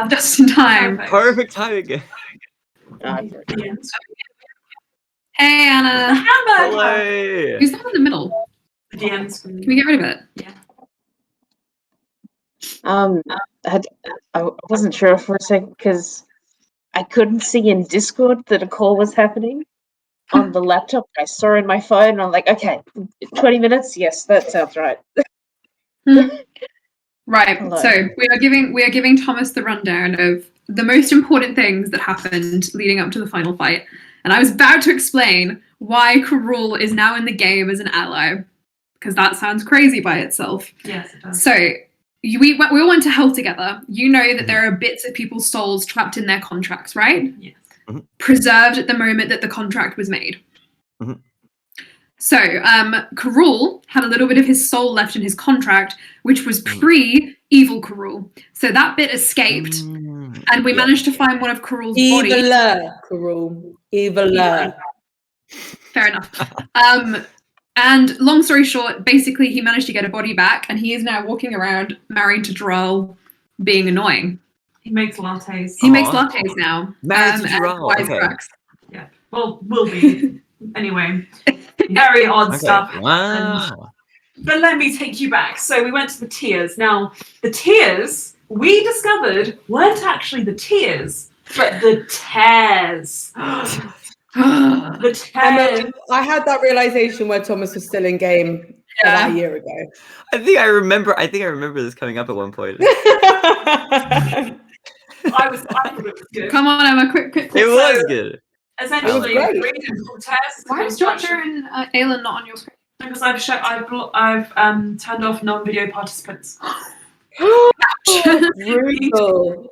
Just in time. Perfect timing. Hey, Anna. Hello. Who's that in the middle? The DMs. Can we get rid of it? Yeah. I wasn't sure for a second because I couldn't see in Discord that a call was happening on the laptop. I saw in my phone and I'm like, okay, 20 minutes? Yes, that sounds right. Right. Hello. So we are giving Thomas the rundown of the most important things that happened leading up to the final fight. And I was about to explain why Karul is now in the game as an ally, because that sounds crazy by itself. Yes, it does. So we all went to hell together. You know that there are bits of people's souls trapped in their contracts, right? Yes. Preserved at the moment that the contract was made. Mm-hmm. So Karul had a little bit of his soul left in his contract, which was pre-evil Karul. So that bit escaped, and we managed to find one of Karul's bodies. Eviler, Karul. Eviler. Fair enough. And long story short, basically he managed to get a body back, and he is now walking around married to Droll, being annoying. He makes lattes. He makes lattes now. Married to Droll. Okay. Yeah. Well, will be. Anyway, very odd stuff. Wow. But let me take you back. So we went to the tears. Now, the tears, we discovered, weren't actually the tears, but the tears. The tears. I had that realization where Thomas was still in game about a year ago. I think I remember this coming up at one point. I thought it was good. Come on, Emma, quick. It was good. Essentially, why is Doctor and Aelin not on your screen? Because I've turned off non-video participants. Brutal.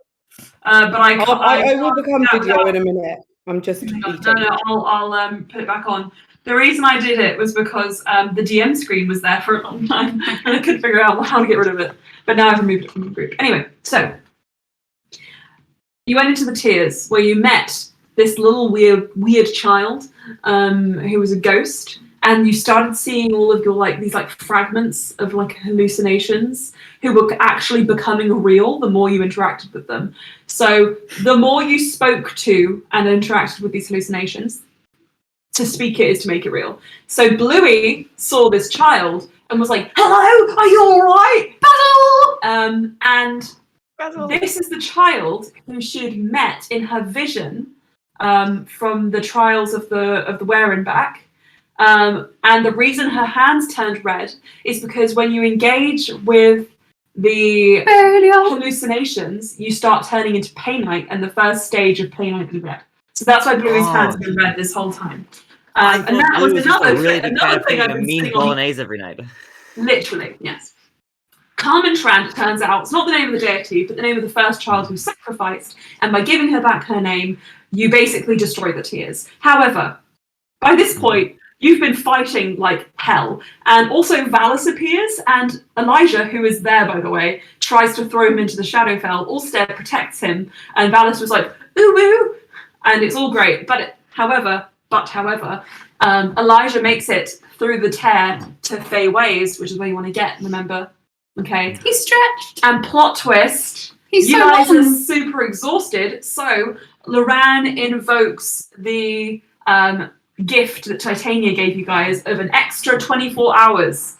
But I will become video in a minute. I'm just eating. I'll put it back on. The reason I did it was because the DM screen was there for a long time and I couldn't figure out how to get rid of it. But now I've removed it from the group. Anyway, so you went into the tears where you met this little weird child who was a ghost, and you started seeing all of your these fragments of hallucinations who were actually becoming real the more you interacted with them. So the more you spoke to and interacted with these hallucinations, to speak it is to make it real. So Bluey saw this child and was like, "Hello, are you all right, Basil?" And Basil. This is the child who she had met in her vision from the trials of the Wearing back. And the reason her hands turned red is because when you engage with the hallucinations, you start turning into Painite, and the first stage of Painite is red. So that's why Bluey's hands have been red this whole time. And that was another thing I've been mean bolognese every night. Literally, yes. Carmen-Trant, turns out, it's not the name of the deity, but the name of the first child who sacrificed, and by giving her back her name, you basically destroy the tears. However, by this point, you've been fighting like hell, and also Valis appears, and Elijah, who is there, by the way, tries to throw him into the Shadowfell. Ulster protects him, and Valis was like, ooh, ooh, and it's all great. However, Elijah makes it through the tear to Fey Ways, which is where you want to get, remember? Okay. He's stretched. And plot twist, you guys are super exhausted, so Loran invokes the gift that Titania gave you guys of an extra 24 hours,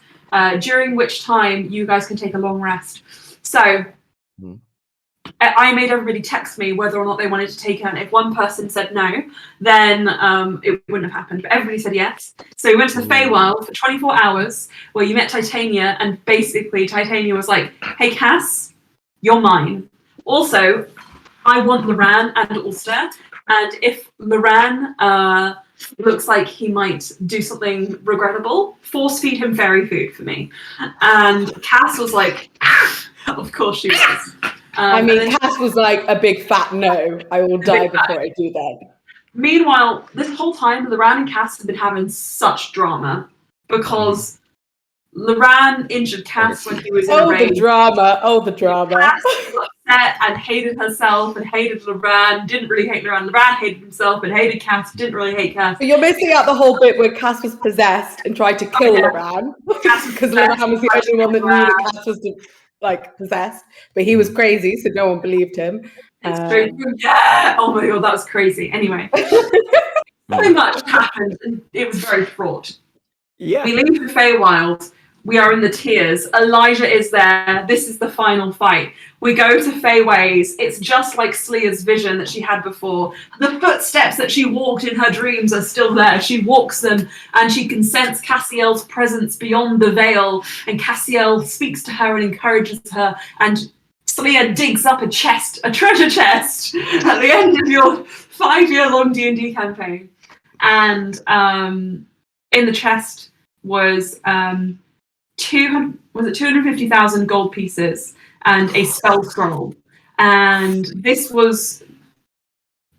during which time you guys can take a long rest. So I made everybody text me whether or not they wanted to take it, and if one person said no, then it wouldn't have happened, but everybody said yes. So we went to the Feywild for 24 hours where you met Titania, and basically Titania was like, hey Cass, you're mine. Also, I want Loran and Ulster, and if Loran looks like he might do something regrettable, force feed him fairy food for me. And Cass was like, of course she was. Cass was like a big fat no. I will die before I do that. Meanwhile, this whole time, Loran and Cass have been having such drama because Loran injured Cass when he was in a raid. The drama. Cass was upset and hated herself and hated Loran, didn't really hate Loran. Loran hated himself and hated Cass, didn't really hate Cass. But you're missing out the whole bit where Cass was possessed and tried to kill Loran. Because Loran was the only one that knew that Cass was like possessed, but he was crazy, so no one believed him. It's true. Yeah. Oh my god, that was crazy. Anyway, so much happened, and it was very fraught. Yeah. We leave the Feywild. We are in the Tears. Elijah is there. This is the final fight. We go to Feyways. It's just like Slea's vision that she had before. The footsteps that she walked in her dreams are still there. She walks them, and she can sense Cassiel's presence beyond the veil. And Cassiel speaks to her and encourages her. And Slea digs up a treasure chest, at the end of your 5-year-long D&D campaign. And in the chest was 250,000 gold pieces and a spell scroll. And this was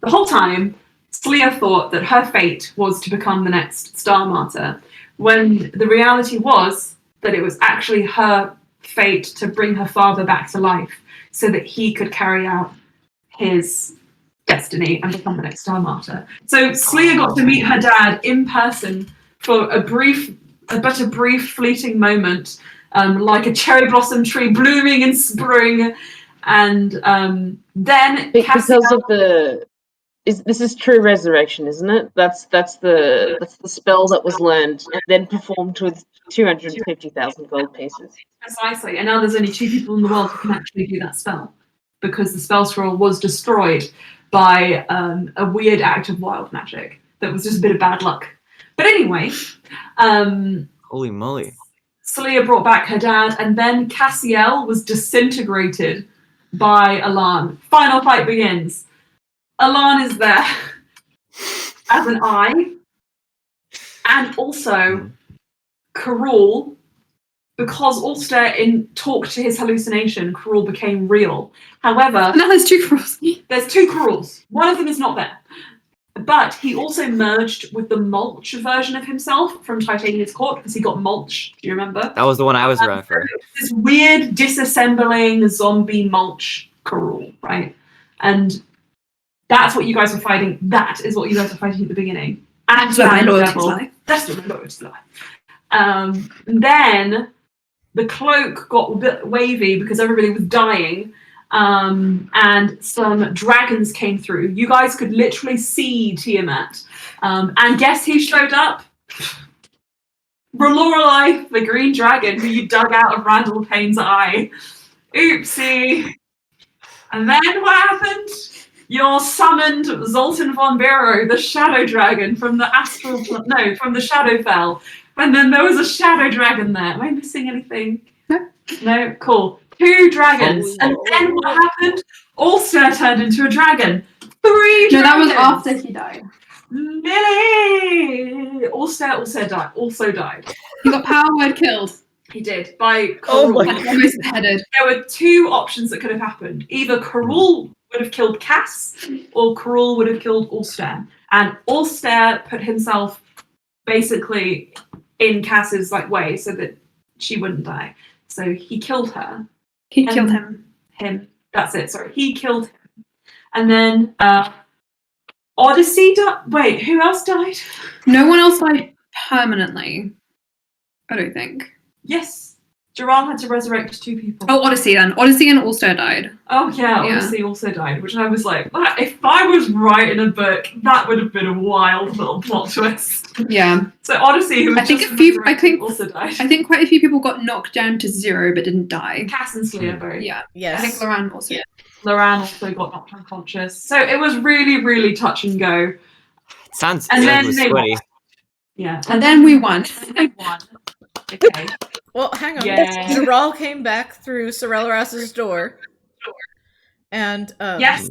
the whole time Slea thought that her fate was to become the next Star Martyr, when the reality was that it was actually her fate to bring her father back to life so that he could carry out his destiny and become the next Star Martyr. So Slea got to meet her dad in person for a brief fleeting moment, like a cherry blossom tree blooming in spring, and then because of this is true resurrection, isn't it? That's the spell that was learned and then performed with 250,000 gold pieces. Precisely, and now there's only 2 people in the world who can actually do that spell, because the spell scroll was destroyed by a weird act of wild magic that was just a bit of bad luck. But anyway, Holy moly. Slea brought back her dad, and then Cassiel was disintegrated by Alan. Final fight begins. Alan is there as an eye, and also Karul, because Ulster talked to his hallucination, Karul became real. However, Now there's 2 Karuls. there's 2 Karuls. One of them is not there. But he also merged with the Mulch version of himself from Titania's Court, because he got Mulch. Do you remember? That was the one I was around for. This weird disassembling zombie Mulch Karul, right? And that's what you guys were fighting. That is what you guys were fighting at the beginning. And That's where my loyalties level. lie. That's where my loyalties lie. Then the cloak got a bit wavy because everybody was dying. And some dragons came through. You guys could literally see Tiamat. And guess who showed up? Lorelei, the green dragon who you dug out of Randall Payne's eye. Oopsie. And then what happened? You're summoned Zoltan von Barrow, the shadow dragon from the from the Shadowfell. And then there was a shadow dragon there. Am I missing anything? No. No? Cool. 2 dragons. And then what happened? Ulster turned into a dragon. 3 dragons. No, that was after he died. Millie! Also died. He got power word killed. He did. By Oh Karul. my Like, almost beheaded. There were 2 options that could have happened. Either Karul would have killed Cass, or Karul would have killed Ulster. And Ulster put himself basically in Cass's way so that she wouldn't die. So he killed her. He killed him. Him. That's it. Sorry. He killed him. And then Odyssey died. Wait, who else died? No one else died permanently. I don't think. Yes. Gerard had to resurrect 2 people. Oh, Odyssey then. Odyssey and Ulster died. Oh yeah, Odyssey also died, which I was like, if I was writing a book, that would have been a wild little plot twist. Yeah. So Odyssey, who was I think just a few- resurrected, I think- also died. I think quite a few people got knocked down to 0 but didn't die. Cass and Slea both. Yeah. Yes. I think Loran also. Yeah. Loran also got knocked unconscious. So it was really, really touch and go. Sounds And good then with they sweaty. won. Yeah. And then we won. They won. Okay. Well, hang on. Yeah. Dural came back through Sorelleras's door. And Yes.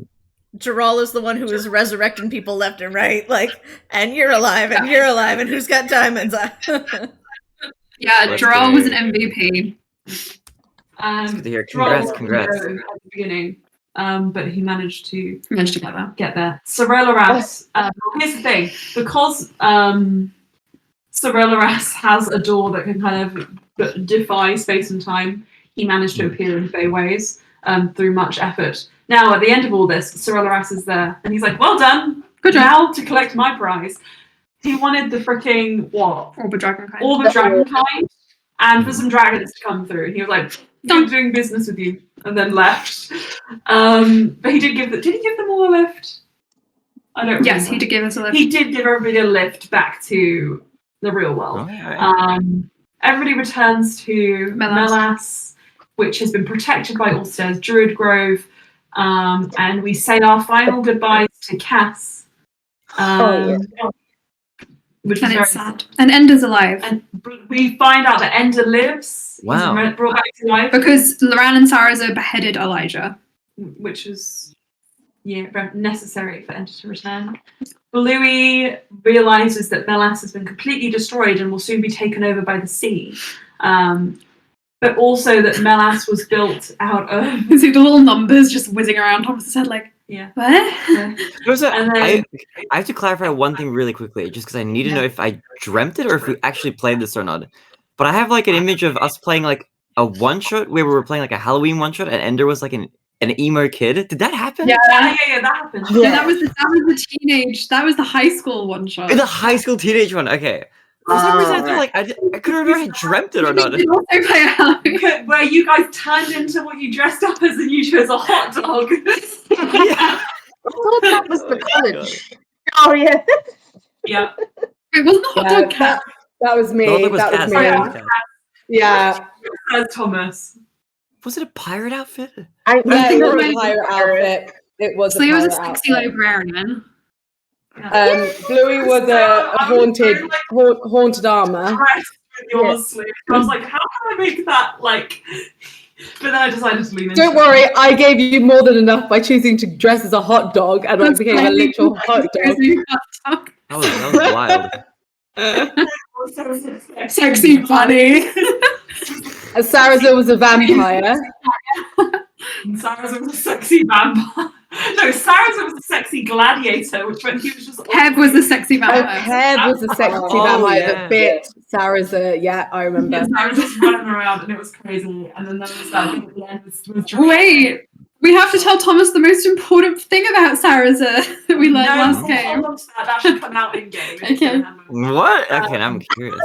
Dural is the one who is resurrecting people left and right. And you're alive, and you're alive, and who's got diamonds? Yeah, Let's Droll do was it. an MVP. It's good to hear. Droll Congrats. was at the beginning, but he managed to Managed to get that. get there. Sorelleras. Here's the thing, because Sorelleras has a door that can kind of defy space and time. He managed to appear in Feyways through much effort. Now, at the end of all this, Sorelleras is there, and he's like, "Well done. Good job. Now to collect my prize." He wanted the freaking what? Orb of Dragon kind. All the dragon kind, and for some dragons to come through. And he was like, good doing business with you, and then left. But he did give did he give them all a lift? I don't remember. Yes, he did give us a lift. He did give everybody a lift back to the real world. Everybody returns to Melas, which has been protected by Ulster's Druid Grove, and we say our final goodbyes to Cass. Which and is it's very sad. And Ender's alive. And we find out that Ender lives. Wow. He's brought back to life. Because Loran and Saraza beheaded Elijah. Which was very necessary for Ender to return. Bluey realizes that Melas has been completely destroyed and will soon be taken over by the sea. But also that Melas was built out of... You see the little numbers just whizzing around Thomas's head like, what? I have to clarify one thing really quickly, just because I need to know if I dreamt it or if we actually played this or not. But I have like an image of us playing like a one-shot where we were playing like a Halloween one-shot and Ender was like an emo kid. Did that happen? Yeah, that happened. Yeah, that was the teenage, that was the high school one-shot. The high school teenage one, okay. For some reason, I feel like I couldn't remember if I dreamt it or not. You also play a Halloween. Where you guys turned into what you dressed up as and you chose a hot dog. Yeah. I thought that was the college. Oh, yeah. Yeah. It wasn't a hot dog cat. That was me. No, that was me. Cass. Yeah. As Thomas. Was it a pirate outfit? Yeah, it was it a pirate outfit. It was So a he was a pirate sexy outfit. librarian. Bluey was a haunted armor. With your sleeve. I was like, how can I make that like? But then I decided to lean into Don't worry, I gave you more than enough by choosing to dress as a hot dog, and I became a literal hot dog. That was wild. Sexy bunny. And Saraza was a vampire. Saraza was a sexy vampire. No, Saraza was a sexy gladiator, which meant he was just. Heb was the sexy vampire. Kev was a sexy vampire that bit Saraza. Yeah, I remember. Yeah, Saraza was running around and it was crazy. And then there was that thing at the end was Wait, we have to tell Thomas the most important thing about Saraza that we learned last game. That should come out in game. Okay. What? Okay, now I'm curious.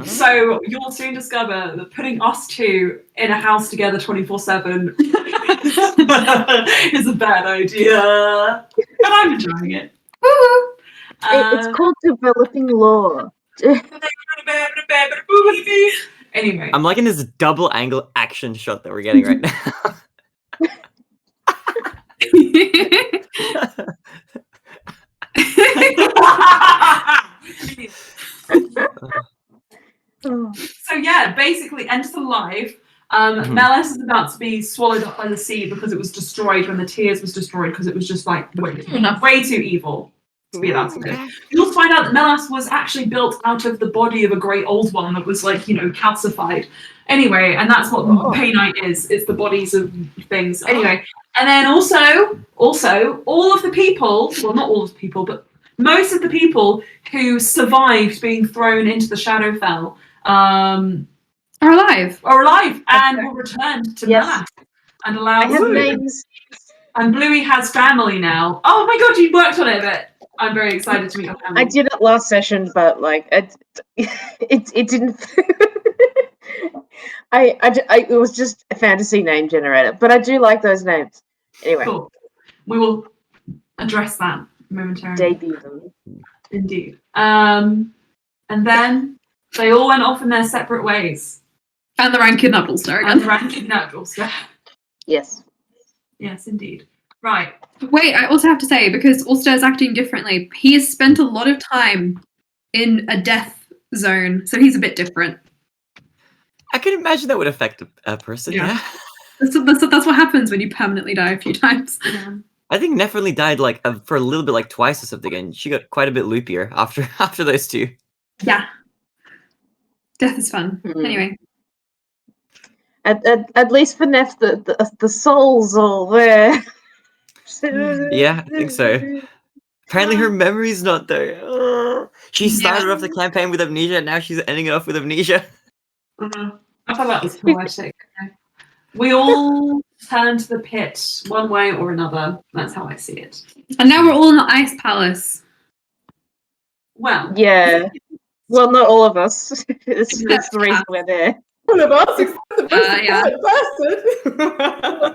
So you'll soon discover that putting us two in a house together 24/7 is a bad idea. But I'm enjoying it. It's called developing lore. Anyway. I'm liking this double angle action shot that we're getting right now. So yeah, basically Ender's alive. Melas is about to be swallowed up by the sea because it was destroyed when the Tears was destroyed because it was just like way too evil to be allowed to live. You'll find out that Melas was actually built out of the body of a great old one that was like, calcified. Anyway, and that's what the Painite is. It's the bodies of things. Anyway, and then also all of the people, well not all of the people, but most of the people who survived being thrown into the Shadowfell are alive and will return to Melas and allow I have names. And Bluey has family now. Oh my god, you worked on it a bit. I'm very excited to meet your family. I did it last session, but like it didn't. It was just a fantasy name generator, but I do like those names. Anyway, cool. We will address that momentarily. Debut them. Indeed. And then they all went off in their separate ways. And the Ran kidnapped Ulster again. And the Ran kidnapped Ulster. Yes. Yes, indeed. Right. Wait, I also have to say, because Ulster is acting differently, he has spent a lot of time in a death zone, so he's a bit different. I can imagine that would affect a person, yeah. That's what happens when you permanently die a few times. Yeah. I think Neff only died like for a little bit, like twice or something, and she got quite a bit loopier after those two. Yeah. Death is fun. Anyway. At least for Neff, the soul's all there. Yeah, I think so. Apparently her memory's not there. She started off the campaign with amnesia, and now she's ending it off with amnesia. I thought that was poetic. We all turn to the pit one way or another. That's how I see it. And now we're all in the Ice Palace. Well, yeah. Well, not all of us. That's the reason we're there. One of us, except the most yeah. important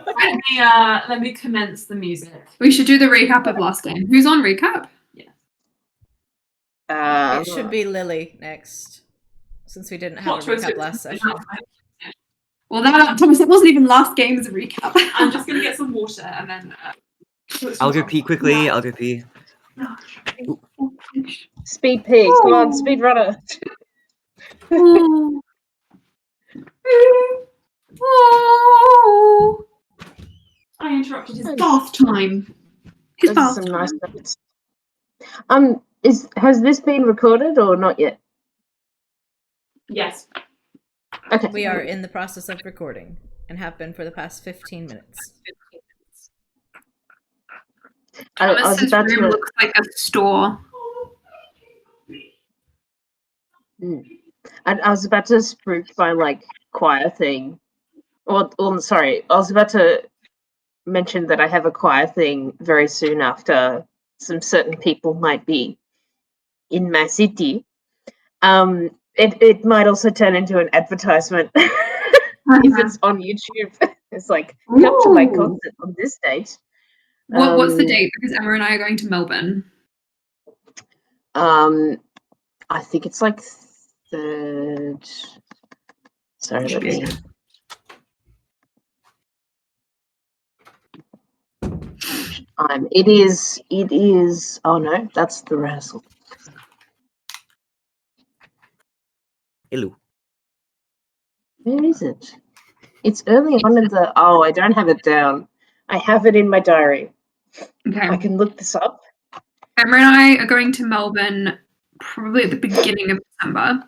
person. Let me commence the music. We should do the recap of last game. Who's on recap? It should be Lily next, since we didn't have a recap last session. Well, Thomas, it wasn't even last game's recap. I'm just gonna get some water and then. I'll go pee quickly. I'll go pee. Speed pig. Come on, speed runner. I interrupted his bath time. His bath Some time. nice notes. Has this been recorded or not yet? Yes. Okay. We are in the process of recording and have been for the past 15 minutes. I was Thomas's about room to. looks like a store. I was about to spook my like choir thing. Sorry, I was about to mention that I have a choir thing very soon after some certain people might be in my city. It might also turn into an advertisement if it's on YouTube. It's like, come to my concert on this date. What's the date? Because Emma and I are going to Melbourne. I think it's like 3rd. Sorry, let me. It is. Oh no, that's the rehearsal. Hello. Where is it? It's early on in the. Oh, I don't have it down. I have it in my diary. Okay. I can look this up. Emma and I are going to Melbourne probably at the beginning of December.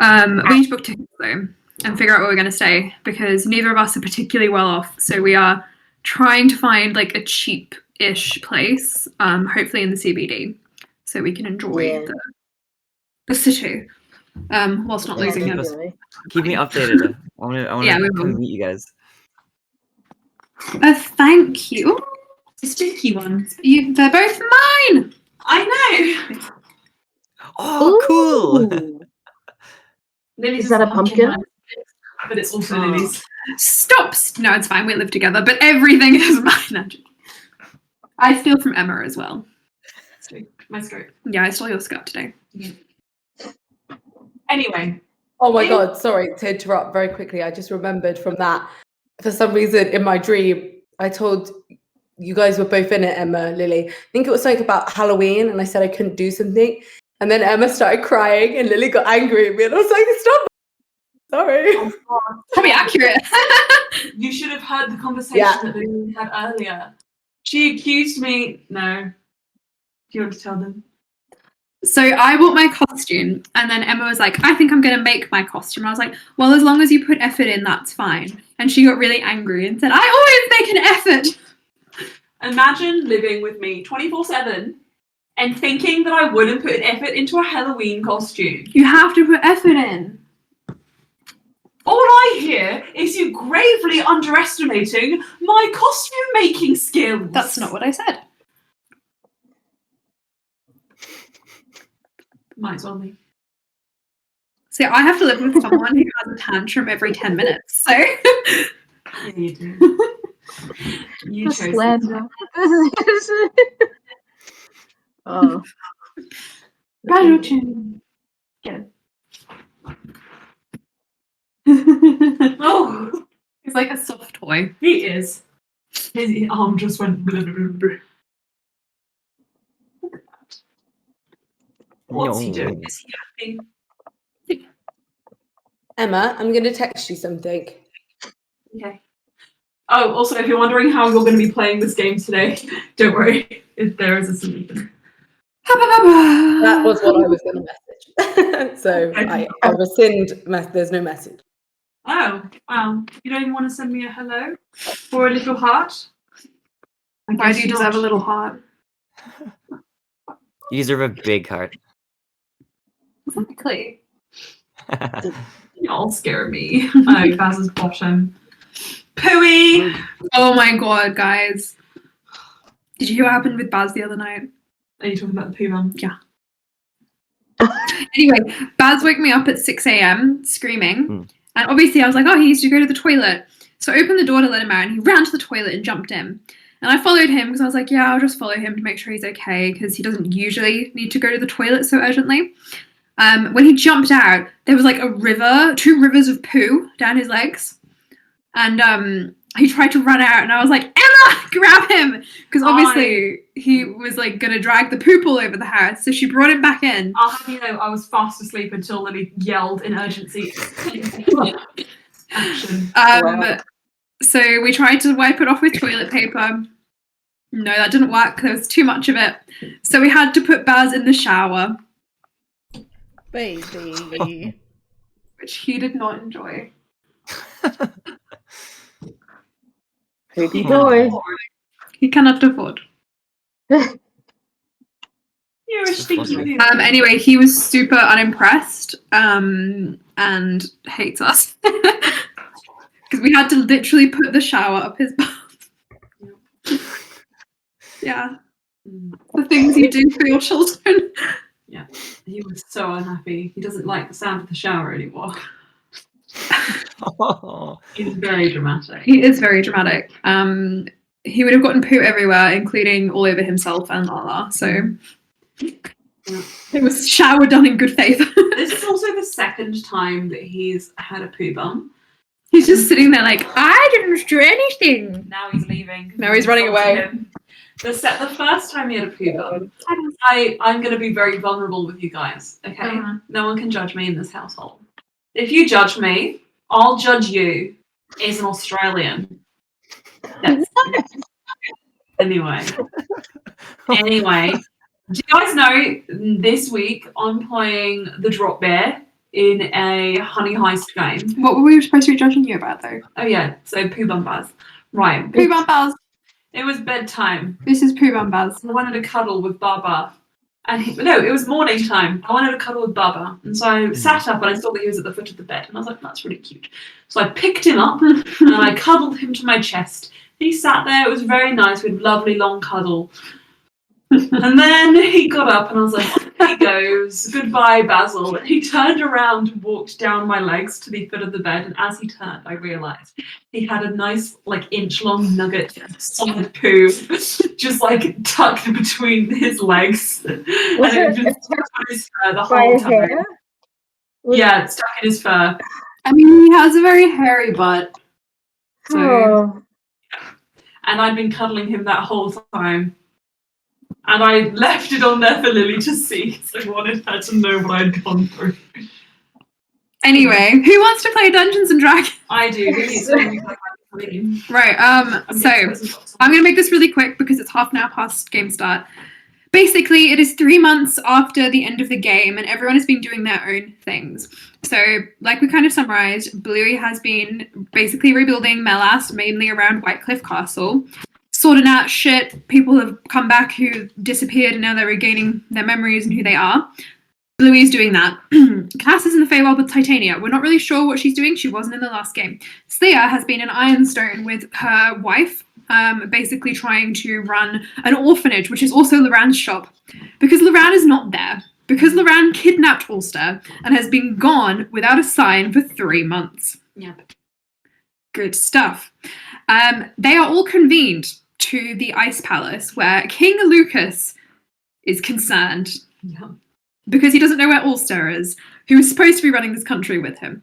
We need to book tickets though and figure out where we're going to stay because neither of us are particularly well off. So we are trying to find like a cheap-ish place, hopefully in the CBD, so we can enjoy the city whilst not losing him. Keep me updated. I want to come meet you guys. Thank you. The stinky ones. They're both mine. I know. Oh, cool. Lily's Is that a pumpkin? But it's also Lily's. Stop. No, it's fine. We live together, but everything is mine. I steal from Emma as well. My skirt. Yeah, I stole your skirt today. Yeah. Anyway. Oh my god, sorry to interrupt very quickly. I just remembered from that. For some reason in my dream, I told you guys were both in it, Emma, Lily. I think it was something about Halloween, and I said I couldn't do something. And then Emma started crying, and Lily got angry at me, and I was like, stop. Sorry. Oh, probably accurate. You should have heard the conversation that we had earlier. She accused me. No. Do you want to tell them? So I bought my costume, and then Emma was like, I think I'm going to make my costume. I was like, well, as long as you put effort in, that's fine. And she got really angry and said, I always make an effort. Imagine living with me 24/7 and thinking that I wouldn't put an effort into a Halloween costume. You have to put effort in. All I hear is you gravely underestimating my costume making skills. That's not what I said. Might as well be. See, I have to live with someone who has a tantrum every 10 minutes, so... Yeah, you do. You chose it. Oh. Get it. Oh, He's like a soft toy. he is. His arm just went. Blah, blah, blah, blah. Look at that. What's he doing? Is he happy? Emma, I'm going to text you something. Okay. Oh, also, if you're wondering how you're going to be playing this game today, don't worry. There is a solution. That was what I was going to message. So I rescind. There's no message. Oh, wow. You don't even want to send me a hello or a little heart? Why do you deserve a little heart? You deserve a big heart. Exactly. Y'all scare me. Oh, Baz's bottom. Pooey! Oh my god, guys. Did you hear what happened with Baz the other night? Are you talking about the poo man? Yeah. Anyway, Baz woke me up at 6 a.m. screaming. And obviously I was like, oh, he needs to go to the toilet. So I opened the door to let him out and he ran to the toilet and jumped in. And I followed him because I was like, yeah, I'll just follow him to make sure he's okay because he doesn't usually need to go to the toilet so urgently. When he jumped out, there was like a river, 2 rivers of poo down his legs. And he tried to run out and I was like, Emma, grab him! Because obviously he was like going to drag the poop all over the house. So she brought him back in. I'll have you know, I was fast asleep until Lily yelled in urgency. Action. So we tried to wipe it off with toilet paper. No, that didn't work. There was too much of it. So we had to put Baz in the shower. Baby. Which he did not enjoy. Creepy boy. He cannot afford. You're a stinky baby. Anyway, he was super unimpressed and hates us. Because we had to literally put the shower up his butt. Yeah. The things you do for your children. Yeah. He was so unhappy. He doesn't like the sound of the shower anymore. He's very dramatic. He is very dramatic. He would have gotten poo everywhere, including all over himself and Lala. So it was shower done in good faith. This is also the second time that he's had a poo bum. He's just sitting there like, I didn't do anything. Now he's leaving. Now he's running away. The first time he had a poo bum, I'm going to be very vulnerable with you guys, okay? No one can judge me in this household. If you judge me, I'll judge you as an Australian. Anyway, do you guys know this week I'm playing the Drop Bear in a Honey Heist game? What were we supposed to be judging you about, though? Oh yeah, so Pooh Bum Baz. Right. Pooh Bum Baz. It was bedtime. This is Pooh Bum Baz. I wanted to cuddle with Baba. No, it was morning time. I wanted to cuddle with Baba. And so I sat up and I saw that he was at the foot of the bed. And I was like, that's really cute. So I picked him up and I cuddled him to my chest. He sat there. It was very nice. We had a lovely long cuddle. And then he got up and I was like, there he goes. Goodbye, Basil. And he turned around and walked down my legs to the foot of the bed. And as he turned, I realised he had a nice, like, inch-long nugget of solid poo just, like, tucked between his legs. Was and it just stuck on his fur the whole time. Yeah, it stuck in his fur. I mean, he has a very hairy butt. So. And I'd been cuddling him that whole time. And I left it on there for Lily to see because I wanted her to know what I'd gone through. Anyway, who wants to play Dungeons and Dragons? I do. Right, so I'm going to make this really quick because it's half an hour past game start. Basically, it is 3 months after the end of the game and everyone has been doing their own things. So, like we kind of summarized, Bluey has been basically rebuilding Melas, mainly around Whitecliff Castle. Sorting out shit. People have come back who disappeared and now they're regaining their memories and who they are. Bluey's doing that. Cass is in the Feywild with Titania. We're not really sure what she's doing. She wasn't in the last game. Thea has been in Ironstone with her wife, basically trying to run an orphanage, which is also Loran's shop. Because Loran is not there. Because Loran kidnapped Ulster and has been gone without a sign for 3 months. Yep. Good stuff. They are all convened to the Ice Palace where King Lucas is concerned. Yeah. Because he doesn't know where Ulster is, who is supposed to be running this country with him.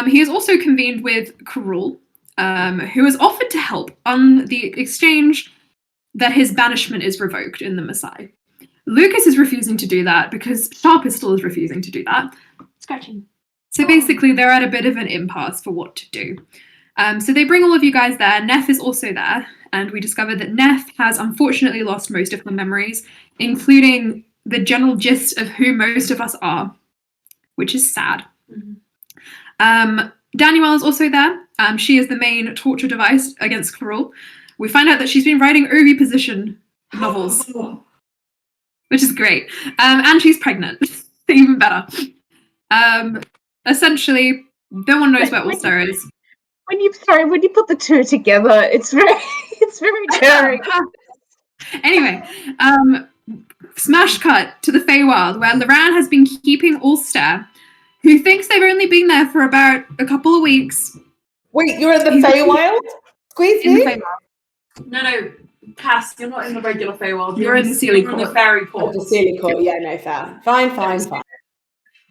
He is also convened with Karul, who has offered to help on the exchange that his banishment is revoked in the Maasai. Lucas is refusing to do that because Sharpistol is refusing to do that. Scratching. So basically they're at a bit of an impasse for what to do. So they bring all of you guys there. Neff is also there, and we discovered that Neff has unfortunately lost most of her memories, including the general gist of who most of us are, which is sad. Mm-hmm. Danielle is also there. She is the main torture device against Karul. We find out that she's been writing oviposition novels, which is great. And she's pregnant, even better. Essentially, no one knows where Ulster is. When you put the two together, it's very jarring. Anyway, Smash cut to the Feywild, where Loran has been keeping Ulster, who thinks they've only been there for about a couple of weeks. Wait, you're in the Feywild? Squeeze In the me? Feywild. No, Cass, you're not in the regular Feywild. You're in the Sealy You're in the Court. fairy Oh, court. the Sealy Court. Yeah, no, fair. Fine.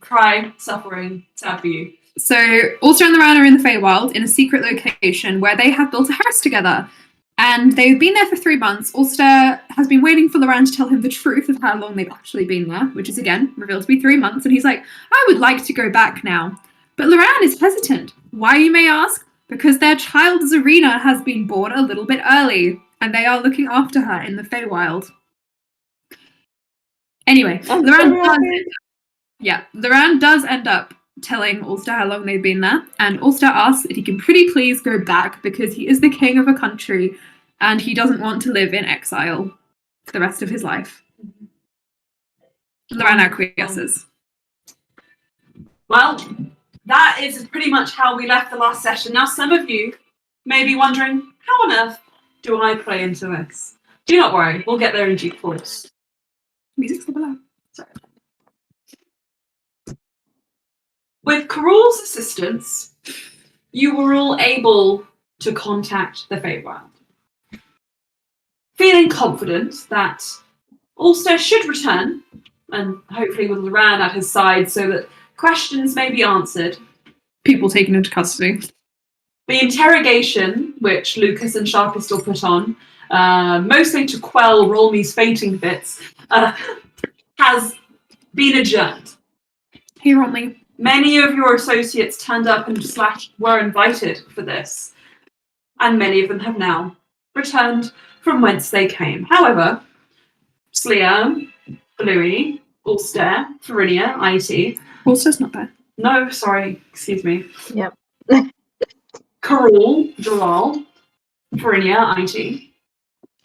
Cry, suffering, sad for you. So Ulster and Loran are in the Feywild in a secret location where they have built a house together. And they've been there for 3 months. Ulster has been waiting for Loran to tell him the truth of how long they've actually been there, which is again revealed to be 3 months. And he's like, I would like to go back now. But Loran is hesitant. Why, you may ask? Because their child Zarina has been born a little bit early, and they are looking after her in the Feywild. Anyway, Loran does end up telling Ulster how long they've been there, and Ulster asks if he can pretty please go back because he is the king of a country and he doesn't want to live in exile for the rest of his life. Loran acquiesces. Well, that is pretty much how we left the last session. Now, some of you may be wondering, how on earth do I play into this? Do not worry, we'll get there in due course. Music's still below. Sorry. With Carul's assistance, you were all able to contact the Feywild. Feeling confident that Ulster should return, and hopefully with Loran at his side so that questions may be answered. People taken into custody. The interrogation, which Lucas and Sharpistol put on, mostly to quell Rolmy's fainting fits, has been adjourned. Hey, Romley. Many of your associates turned up and were invited for this, and many of them have now returned from whence they came. However, Sleer, Bluey, Ulster, Farinia, IT. Ulster's not bad. No, sorry, excuse me. Yep. Carul, Jalal, Farinia, IT.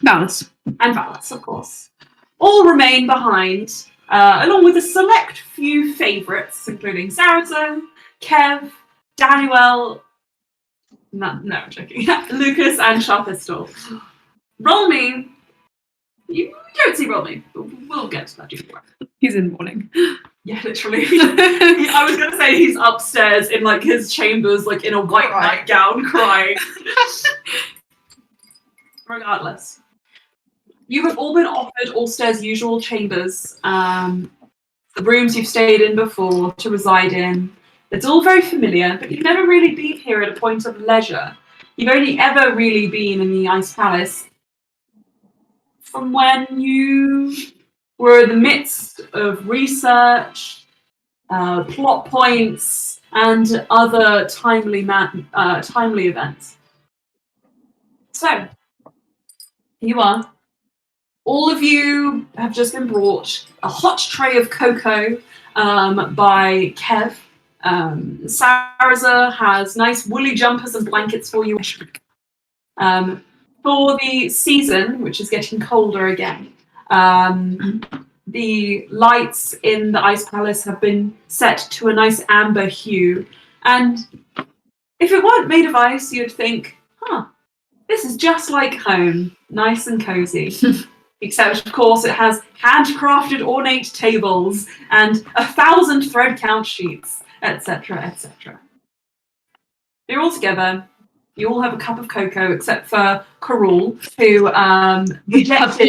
Balance. And Valis, of course. All remain behind, along with a select few favourites, including Saracen, Kev, Daniel, no, I'm joking, Lucas and Sharpistol. Rolmy, you don't see Rolmy, but we'll get to that. He's in mourning. Yeah, literally. I was going to say he's upstairs in like his chambers, like in a white nightgown, crying. Regardless. You have all been offered Ulster's usual chambers, the rooms you've stayed in before to reside in. It's all very familiar, but you've never really been here at a point of leisure. You've only ever really been in the Ice Palace from when you were in the midst of research, plot points, and other timely events. So, here you are. All of you have just been brought a hot tray of cocoa by Kev. Sarza has nice woolly jumpers and blankets for you. For the season, which is getting colder again, the lights in the Ice Palace have been set to a nice amber hue. And if it weren't made of ice, you'd think, this is just like home, nice and cozy. Except, of course, it has handcrafted ornate tables and 1,000 thread count sheets, etc., etc. You're all together. You all have a cup of cocoa, except for Carul, who rejected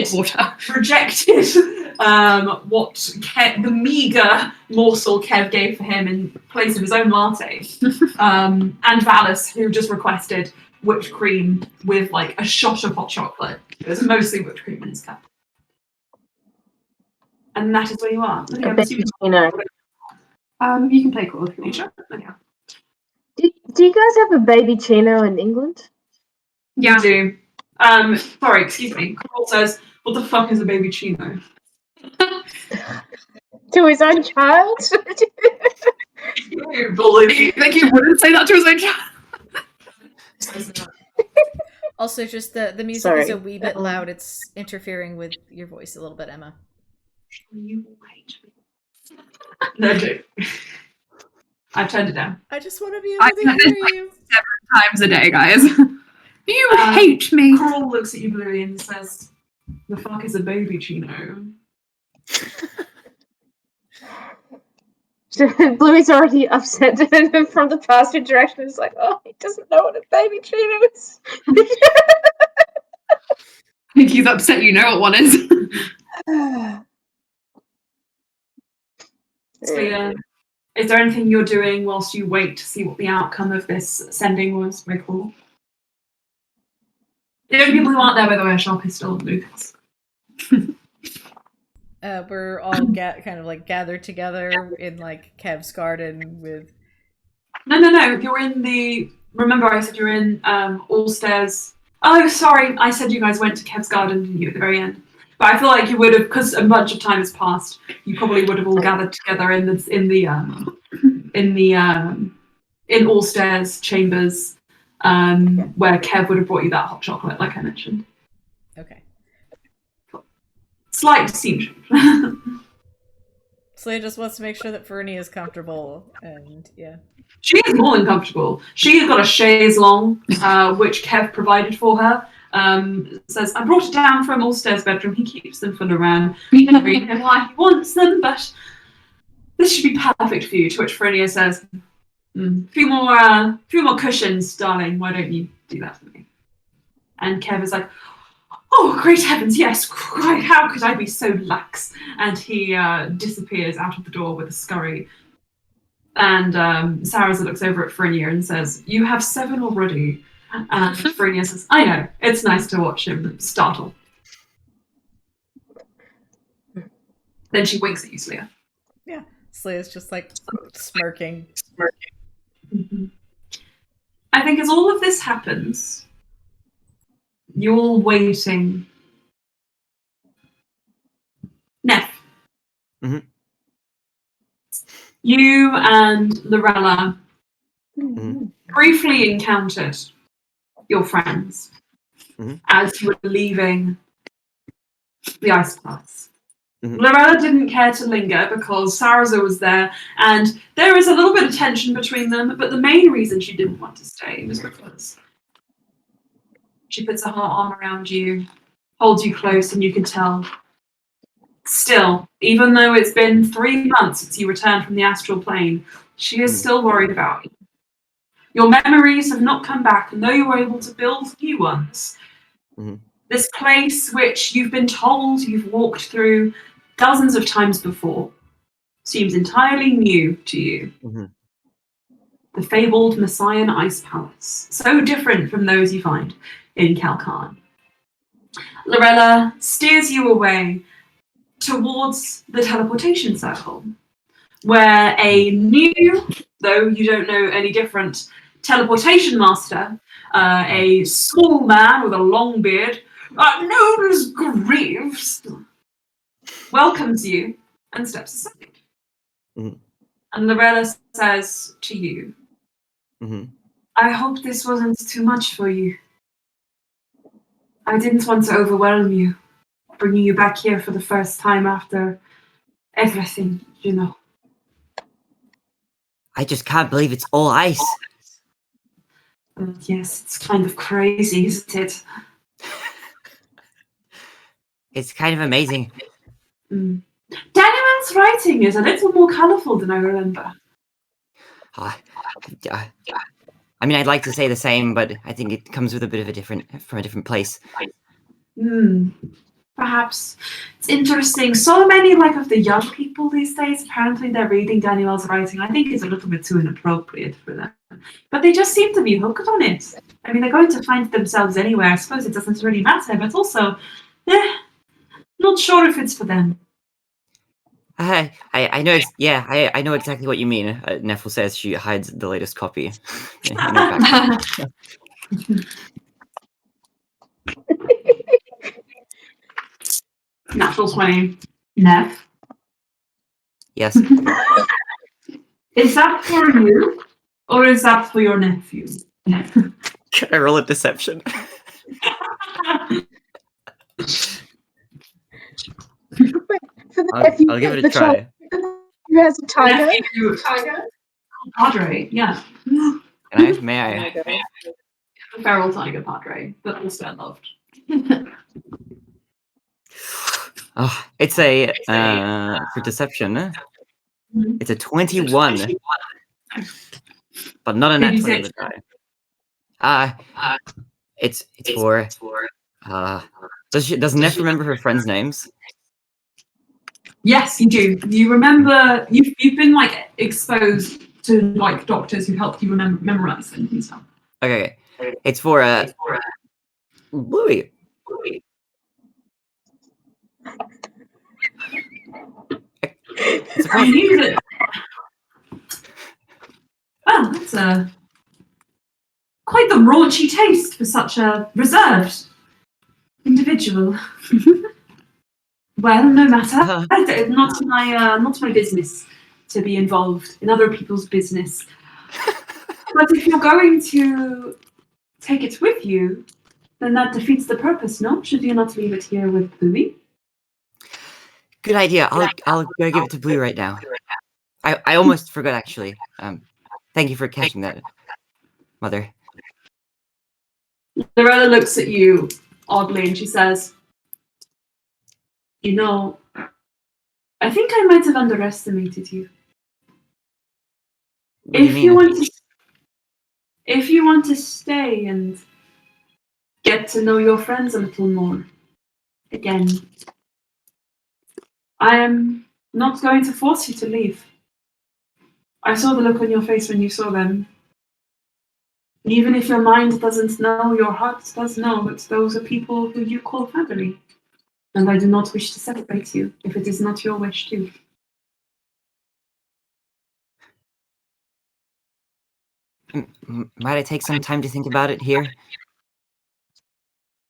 what the meagre morsel Kev gave for him in place of his own latte. And Valis, who just requested whipped cream with like a shot of hot chocolate. There's mostly whipped cream in his cup. And that is where you are. Okay, you can play cool if you want. Sure. Okay. Do you guys have a baby Chino in England? Yeah. We do. Sorry, excuse me. Carl says, what the fuck is a baby Chino? To his own child? You bully. Think you wouldn't say that to his own child? Also, just the music Sorry. is a wee bit loud. It's interfering with your voice a little bit, Emma. You hate me. No, dude. I've turned it down. I just want to be able to hear you. 7 times a day, guys. You hate me. Carl looks at you, Bluey, and says, the fuck is a baby Chino? Bluey's already upset from the past interaction. It's like, oh, he doesn't know what a baby tuna is. I think he's upset you know what one is. So, is there anything you're doing whilst you wait to see what the outcome of this sending was, Rickle? The only people who aren't there, by the way, are Sharpistol and Lucas. We're all kind of like gathered together in like Kev's garden with. No. You're in the. Remember, I said you're in All Stairs. Oh, sorry. I said you guys went to Kev's garden, didn't you, at the very end? But I feel like you would have, because a bunch of time has passed. You probably would have all gathered together in All Stairs chambers, where Kev would have brought you that hot chocolate, like I mentioned. Okay. Slight deception. Slay just wants to make sure that Fernie is comfortable, and yeah. She is more than comfortable. She has got a chaise longue, which Kev provided for her. Says, I brought it down from Allstairs' bedroom. He keeps them for Loran. We never really know why he wants them, but this should be perfect for you. To which Fernie says, few more cushions, darling. Why don't you do that for me? And Kev is like, oh, great heavens, yes. How could I be so lax? And he disappears out of the door with a scurry. And Sarah looks over at Phrynia and says, you have 7 already. And Phrynia says, I know, it's nice to watch him startle. Then she winks at you, Slayer. Yeah, Slayer's just like smirking. Mm-hmm. I think as all of this happens, you're all waiting. Neff. Mm-hmm. You and Lorella Mm-hmm. briefly encountered your friends as you were leaving the ice palace. Lorella didn't care to linger because Saraza was there, and there was a little bit of tension between them, but the main reason she didn't want to stay was because she puts her arm around you, holds you close, and you can tell. Still, even though it's been 3 months since you returned from the astral plane, she is still worried about you. Your memories have not come back, and though you were able to build new ones, this place which you've been told you've walked through dozens of times before seems entirely new to you. The fabled Messian Ice Palace, so different from those you find in Kalkan. Lorella steers you away towards the teleportation circle, where a new, though you don't know any different, teleportation master, a small man with a long beard, known as Greaves, welcomes you and steps aside. And Lorella says to you, I hope this wasn't too much for you. I didn't want to overwhelm you, bringing you back here for the first time after everything, you know. I just can't believe it's all ice. Yes, it's kind of crazy, isn't it? It's kind of amazing. Daniel's writing is a little more colourful than I remember. I mean, I'd like to say the same, but I think it comes with a bit of from a different place. Perhaps. It's interesting. So many of the young people these days, apparently they're reading Daniel's writing. I think it's a little bit too inappropriate for them. But they just seem to be hooked on it. I mean, they're going to find themselves anywhere. I suppose it doesn't really matter, but also, not sure if it's for them. I know. I know exactly what you mean. Neffel says she hides the latest copy. In her backpack. Natural 20. Neff. Yes. Is that for you, or is that for your nephew? Can I roll a deception? I'll give it a try. Who has a tiger? Tiger? Padre, yeah. May I? Feral tiger Padre, but also loved. Oh, it's a for deception. It's a 21, but not a Did nat you 20 say on the die. It's for does Neff remember her friends' names? Yes, you do. You remember you've been like exposed to like doctors who helped you memorize things and stuff. Okay. It's for Louis. I knew that. Oh, that's quite the raunchy taste for such a reserved individual. Well, no matter. Not my business to be involved in other people's business. But if you're going to take it with you, then that defeats the purpose, no? Should you not leave it here with Bluey? Good idea. I'll go give it to Blue right now. I almost forgot actually. Thank you for catching that, Mother. Lorella looks at you oddly and she says, "You know, I think I might have underestimated you. If you want to stay and get to know your friends a little more, again, I am not going to force you to leave. I saw the look on your face when you saw them. Even if your mind doesn't know, your heart does know that those are people who you call family. And I do not wish to separate you if it is not your wish too." Might I take some time to think about it here?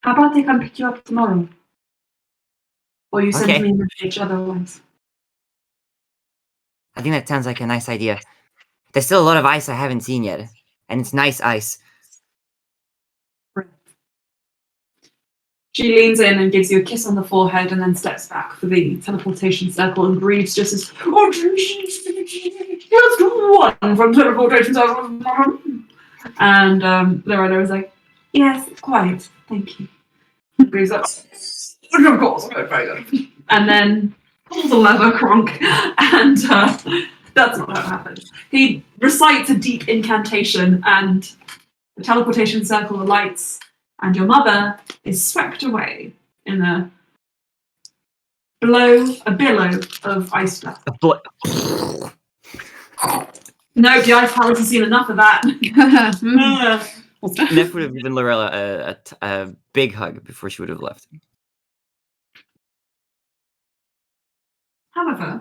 How about I come pick you up tomorrow? Or you send Okay. me a message otherwise. I think that sounds like a nice idea. There's still a lot of ice I haven't seen yet, and it's nice ice. She leans in and gives you a kiss on the forehead and then steps back for the teleportation circle and breathes just as, "Oh, let's go one from teleportation circle." And Loretta is like, "Yes, quite, thank you." And breathes up, "Of course, very good." And then pulls a lever, Kronk, and that's not how it happens. He recites a deep incantation and the teleportation circle lights, and your mother is swept away in a billow of ice splash. No, the ice palace has seen enough of that. Neff would have given Lorella a big hug before she would have left. However,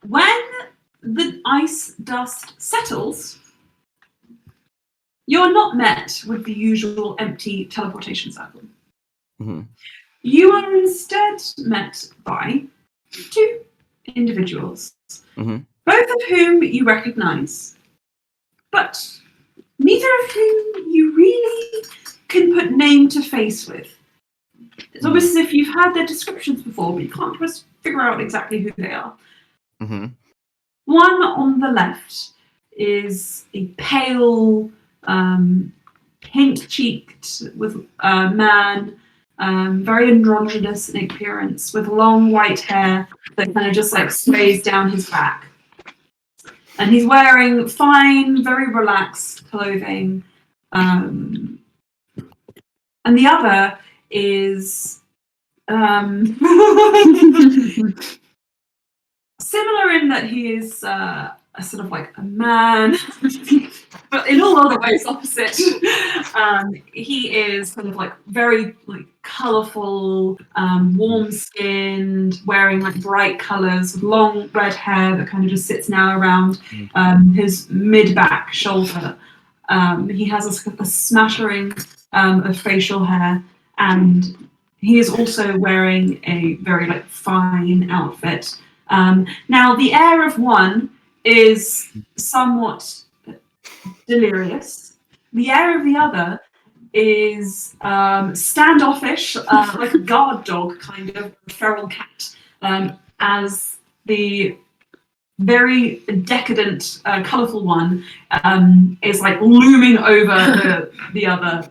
when the ice dust settles, you're not met with the usual empty teleportation circle. Mm-hmm. You are instead met by two individuals, Mm-hmm. both of whom you recognize, but neither of whom you really can put name to face with. It's almost as if you've had their descriptions before, but you can't just figure out exactly who they are. Mm-hmm. One on the left is a pale, pink-cheeked with man, very androgynous in appearance, with long white hair that kind of just like sways down his back. And he's wearing fine, very relaxed clothing. And the other is similar in that he is a sort of like a man, but in all other ways opposite. He is kind of like very like colourful, warm-skinned, wearing like bright colours, with long red hair that kind of just sits now around his mid-back shoulder. He has a smattering of facial hair, and he is also wearing a very like fine outfit. Now, the air of one is somewhat delirious. The air of the other is standoffish, like a guard dog, kind of feral cat, as the very decadent, colourful one is like looming over the other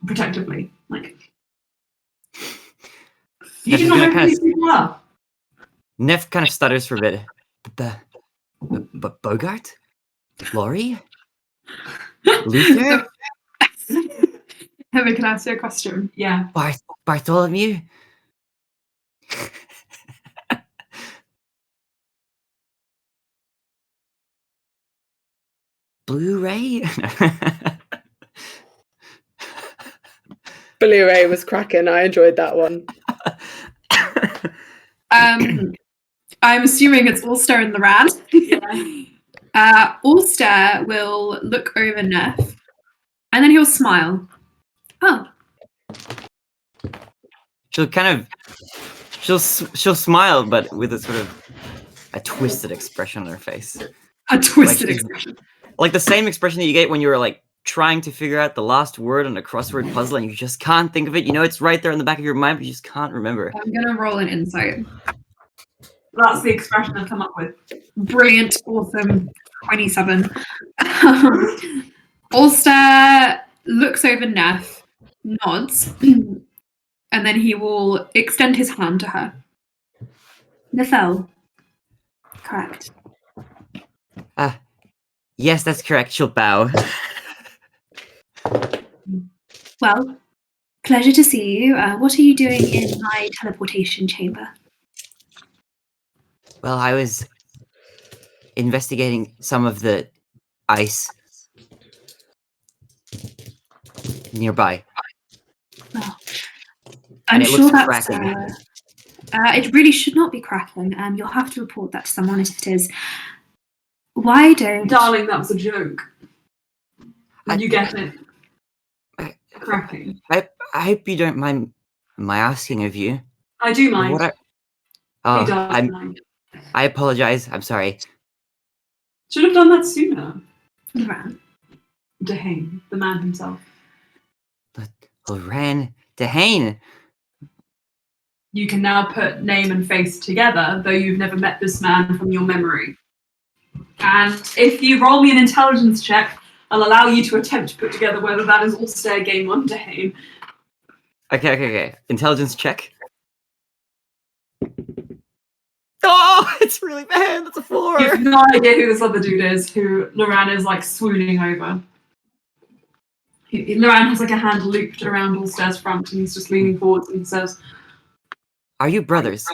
protectively. Like, You do not know who these people are. Neff kind of stutters for a bit. But Bogart? Laurie? Luther? Emma, can I ask you a question? Yeah. Bartholomew? Blu-ray? Blu-ray was cracking. I enjoyed that one. I'm assuming it's Ulster and Loran. Ulster will look over Neff, and then he'll smile. Oh. She'll smile, but with a sort of a twisted expression on her face. A twisted expression. Like the same expression that you get when you were like trying to figure out the last word on a crossword puzzle and you just can't think of it. You know it's right there in the back of your mind, but you just can't remember. I'm gonna roll an insight. That's the expression I've come up with. Brilliant, awesome, 27. Ulster looks over Neff, nods, and then he will extend his hand to her. Neffel. Correct. Yes, that's correct. She'll bow. Well, pleasure to see you. What are you doing in my teleportation chamber? Well, I was investigating some of the ice nearby. Well, I'm sure that's it really should not be cracking. You'll have to report that to someone if it is. Why don't... Darling, that was a joke. You get it. Cracking. I hope you don't mind my asking of you. I do mind. I apologize. I'm sorry. Should have done that sooner. Loran. Dehane, the man himself. But Loran Dehane. You can now put name and face together, though you've never met this man from your memory. And if you roll me an intelligence check, I'll allow you to attempt to put together whether that is Ulster Game 1 Dehane. Okay. Intelligence check. Oh, it's really bad. That's a 4. You have no idea who this other dude is, who Loran is like swooning over. Loran has like a hand looped around Ulster's front and he's just leaning forwards and he says, "Are you brothers?"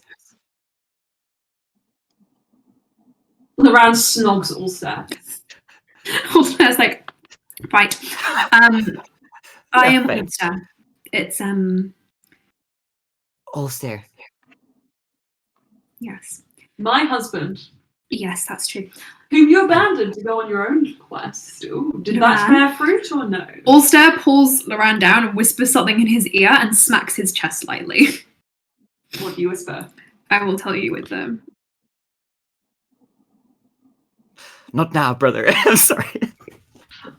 Loran snogs Ulster. Ulster's like, right. I am Ulster. It's Ulster. Yes. My husband. Yes, that's true. Whom you abandoned to go on your own quest. Ooh, did that bear fruit or no? Ulster pulls Loran down and whispers something in his ear and smacks his chest lightly. What do you whisper? I will tell you with them. Not now, brother. I'm sorry.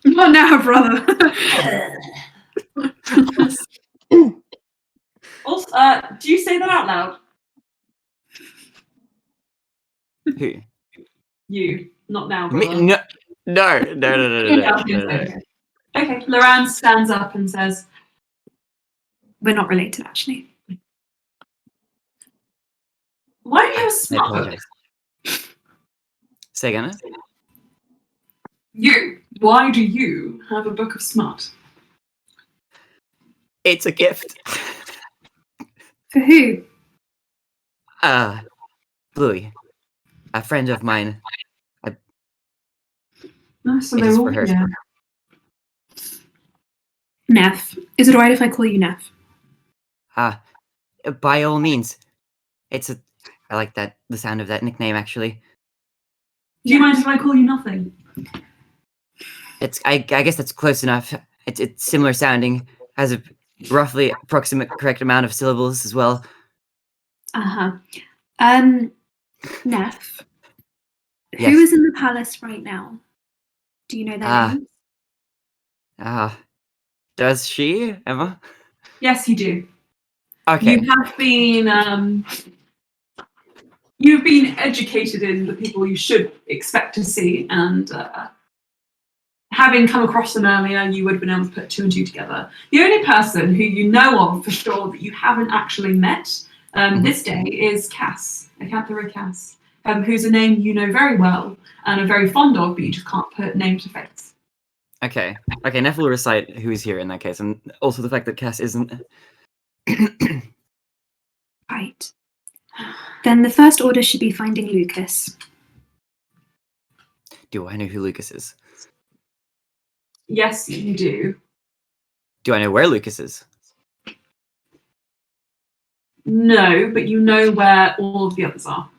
Not now, brother. Also, do you say that out loud? Who? You. Not now, brother. Me? No. Okay, Loran stands up and says, We're not related, actually. why do you have a smart book? Say again? Why do you have a book of smart? It's a gift. For who? Bluey. A friend of mine. No, so It they're is all for her. here. Neff. Is it alright if I call you Neff? By all means. I like the sound of that nickname, actually. Do you mind if I call you nothing? I guess that's close enough. It's similar sounding. Has a roughly approximate correct amount of syllables as well. Neff. Yes. Who is in the palace right now? Do you know their names? Does she, Emma? Yes, you do. Okay. You've been educated in the people you should expect to see, and having come across them earlier, you would have been able to put 2 and 2 together. The only person who you know of for sure that you haven't actually met This day is Cass, Acanthera Cass, who's a name you know very well and are very fond of, but you just can't put name to face. Okay. Neff will recite who is here in that case, and also the fact that Cass isn't. Right. Then the first order should be finding Lucas. Do I know who Lucas is? Yes, you do. Do I know where Lucas is? No, but you know where all of the others are.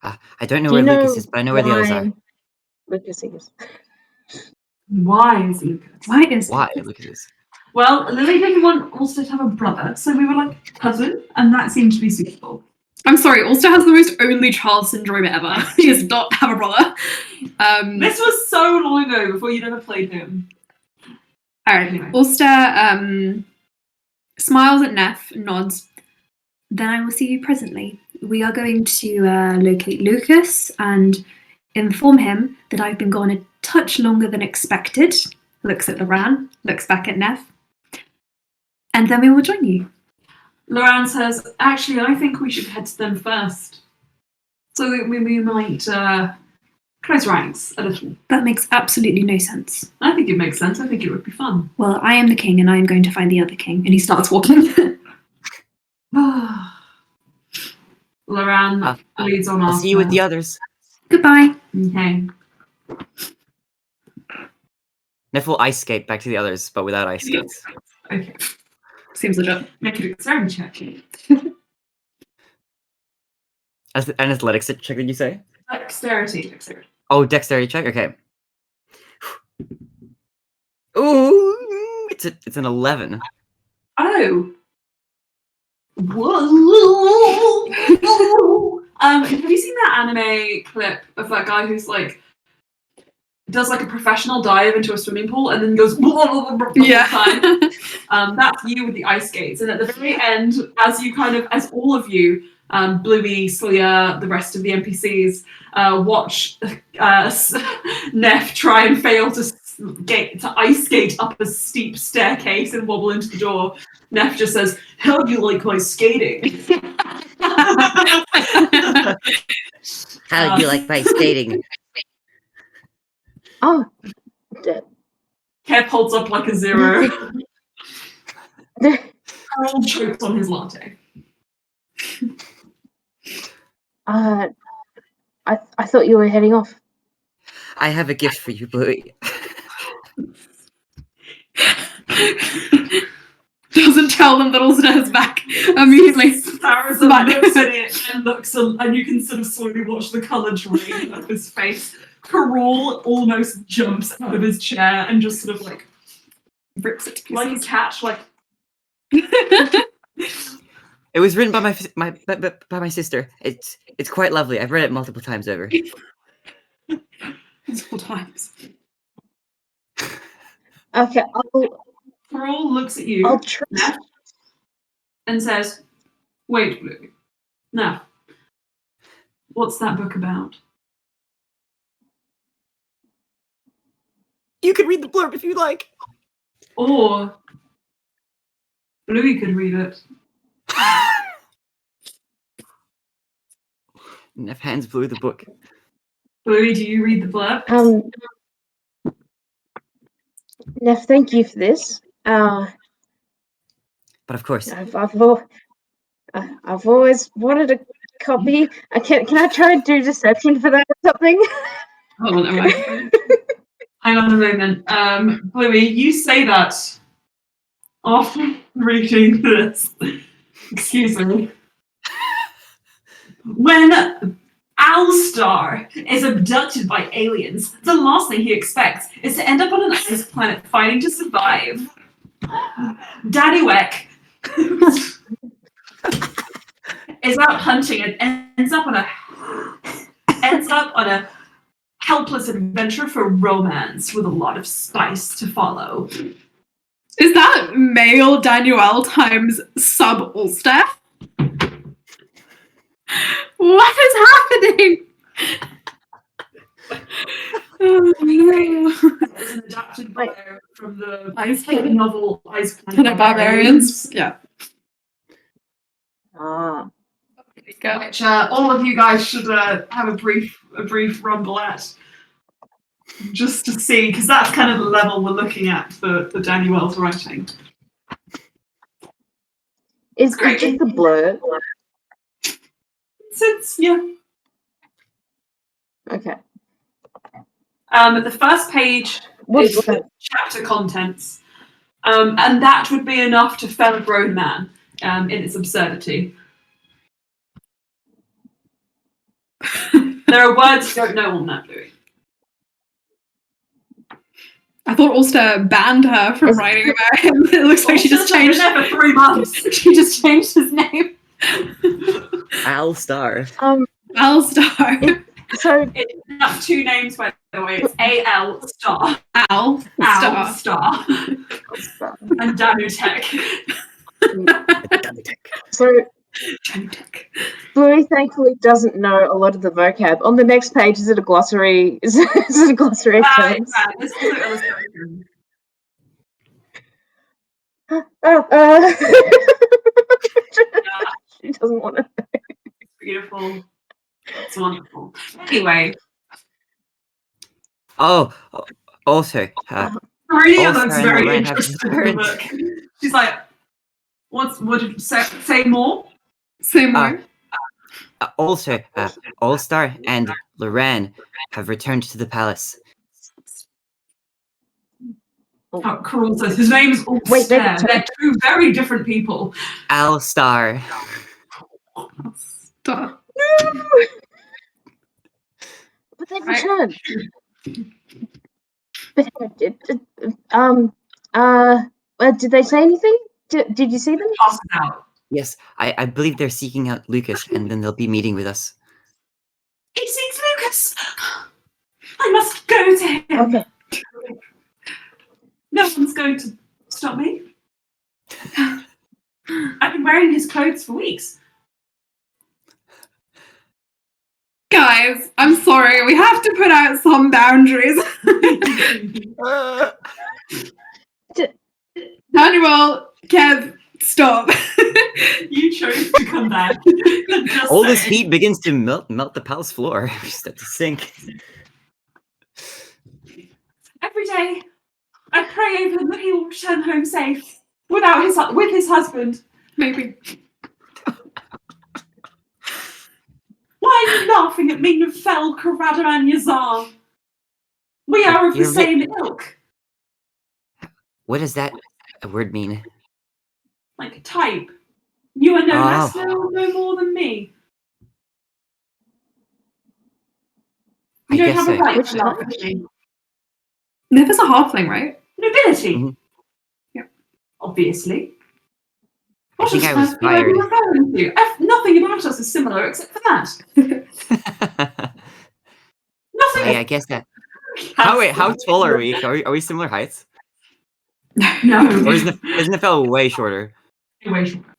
I don't know Do where you know Lucas is, but I know where the others are. why Lucas is? Why is Lucas? Why Lucas is? Well, Lily didn't want Ulster to have a brother, so we were like cousin, and that seemed to be suitable. I'm sorry, Ulster has the most only child syndrome ever. He does not have a brother. This was so long ago before you'd ever played him. Alright, Anyway. Ulster smiles at Neff, nods. Then I will see you presently. We are going to locate Lucas and inform him that I've been gone a touch longer than expected. Looks at Loran, looks back at Neff. And then we will join you. Loran says, actually, I think we should head to them first. So that we might close ranks a little. That makes absolutely no sense. I think it makes sense. I think it would be fun. Well, I am the king and I am going to find the other king. And he starts walking. Loran leads on I'll after. see you with the others. Goodbye. Okay. Neff will ice skate back to the others, but without ice skates. Okay. Seems legit. Make a dexterity check. An athletics check, did you say? Dexterity. Oh, dexterity check? Okay. Ooh, it's an 11. Oh. Whoa. Have you seen that anime clip of that guy who's like does like a professional dive into a swimming pool and then goes Yeah. That's you with the ice skates, and at the very end, as all of you, Bluey, Slia, the rest of the NPCs, watch Neff try and fail to ice skate up a steep staircase and wobble into the door. Neff just says, "How do you like my skating?" How do you like my skating? Oh, Kev holds up like a 0. Carl chokes on his latte. I thought you were heading off. I have a gift for you, Bluey. Doesn't tell them that Ulster is back immediately. Sarah looks at it and you can sort of slowly watch the colour drain off his face. Carol almost jumps out of his chair and just sort of like rips it to pieces. Like a catch, like. It was written by my sister. It's quite lovely. I've read it multiple times over. Multiple times. Okay, Carol looks at you I'll try. and says, "Wait, Bluey. Now, what's that book about?" You could read the blurb if you like. Or Bluey could read it. Neff hands Bluey the book. Bluey, do you read the blurb? Neff, thank you for this. But of course. I've always wanted a copy. Can I try and do deception for that or something? Hold on, hang on a moment. Bluey, you say that after reading this. Excuse me. When Alstar is abducted by aliens, the last thing he expects is to end up on an ice planet fighting to survive. Daddy Weck is out hunting and ends up on a helpless adventure for romance with a lot of spice to follow. Is that male Daniel times sub Ulster? What is happening? Oh no. It's an adapted bio from the novel Ice Planet Barbarians. Yeah. Ah. Which all of you guys should have a brief rumble at, just to see, because that's kind of the level we're looking at for Daniel's writing. Is Great. it just a blur? Yeah. Okay. The first page is the chapter contents, and that would be enough to fell a grown man in its absurdity. There are words you don't know on that, Louis. I thought Ulster banned her from writing about him. It looks like she just changed. Been there for 3 months. She just changed his name. Al Star. Alstar. So It's 2 names, by the way. It's A.L. Star. Al Star. And Danutek. So Bluey thankfully doesn't know a lot of the vocab. On the next page, is it a glossary? Is it a glossary of terms? Yeah, this is an illustration. She doesn't want to. It's beautiful. It's wonderful. Anyway. Oh, also. Maria looks and very Lorraine have interested in the book. She's like, what did you say more? Say more. Also, All-Star and Loran have returned to the palace. Carl says his name is Ulster. Wait, They're 2 very different people. Al-Star. Stop. No! But they've returned. But did they say anything? Did you see them? Toss it out. Yes, I believe they're seeking out Lucas, and then they'll be meeting with us. It's Lucas! I must go to him. Okay. No one's going to stop me. I've been wearing his clothes for weeks. Guys, I'm sorry. We have to put out some boundaries. Daniel, Kev, stop. You chose to come back. All this heat begins to melt the palace floor. We start to sink. Every day, I pray over him that he will return home safe, with his husband. Maybe. Why are you laughing at me, Nufel Karadaman Yazar? We are of the same ilk. What does that word mean? Like type. You are no less, no more than me. You don't have a right to laugh at me. Never's a halfling, right? Nobility. Mm-hmm. Yeah. Obviously. I think I was fired. Nothing about us is similar except for that. Nothing. I guess that. How tall are we? Are we similar heights? No. Or is Nefel way shorter? Way shorter.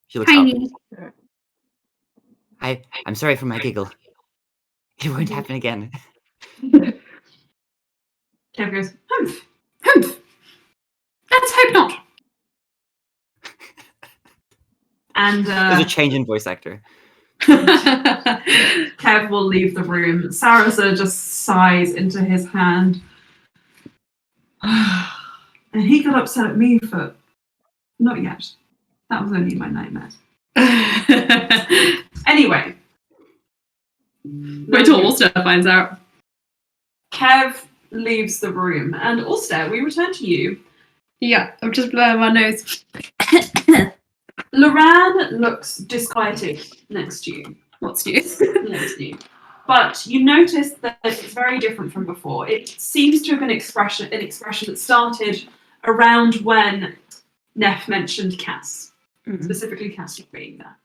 She looks tiny. Up. I'm sorry for my giggle. It won't happen again. Kev goes, humph. Let's hope not. And there's a change in voice actor. Kev will leave the room. Sarasa just sighs into his hand. And he got upset at me for... Not yet. That was only my nightmare. Anyway. Wait till Ulster finds out. Kev leaves the room. And Ulster, we return to you. Yeah, I'm just blowing my nose. Loran looks disquieted next to you. What's new? Next to you. But you notice that it's very different from before. It seems to have been an expression that started around when Neff mentioned Cass, specifically Cass being there.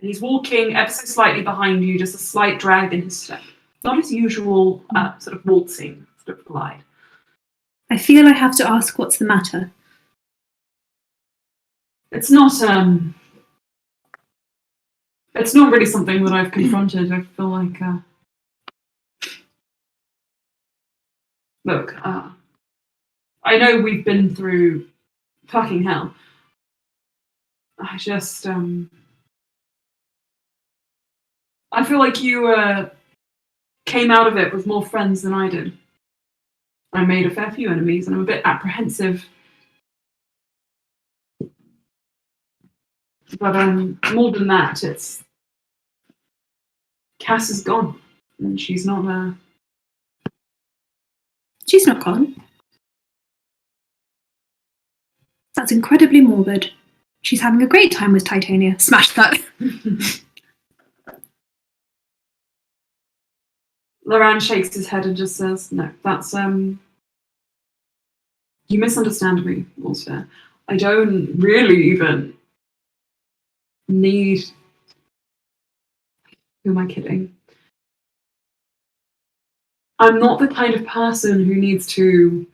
And he's walking ever so slightly behind you, just a slight drag in his step. Not his usual sort of waltzing sort of glide. I feel I have to ask what's the matter. It's not really something that I've confronted. I feel like look, I know we've been through fucking hell. I just, I feel like you came out of it with more friends than I did. I made a fair few enemies, and I'm a bit apprehensive. But more than that, it's Cass is gone, and she's not there. She's not gone. That's incredibly morbid. She's having a great time with Titania. Smash that. Loran shakes his head and just says, "No, that's you misunderstand me, Allsfair. I don't really even need. Who am I kidding? I'm not the kind of person who needs to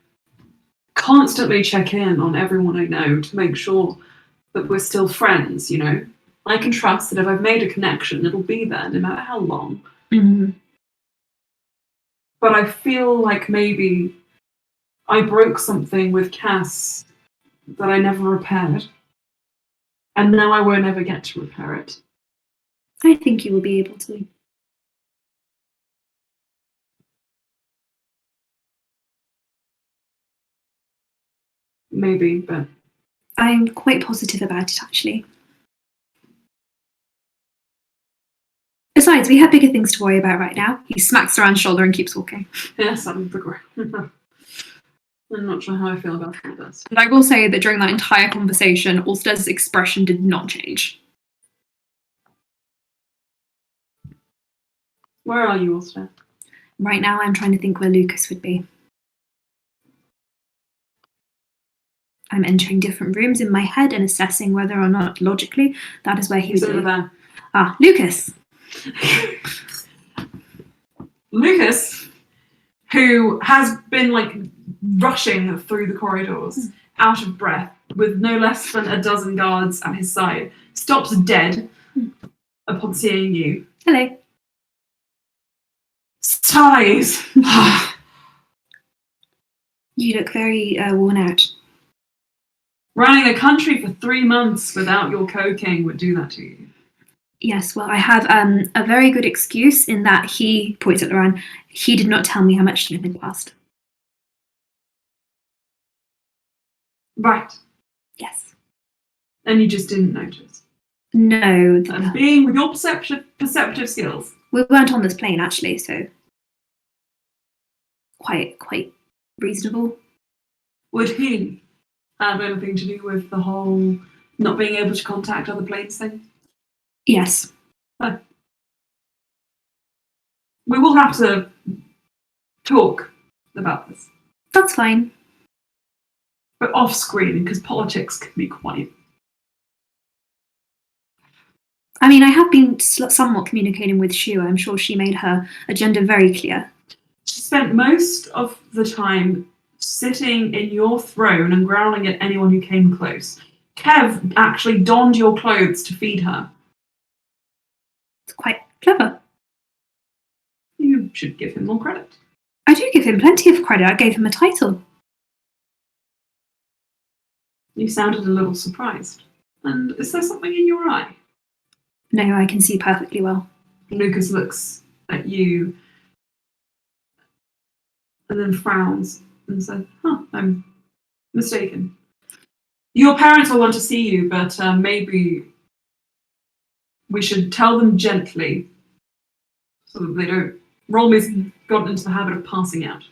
constantly check in on everyone I know to make sure that we're still friends, you know? I can trust that if I've made a connection, it'll be there no matter how long. Mm-hmm. But I feel like maybe I broke something with Cass that I never repaired. And now I won't ever get to repair it. I think you will be able to. Maybe, but I'm quite positive about it, actually. Besides, we have bigger things to worry about right now. He smacks Loran's shoulder and keeps walking. yes, I'm not sure how I feel about all this. And I will say that during that entire conversation, Ulster's expression did not change. Where are you, Ulster? Right now, I'm trying to think where Lucas would be. I'm entering different rooms in my head and assessing whether or not, logically, that is where he would He's over be. there. Ah, Lucas. Lucas, who has been like rushing through the corridors, out of breath, with no less than a dozen guards at his side, stops dead upon seeing you. Hello. Sighs. You look very worn out. Running a country for 3 months without your co-king would do that to you. Yes, well, I have a very good excuse in that he, points at Loran, he did not tell me how much time had passed. Right. Yes. And you just didn't notice. No. And being with your perceptive skills. We weren't on this plane, actually, so quite reasonable. Would he have anything to do with the whole not being able to contact other planes thing? Yes. We will have to talk about this. That's fine. But off screen, because politics can be quite... I mean, I have been somewhat communicating with Shua. I'm sure she made her agenda very clear. She spent most of the time sitting in your throne and growling at anyone who came close. Kev actually donned your clothes to feed her. It's quite clever. You should give him more credit. I do give him plenty of credit. I gave him a title. You sounded a little surprised. And is there something in your eye? No, I can see perfectly well. Lucas looks at you and then frowns and says, I'm mistaken. Your parents will want to see you, but maybe we should tell them gently so that they don't... Rolmy's gotten into the habit of passing out.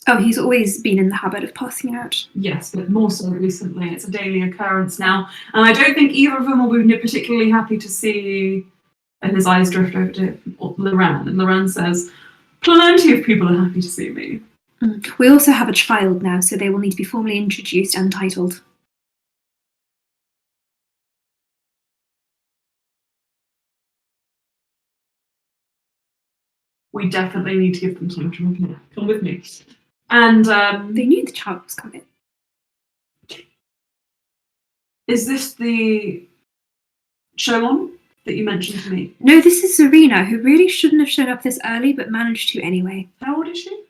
Oh, he's always been in the habit of passing out. Yes, but more so recently. It's a daily occurrence now. And I don't think either of them will be particularly happy to see... And his eyes drift over to Loran, and Loran says, plenty of people are happy to see me. We also have a child now, so they will need to be formally introduced and titled. We definitely need to give them time to prepare. Come with me. And they knew the child was coming. Is this the Sholon that you mentioned to me? No, this is Serena, who really shouldn't have shown up this early, but managed to anyway. How old is she?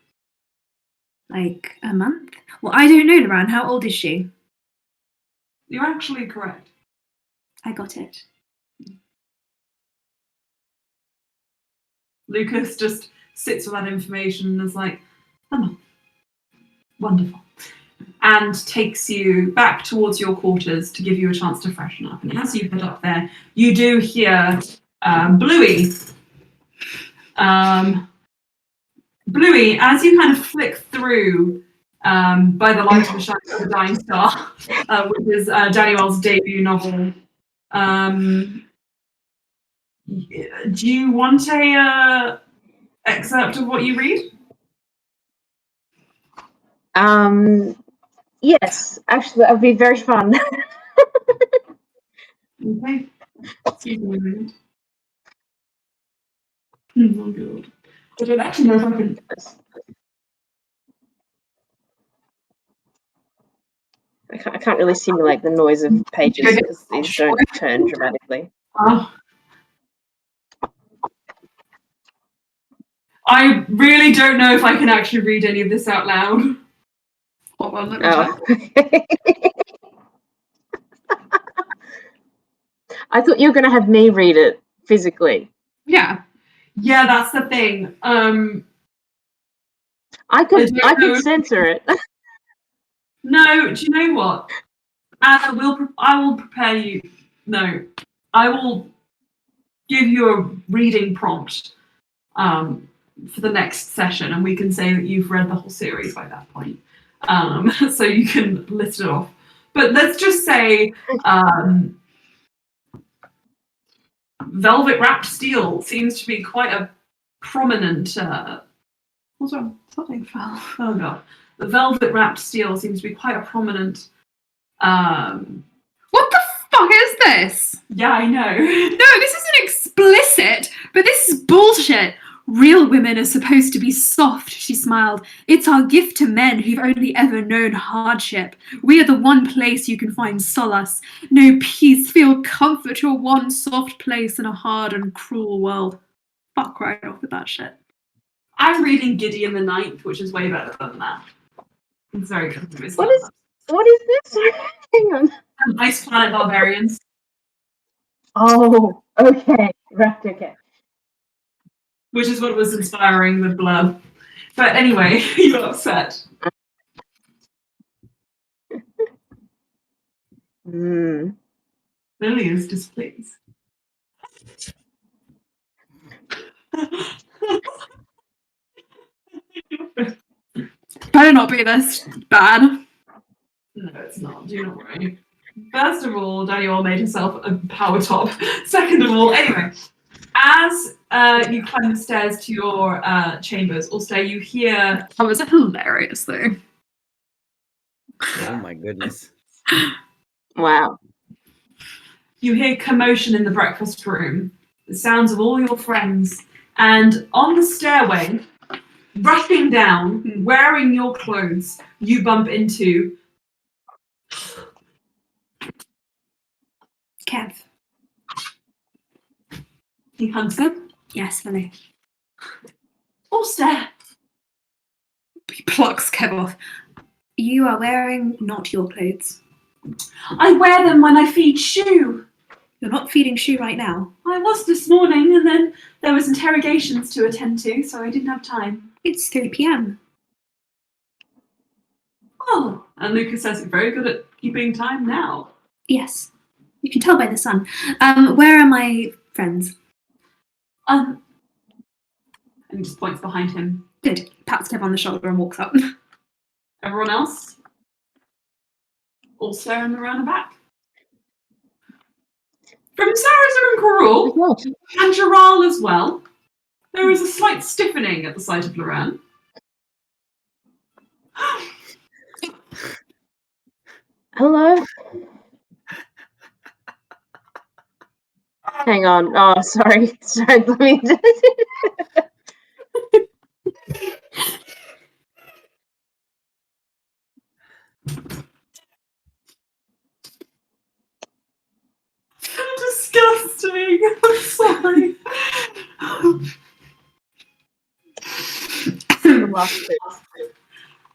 Like a month? Well, I don't know, Loran. How old is she? You're actually correct. I got it. Lucas just sits with that information and is like, oh, wonderful. And takes you back towards your quarters to give you a chance to freshen up. And as you head up there, you do hear Bluey. Bluey, as you kind of flick through by the light of the shadow of the dying star, which is Danielle's debut novel, do you want a excerpt of what you read? Yes, actually, that would be very fun. Okay. Excuse me a minute. Oh, God. I don't actually know if I can. I can't really simulate the noise of pages because these don't turn dramatically. Oh. I really don't know if I can actually read any of this out loud. Hold on, let me check. I thought you were going to have me read it physically. Yeah, that's the thing. I could censor it. No, do you know what? I will prepare you. No, I will give you a reading prompt for the next session, and we can say that you've read the whole series by that point. So you can list it off. But let's just say velvet wrapped steel seems to be quite a prominent. What's wrong? Something fell. Oh god. The velvet wrapped steel seems to be quite a prominent. What the fuck is this? Yeah, I know. No, this isn't explicit, but this is bullshit. Real women are supposed to be soft, she smiled. It's our gift to men who've only ever known hardship. We are the one place you can find solace. No peace, feel comfort, your one soft place in a hard and cruel world. Fuck right off with that shit. I'm reading Gideon the Ninth, which is way better than that. It's very good. What is this? Hang on. Ice Planet Barbarians. Oh, okay. Right, okay. Which is what was inspiring the Blub. But anyway, you're upset. Lily is displeased. Better not be this bad. No, it's not. Do not worry. First of all, Danielle made herself a power top. Second of all, anyway, as you climb the stairs to your chambers, also you hear. That was hilarious, though. Oh my goodness. Wow. You hear commotion in the breakfast room, the sounds of all your friends, and on the stairway, rushing down, wearing your clothes, you bump into Kev. He hugs him. Yes, Lily. Ulster. He plucks Kev off. You are wearing not your clothes. I wear them when I feed Shu. You're not feeding Shu right now. I was this morning, and then there was interrogations to attend to, so I didn't have time. It's 3 p.m. Oh, and Lucas says you're very good at keeping time now. Yes. You can tell by the sun. Where are my friends? And he just points behind him. Good. Pats Kev on the shoulder and walks up. Everyone else? All staring around the back. From Sarah and Corul, and Jaral as well, there is a slight stiffening at the sight of Loran. Hello? Hang on. Oh, sorry. Sorry, let me... Disgusting. I'm sorry.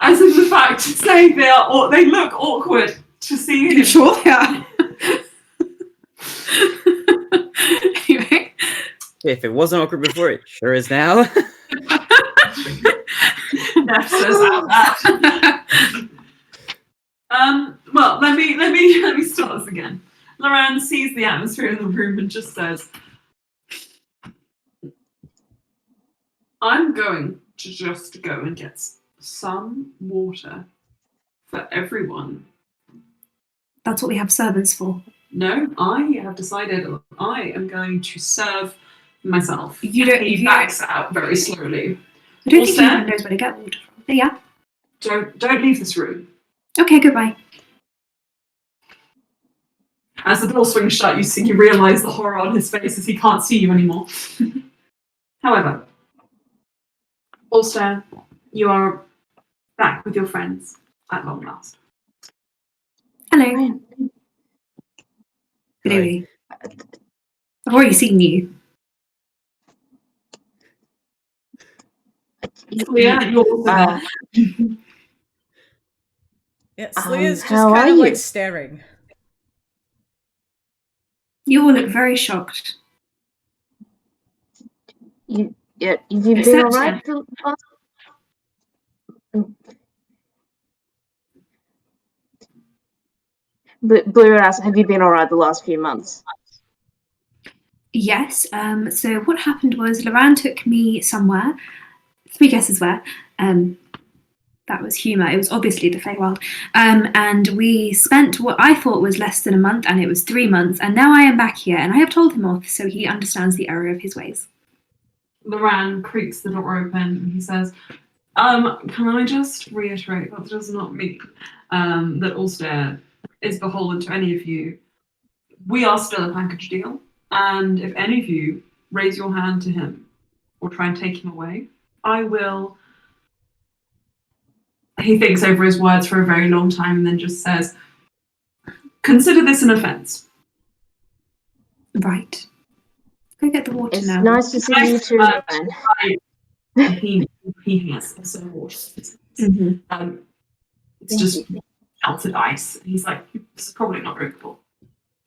As if the fact to say they look awkward to see him. Sure, yeah. If it wasn't awkward before, it sure is now. Neff says out loud. Well, let me start this again. Loran sees the atmosphere in the room and just says, I'm going to just go and get some water for everyone. That's what we have servants for. No, I have decided I am going to serve myself. He backs out very slowly. I don't think he even knows where to get water from. But yeah. Don't leave this room. Okay, goodbye. As the door swings shut, you realise the horror on his face as he can't see you anymore. However, Ulster, you are back with your friends at long last. Hello. Bluey. I've already seen you. Yeah, you're also there. Yeah, Slea's just how kind are of like you? staring. You all look very shocked. You've been Except alright? Blue asks, have you been alright the last few months? Yes. So what happened was Loran took me somewhere. 3 guesses where. That was humour. It was obviously the Feywild. And we spent what I thought was less than a month, and it was 3 months. And now I am back here, and I have told him off, so he understands the error of his ways. Loran creaks the door open and he says, can I just reiterate that does not mean that Ulster is beholden to any of you. We are still a package deal, and if any of you raise your hand to him or try and take him away, I will... He thinks over his words for a very long time and then just says, consider this an offence. Right. Go get the water It's now. nice to see you too, man. He has some water. Mm-hmm. It's just melted ice. He's like, this is probably not drinkable,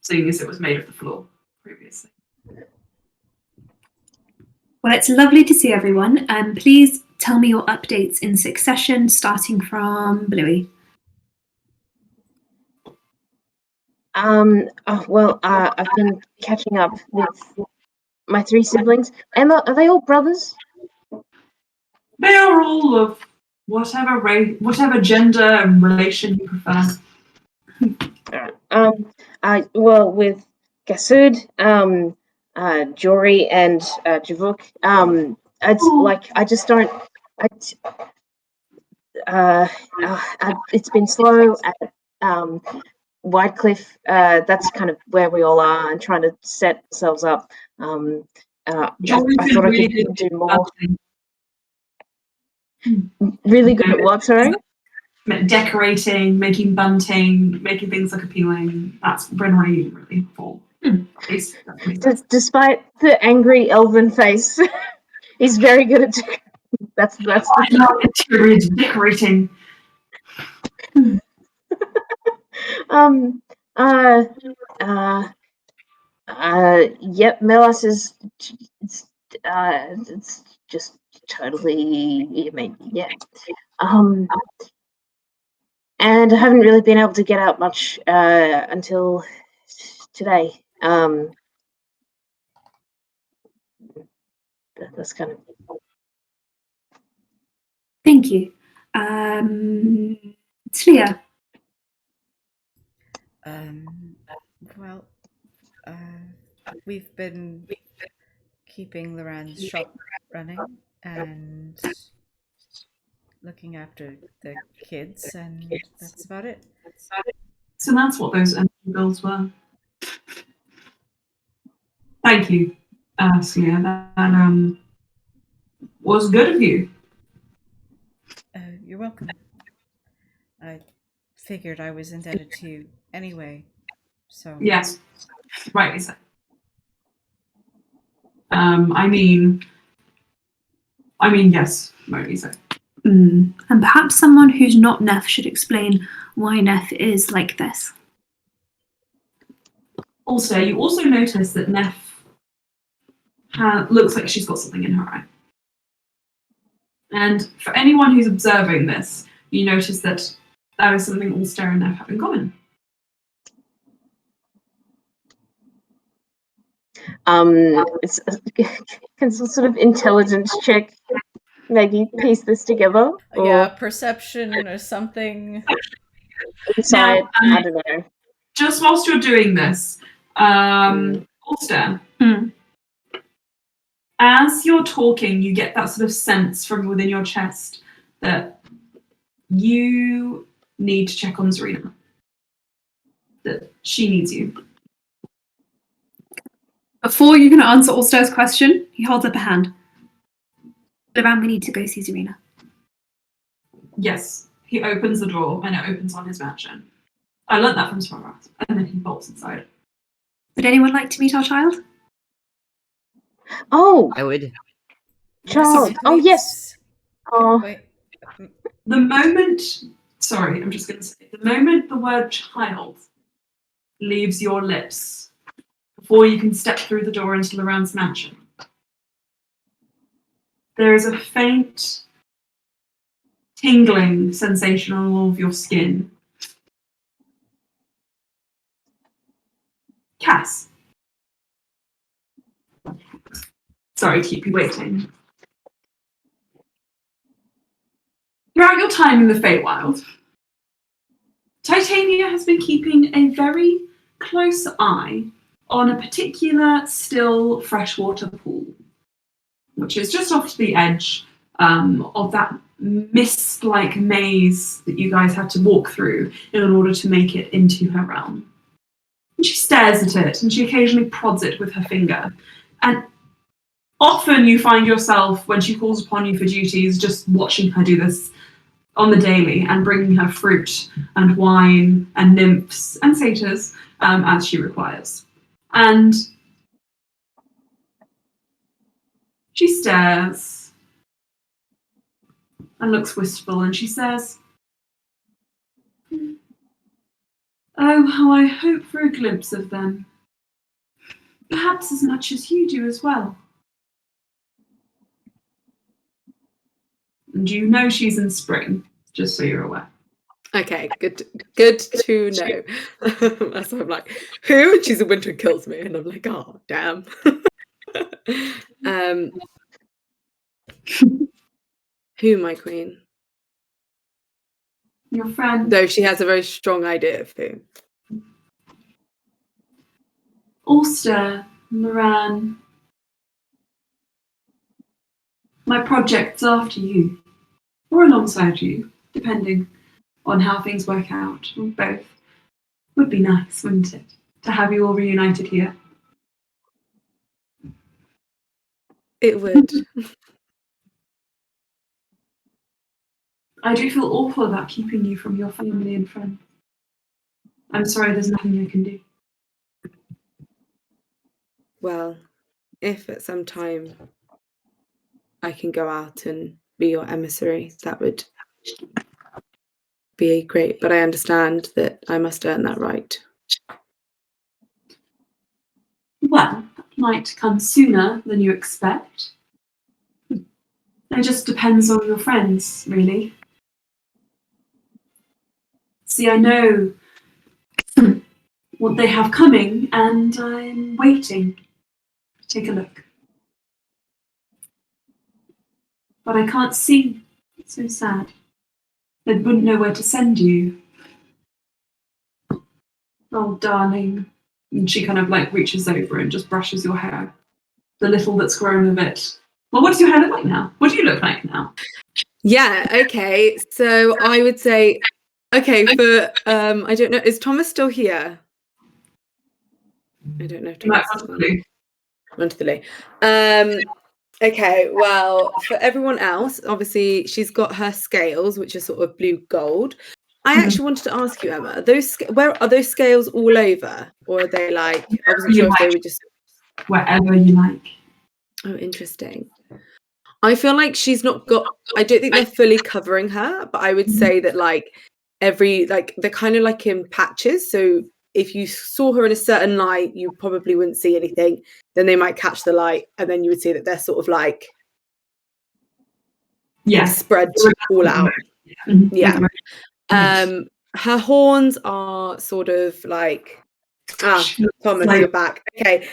seeing as it was made of the floor previously. Well, it's lovely to see everyone. Please tell me your updates in succession, starting from Bluey. I've been catching up with my 3 siblings. Emma, are they all brothers? They are all of whatever race, whatever gender and relation you prefer. With Gasud, Jory, and Javuk, I just don't. It's been slow at Whitecliff. That's kind of where we all are, and trying to set ourselves up. I thought I could do more. Really good at what, sorry? Decorating, making bunting, making things look appealing. That's been really helpful. Despite the angry elven face, he's very good at that's interior decorating. Yep, Melas is it's just totally, and I haven't really been able to get out much until today. That's kind of... Thank you. Sleia. We've been keeping Loran's shop running and looking after the kids, and that's about it. So that's what those energy bills were. Thank you, Sleia. That was good of you. You're welcome. I figured I was indebted to you anyway, so... Yes, rightly so. I mean, yes, rightly so. And perhaps someone who's not Neff should explain why Neff is like this. Also, you also notice that Neff looks like she's got something in her eye. And for anyone who's observing this, you notice that that is something Ulster and Nev have in common. Can some sort of intelligence check maybe piece this together? Or Yeah, perception or something. insight? Now, I don't know. Just whilst you're doing this, Ulster, as you're talking, you get that sort of sense from within your chest that you need to check on Zarina. That she needs you. Before you can answer Ulster's question, he holds up a hand. Levan, we need to go see Zarina. Yes, he opens the door and it opens on his mansion. I learnt that from Smaragd, and then he bolts inside. Would anyone like to meet our child? Oh, I would. child. Oh, yes. Oh, Wait. The moment the word child leaves your lips before you can step through the door into Leran's mansion, there is a faint tingling sensation on all of your skin. Cass. Sorry to keep you waiting. Throughout your time in the Feywild, Titania has been keeping a very close eye on a particular still freshwater pool, which is just off to the edge of that mist-like maze that you guys had to walk through in order to make it into her realm. And she stares at it, and she occasionally prods it with her finger. And often you find yourself, when she calls upon you for duties, just watching her do this on the daily and bringing her fruit and wine and nymphs and satyrs as she requires. And she stares and looks wistful, and she says, "Oh, how I hope for a glimpse of them. Perhaps as much as you do as well." And you know she's in spring, just so you're aware. Okay, good to know. That's why I'm like, who? And she's a winter and kills me, and I'm like, oh damn. Who, my queen? Your friend. Though she has a very strong idea of who. Ulster, Moran. My project's after you, or alongside you, depending on how things work out, or both. Would be nice, wouldn't it, to have you all reunited here? It would. I do feel awful about keeping you from your family and friends. I'm sorry, there's nothing I can do. Well, if at some time I can go out and be your emissary, that would be great. But I understand that I must earn that right. Well, that might come sooner than you expect. It just depends on your friends, really. See, I know what they have coming, and I'm waiting. Take a look. But I can't see. It's so sad. They wouldn't know where to send you. Oh, darling. And she kind of like reaches over and just brushes your hair. The little that's grown a bit. Well, what does your hair look like now? What do you look like now? Yeah, okay. So I would say, okay, for, I don't know, is Thomas still here? I don't know if Thomas is onto the loo. Okay, well, for everyone else, obviously she's got her scales, which are sort of blue gold. I actually wanted to ask you, Emma, where are those scales all over, or are they like? I wasn't sure if they were just wherever you like. Oh, interesting. I feel like she's not got. I don't think they're fully covering her, but I would say that like they're kind of like in patches. So if you saw her in a certain light, you probably wouldn't see anything. then they might catch the light, and then you would see that they're sort of like spread all out. Yeah. Her horns are sort of like Thomas, you're back. Okay.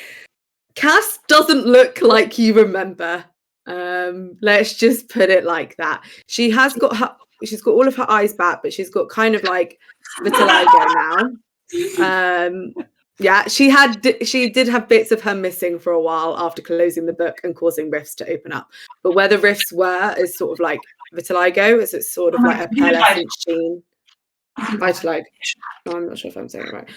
Cass doesn't look like you remember. Let's just put it like that. She's got all of her eyes back, but she's got kind of like vitiligo now. Yeah, she did have bits of her missing for a while after closing the book and causing rifts to open up. But where the rifts were is sort of like vitiligo, is it's sort of like a pearlescent sheen. Vitiligo. Oh, I'm not sure if I'm saying it right.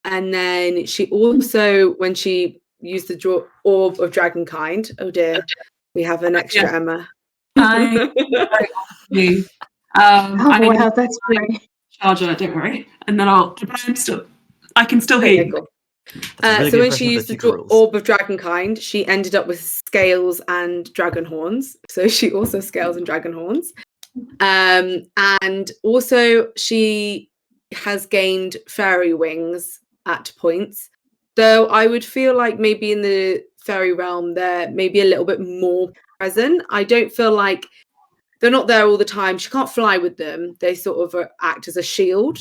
And then she also, when she used the orb of dragonkind, oh dear, we have an extra Emma. Wow, that's great. Charger, don't worry. And then I can still hear you. Cool. So when she used the orb of dragonkind, she ended up with scales and dragon horns. So she also scales and dragon horns. And also she has gained fairy wings at points, though I would feel like maybe in the fairy realm they're maybe a little bit more present. I don't feel like they're not there all the time. She can't fly with them. They sort of act as a shield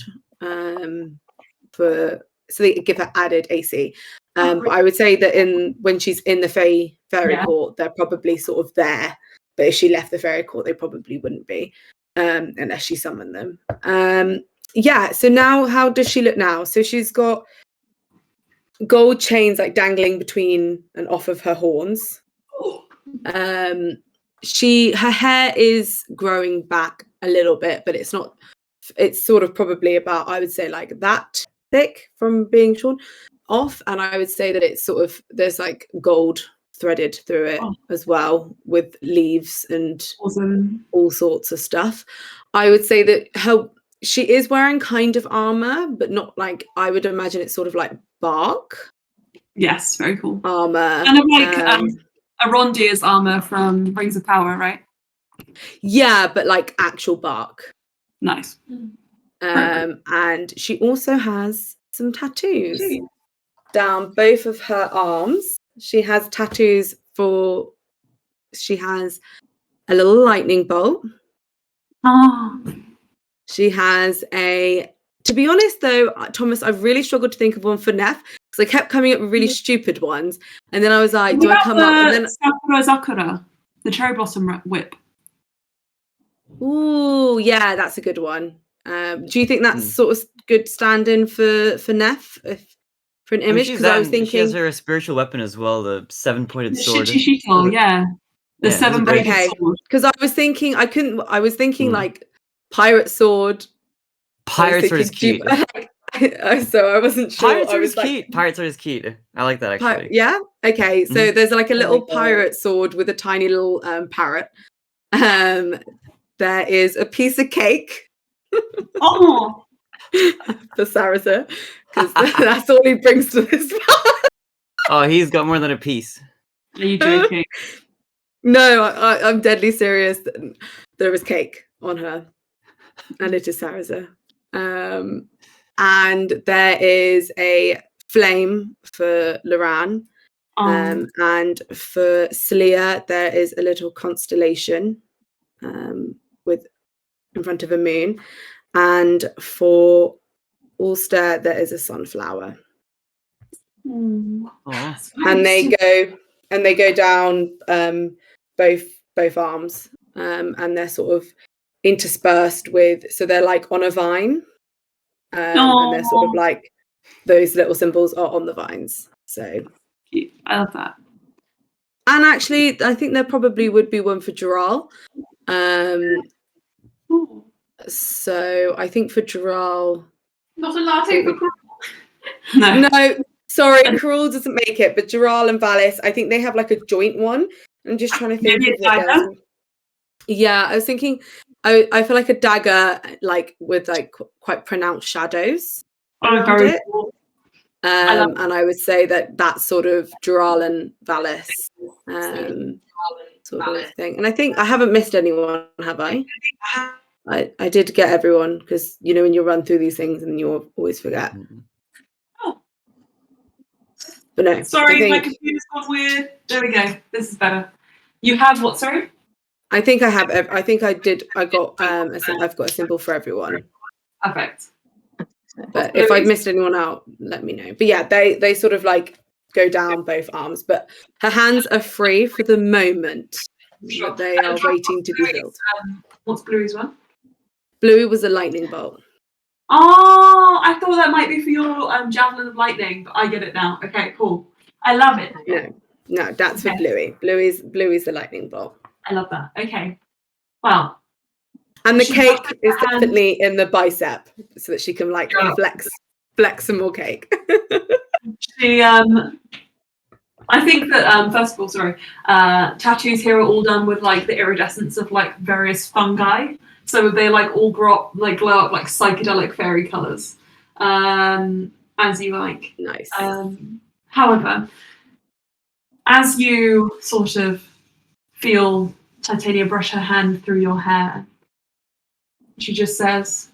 so they give her added AC. But I would say that when she's in the fairy court, they're probably sort of there. But if she left the fairy court, they probably wouldn't be, unless she summoned them. So now how does she look now? So she's got gold chains like dangling between and off of her horns. Her hair is growing back a little bit, but it's sort of probably about, I would say, like that thick from being shorn off. And I would say that it's sort of, there's like gold threaded through it as well, with leaves and all sorts of stuff. I would say that she is wearing kind of armor, but not like, I would imagine it's sort of like bark. Yes, very cool. Armor. Kind of like Arondir's armor from Rings of Power, right? Yeah, but like actual bark. Nice. And she also has some tattoos down both of her arms. She has tattoos she has a little lightning bolt. She has to be honest though, Thomas, I've really struggled to think of one for Neff, because I kept coming up with really stupid ones. And then I was like, do I come up? And then Sakura, the cherry blossom whip. Ooh, yeah, that's a good one. Do you think that's sort of good stand-in for Neff? For an image, because I was thinking she has her spiritual weapon as well, the 7-pointed sword. Shishito, yeah. The 7-pointed sword. Because I was thinking like pirate sword. Pirate sword is cute. So I wasn't sure. Pirate sword is cute. Pirate sword is cute. I like that actually. Yeah? Okay. So there's like a little pirate sword with a tiny little parrot. There is a piece of cake. Oh, for Sarasa, because that's all he brings to this part. Oh, he's got more than a piece. Are you joking? No, I'm deadly serious. There is cake on her, and it is Sarasa. And there is a flame for Loran. And for Celia, there is a little constellation in front of a moon. And for Ulster, there is a sunflower. And they go down both arms, and they're sort of interspersed with, so they're like on a vine, and they're sort of like those little symbols are on the vines. So I love that. And actually, I think there probably would be one for Jaral. So I think for Jaral, not a latte for no, sorry, Karul doesn't make it, but Jaral and Valis, I think they have like a joint one. I'm just trying to think. Yeah, I was thinking. I feel like a dagger, like with like quite pronounced shadows around it. Cool. And I would say that's sort of Jaral and Valis sort of thing. And I think I haven't missed anyone, have I? I did get everyone, because you know when you run through these things and you always forget. But no. Sorry, my computer's gone weird. There we go. This is better. You have what? Sorry. I think I have. I think I did. I've got a symbol for everyone. Perfect. But if I've missed anyone out, let me know. But yeah, they sort of like go down both arms. But her hands are free for the moment. Sure. But they are waiting to be healed. What's Bluey's one? Bluey was a lightning bolt. Oh, I thought that might be for your javelin of lightning, but I get it now. Okay, cool. I love it. No, that's for Bluey. Bluey's the lightning bolt. I love that. Okay. Well. And the cake is definitely in the bicep, so that she can like flex some more cake. She I think that first of all, tattoos here are all done with like the iridescence of like various fungi. So they like all glow up like psychedelic fairy colours. As you like. Nice. However, as you sort of feel Titania brush her hand through your hair, she just says,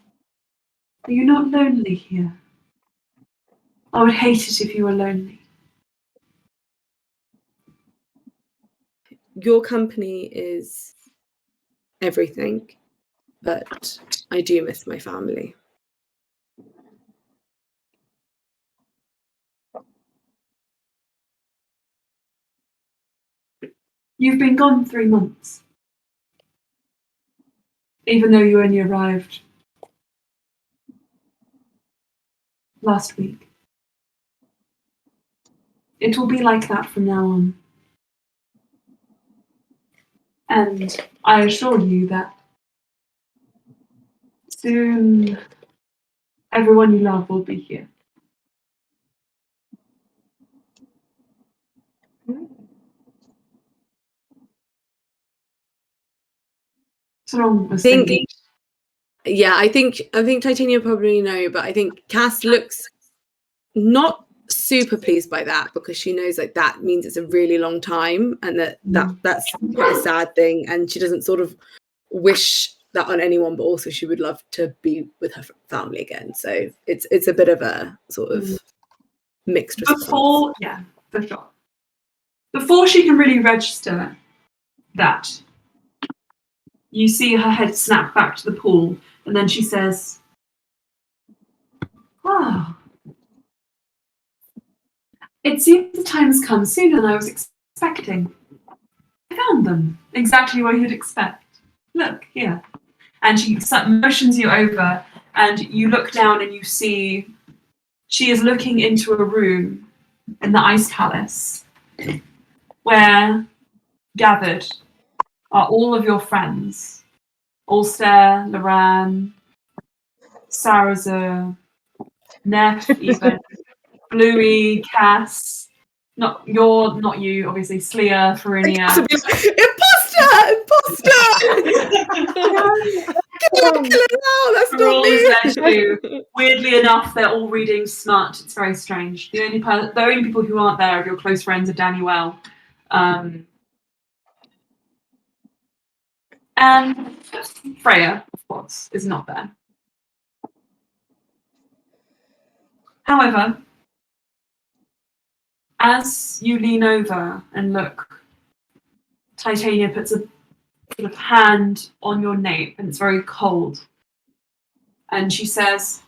"Are you not lonely here? I would hate it if you were lonely." Your company is everything, but I do miss my family. You've been gone 3 months, even though you only arrived last week. It will be like that from now on. And I assure you that soon everyone you love will be here. What's wrong with thinking? Yeah, I think Titania probably know, but I think Cass looks not super pleased by that, because she knows like that means it's a really long time, and that's quite a sad thing, and she doesn't sort of wish that on anyone, but also she would love to be with her family again. So it's a bit of a sort of mixed response. For sure. Before she can really register that, you see her head snap back to the pool, and then she says, "Oh, it seems the time has come sooner than I was expecting. I found them exactly where you'd expect. Look, here." And she motions you over, and you look down and you see she is looking into a room in the Ice Palace where gathered are all of your friends. Ulster, Loran, Sarazur, Neff, even, Bluey, Cass, not you, obviously, Sleer, Farinia. Imposter! That's not me. Weirdly enough, they're all reading Smut. It's very strange. The only people who aren't there of your close friends are Danielle. And Freya, of course, is not there. However, as you lean over and look, Titania puts a sort of hand on your nape, and it's very cold. And she says,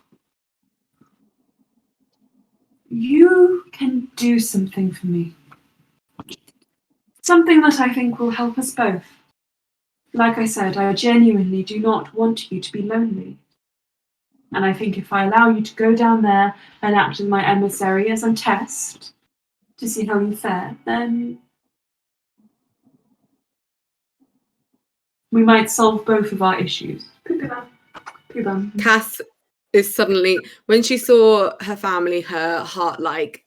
"You can do something for me. Something that I think will help us both. Like I said, I genuinely do not want you to be lonely. And I think if I allow you to go down there and act as my emissary as a test to see how you fare, then we might solve both of our issues." Cass is suddenly, when she saw her family, her heart like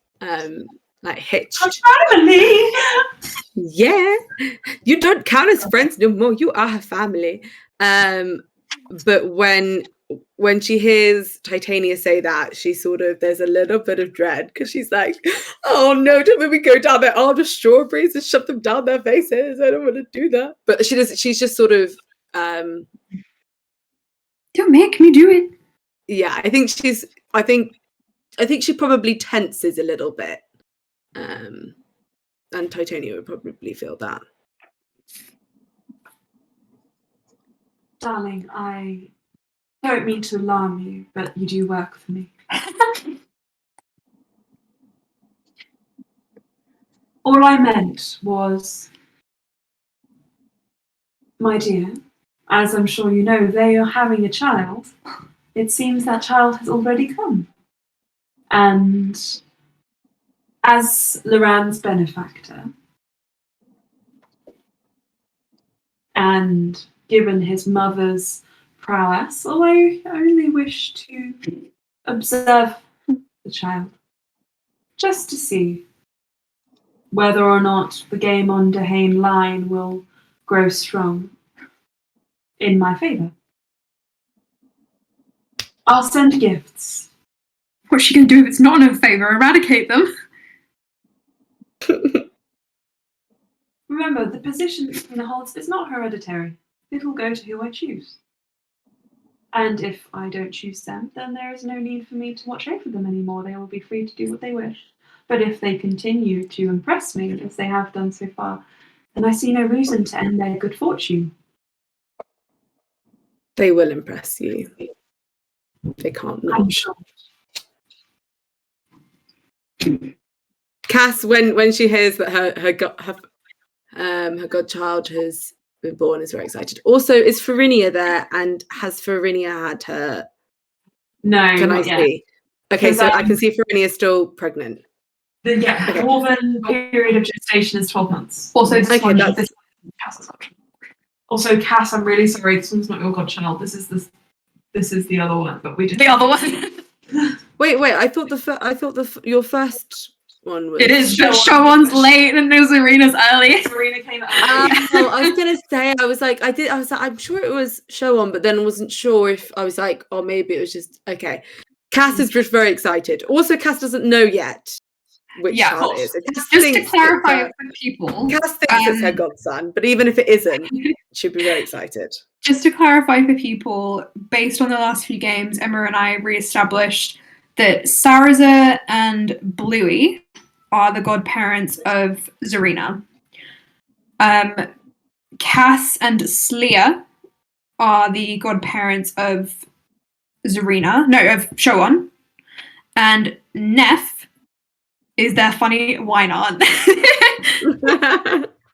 hitched. Her family? Yeah, you don't count as friends no more. You are her family. But when she hears Titania say that, she sort of, there's a little bit of dread, because she's like, "Oh no, don't make me go down there arm of strawberries and shove them down their faces. I don't want to do that." But she's just sort of don't make me do it. Yeah, I think she probably tenses a little bit. And Titania would probably feel that. Darling, I don't mean to alarm you, but you do work for me. All I meant was, my dear, as I'm sure you know, they are having a child. It seems that child has already come. And as Loran's benefactor, and given his mother's prowess, I only wish to observe the child, just to see whether or not the game on Dehane line will grow strong in my favour. I'll send gifts. What's she going to do if it's not in her favour? Eradicate them? Remember, the position Christina holds is not hereditary. It will go to who I choose. And if I don't choose them, then there is no need for me to watch over them anymore. They will be free to do what they wish. But if they continue to impress me, as they have done so far, then I see no reason to end their good fortune. They will impress you. They can't not. I'm sure. Cass, when she hears that her godchild has been born, is very excited. Also, is Farinia there? And has Farinia had her? No, Can I not yet. see? Okay, so I can see Farinia still pregnant. The dwarven period of gestation is 12 months. Also, Also, Cass, I'm really sorry. This one's not your godchild. This is the other one, but we did the other one. Wait. I thought your first one was. It is, but Showan's late and Zarina's early. Zarina came early. I was gonna say, I was like, I'm sure it was Showan, but then wasn't sure if I was like, oh, maybe it was just okay. Cass is just very excited. Also, Cass doesn't know yet which child it is. Just to clarify for people, Cass thinks it's her godson, but even if it isn't, she'd be very excited. Just to clarify for people, based on the last few games, Emma and I re-established that Saraza and Bluey are the godparents of Zarina. Cass and Slia are the godparents of Zarina, of Showan. And Neff is their funny wine aunt.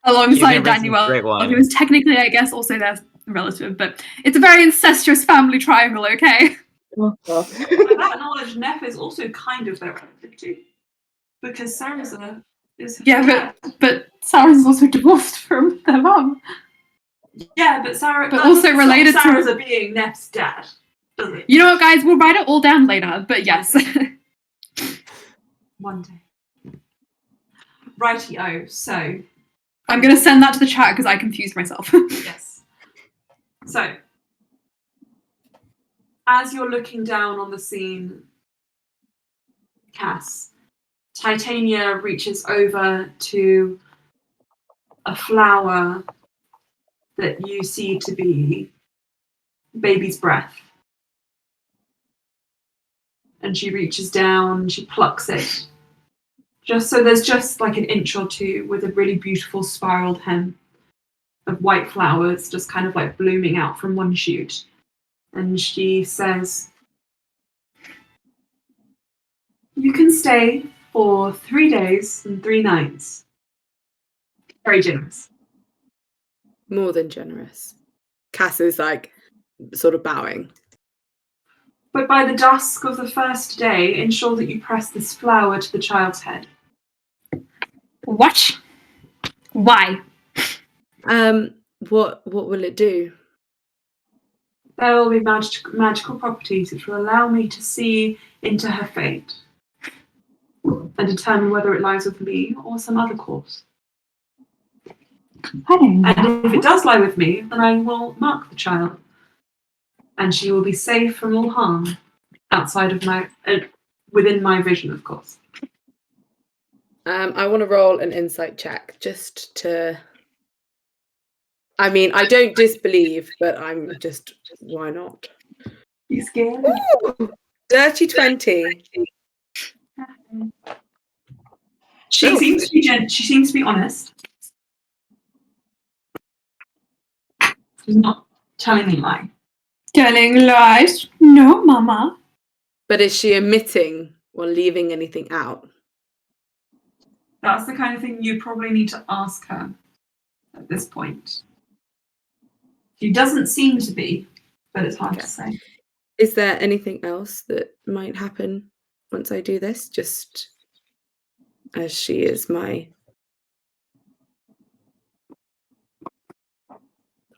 Alongside Daniel, who is technically, I guess, also their relative, but it's a very incestuous family triangle, okay? By that knowledge, Neff is also kind of their relative too. Because Saraza is... Yeah, but Saraza's also divorced from their mum. Yeah, but Sarah... But also related to... Saraza being Neff's dad, does it? You know what, guys? We'll write it all down later, but yes. One day. Righty-o, so... I'm going to send that to the chat because I confused myself. Yes. So, as you're looking down on the scene, Cass, Titania reaches over to a flower that you see to be baby's breath. And she reaches down, she plucks it. There's just like an inch or two with a really beautiful spiraled hem of white flowers just kind of like blooming out from one shoot. And she says, you can stay for 3 days and 3 nights. Very generous. More than generous. Cass is like sort of bowing. But by the dusk of the first day, ensure that you press this flower to the child's head. What? Why? What will it do? There will be magical properties which will allow me to see into her fate and determine whether it lies with me or some other course. And if it does lie with me, then I will mark the child, and she will be safe from all harm outside of within my vision, of course. I want to roll an insight check just to. I mean, I don't disbelieve, but I'm just. Why not? You scared? Ooh, dirty 20. She seems to be honest. She's not telling me lie. Telling lies? No, Mama. But is she omitting or leaving anything out? That's the kind of thing you probably need to ask her at this point. She doesn't seem to be, but it's hard to say. Is there anything else that might happen once I do this? Just as she is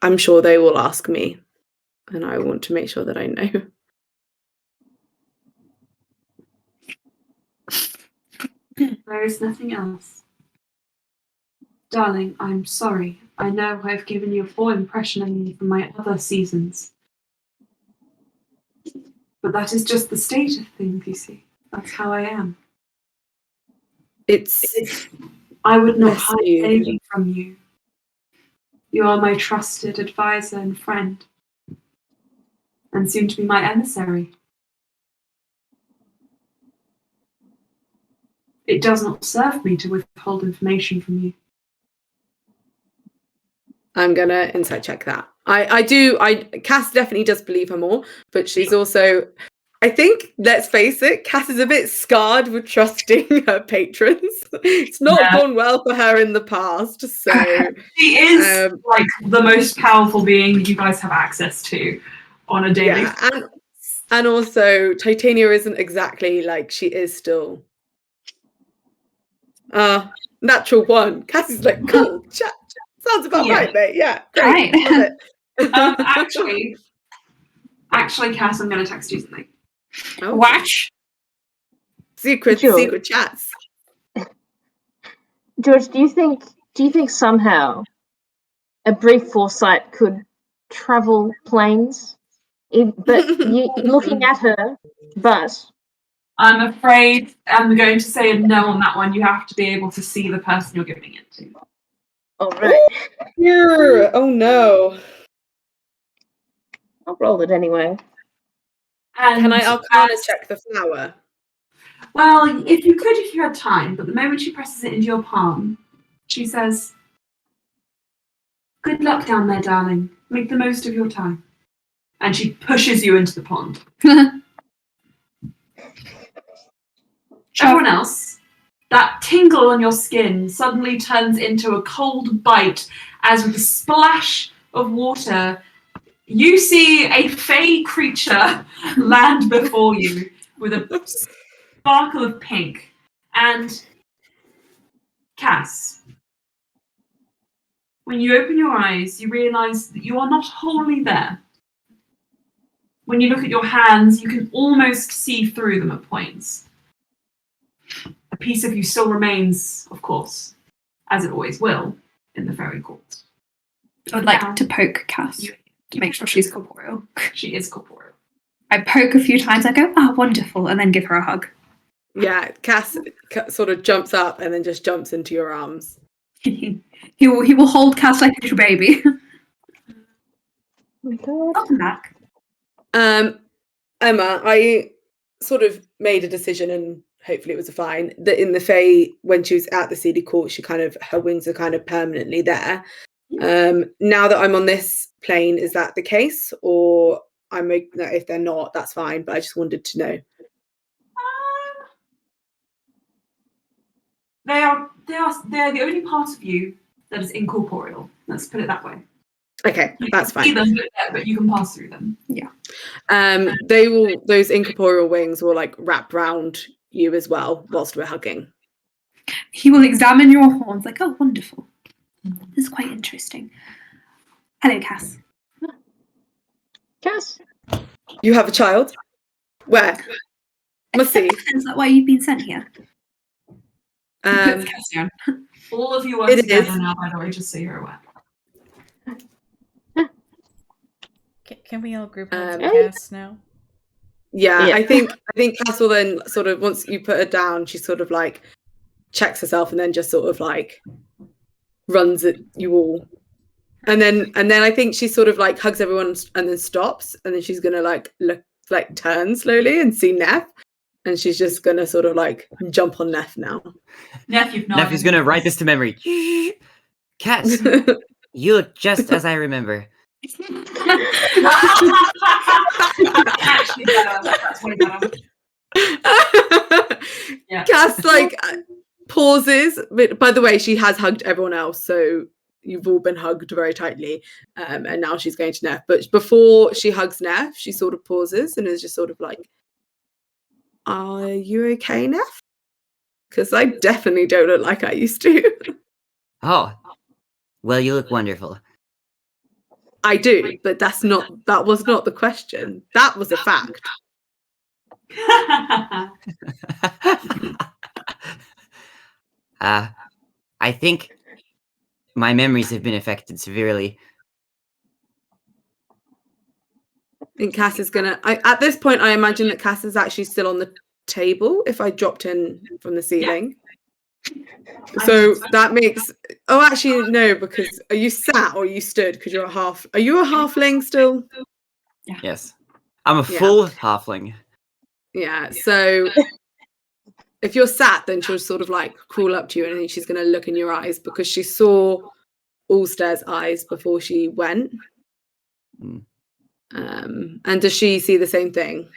I'm sure they will ask me, and I want to make sure that I know. There is nothing else. Darling, I'm sorry. I know I've given you a full impression of me from my other seasons. But that is just the state of things, you see. That's how I am. I would not hide anything from you. You are my trusted advisor and friend, and soon to be my emissary. It does not serve me to withhold information from you. I'm gonna insight check that. Cass definitely does believe her more, but she's also, I think, let's face it, Cass is a bit scarred with trusting her patrons. It's not gone well for her in the past, so she is like the most powerful being that you guys have access to on a daily. Yeah, and also Titania isn't exactly like, she is still natural one. Cass is like, cool, chat. Sounds about right, mate. Yeah, great. Right. Love it. Actually, Cass, I'm going to text you something. Oh. Watch. Secret chats. George, do you think somehow a brief foresight could travel planes? But looking at her, but I'm afraid I'm going to say a no on that one. You have to be able to see the person you're giving it to. all right. Oh no. I'll roll it anyway. And can I Arcana check the flower? Well, if you had time, but the moment she presses it into your palm, she says, "Good luck down there, darling. Make the most of your time." And she pushes you into the pond. Everyone else, that tingle on your skin suddenly turns into a cold bite as with a splash of water, you see a fey creature land before you with a sparkle of pink. And Cass, when you open your eyes, you realise that you are not wholly there. When you look at your hands, you can almost see through them at points. A piece of you still remains, of course, as it always will, in the fairy court. I'd like to poke Cass to make sure she's corporeal. She is corporeal. I poke a few times, I go, "Oh, wonderful," and then give her a hug. Yeah, Cass sort of jumps up and then just jumps into your arms. He will hold Cass like a little baby. Oh my God. Welcome back. Emma, I sort of made a decision, and hopefully it was fine, that in the Fae, when she was at the CD court, her wings are kind of permanently there. Now that I'm on this plane, is that the case? Or if they're not, that's fine, but I just wanted to know. They are the only part of you that is incorporeal. Let's put it that way. Okay, that's fine. You can see them, but you can pass through them. Yeah. Those incorporeal wings will like wrap round you as well whilst we're hugging. He will examine your horns like, "Oh, wonderful. This is quite interesting. Hello, Cass." Cass. You have a child? Where? Must see. Is that why you've been sent here? Cass down. All of you are together now, by the way, just so you're aware. Can we all group up Cass now? Yeah, I think Cass will then sort of, once you put her down, she sort of like checks herself and then just sort of like runs at you all. And then I think she sort of like hugs everyone and then stops, and then she's gonna like look, like turn slowly and see Neff, and she's just gonna sort of like jump on Neff now. Neff, you've not. Nephew's gonna write this to memory. Cass, you look just as I remember. Actually, that's way better. Yeah. Cass like pauses, but by the way, she has hugged everyone else, so you've all been hugged very tightly, and now she's going to Neff. But before she hugs Neff, she sort of pauses and is just sort of like, "Are you okay, Neff? Because I definitely don't look like I used to." Oh, well, you look wonderful. I do, but that was not the question. That was a fact. I think my memories have been affected severely. And Cass is gonna. At this point, I imagine that Cass is actually still on the table. If I dropped in from the ceiling, so that makes. Oh, actually, no, because are you sat or are you stood? Because you're a half. Are you a halfling still? Yes, I'm a full halfling. Yeah. So if you're sat, then she'll sort of like crawl up to you, and then she's gonna look in your eyes because she saw Allstair's eyes before she went. Mm. And does she see the same thing?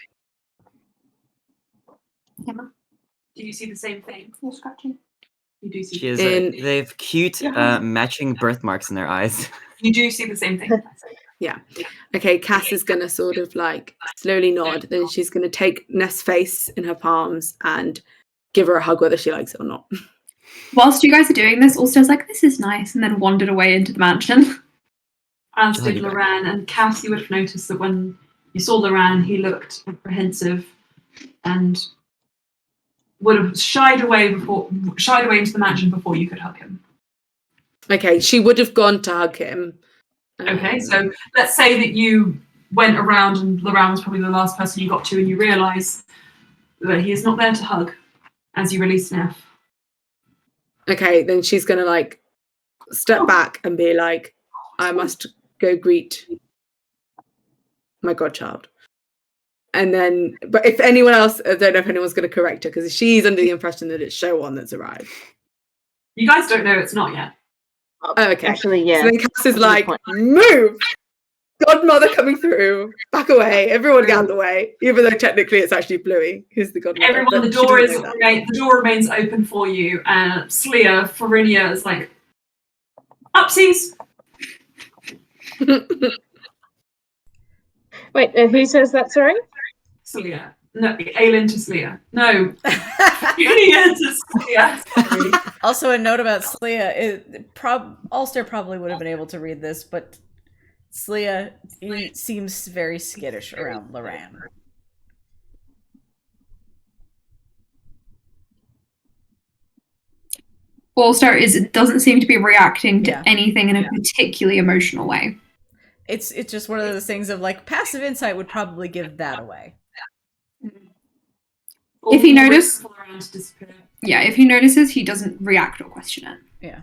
Do you see the same thing? You're scratching. You do see. She has In- they have cute matching birthmarks in their eyes. You do see the same thing. Yeah. Okay, Cass is gonna sort of like slowly nod, then she's gonna take Ness's face in her palms and give her a hug whether she likes it or not. Whilst you guys are doing this, Ulster's like, this is nice, and then wandered away into the mansion. As did Loran, and Cass, you would have noticed that when you saw Loran, he looked apprehensive and would have shied away into the mansion before you could hug him. Okay, she would have gone to hug him. Okay, so let's say that you went around and Loran was probably the last person you got to, and you realise that he is not there to hug as you release Neff. Okay, then she's gonna like step back and be like, I must go greet my godchild. And then, but if anyone else, I don't know if anyone's going to correct her because she's under the impression that it's Showan that's arrived. You guys don't know it's not yet. Oh, okay. Actually, yeah. So then Cass is like, move! Godmother coming through. Back away. Everyone get out of the way. Even though technically it's actually Bluey who's the godmother. Everyone, the door remains open for you. And Slia, Farinia is like, upsies! Wait, who says that, sorry? Slia. No, Aelin to Slia. No. Farinia to Slia. Also, a note about Slia. Ulster probably would have been able to read this, but Slia seems very skittish around Loran. Ulster doesn't seem to be reacting to anything in a particularly emotional way. It's just one of those things of like passive insight would probably give that away. If he notices, if he notices, he doesn't react or question it. Yeah.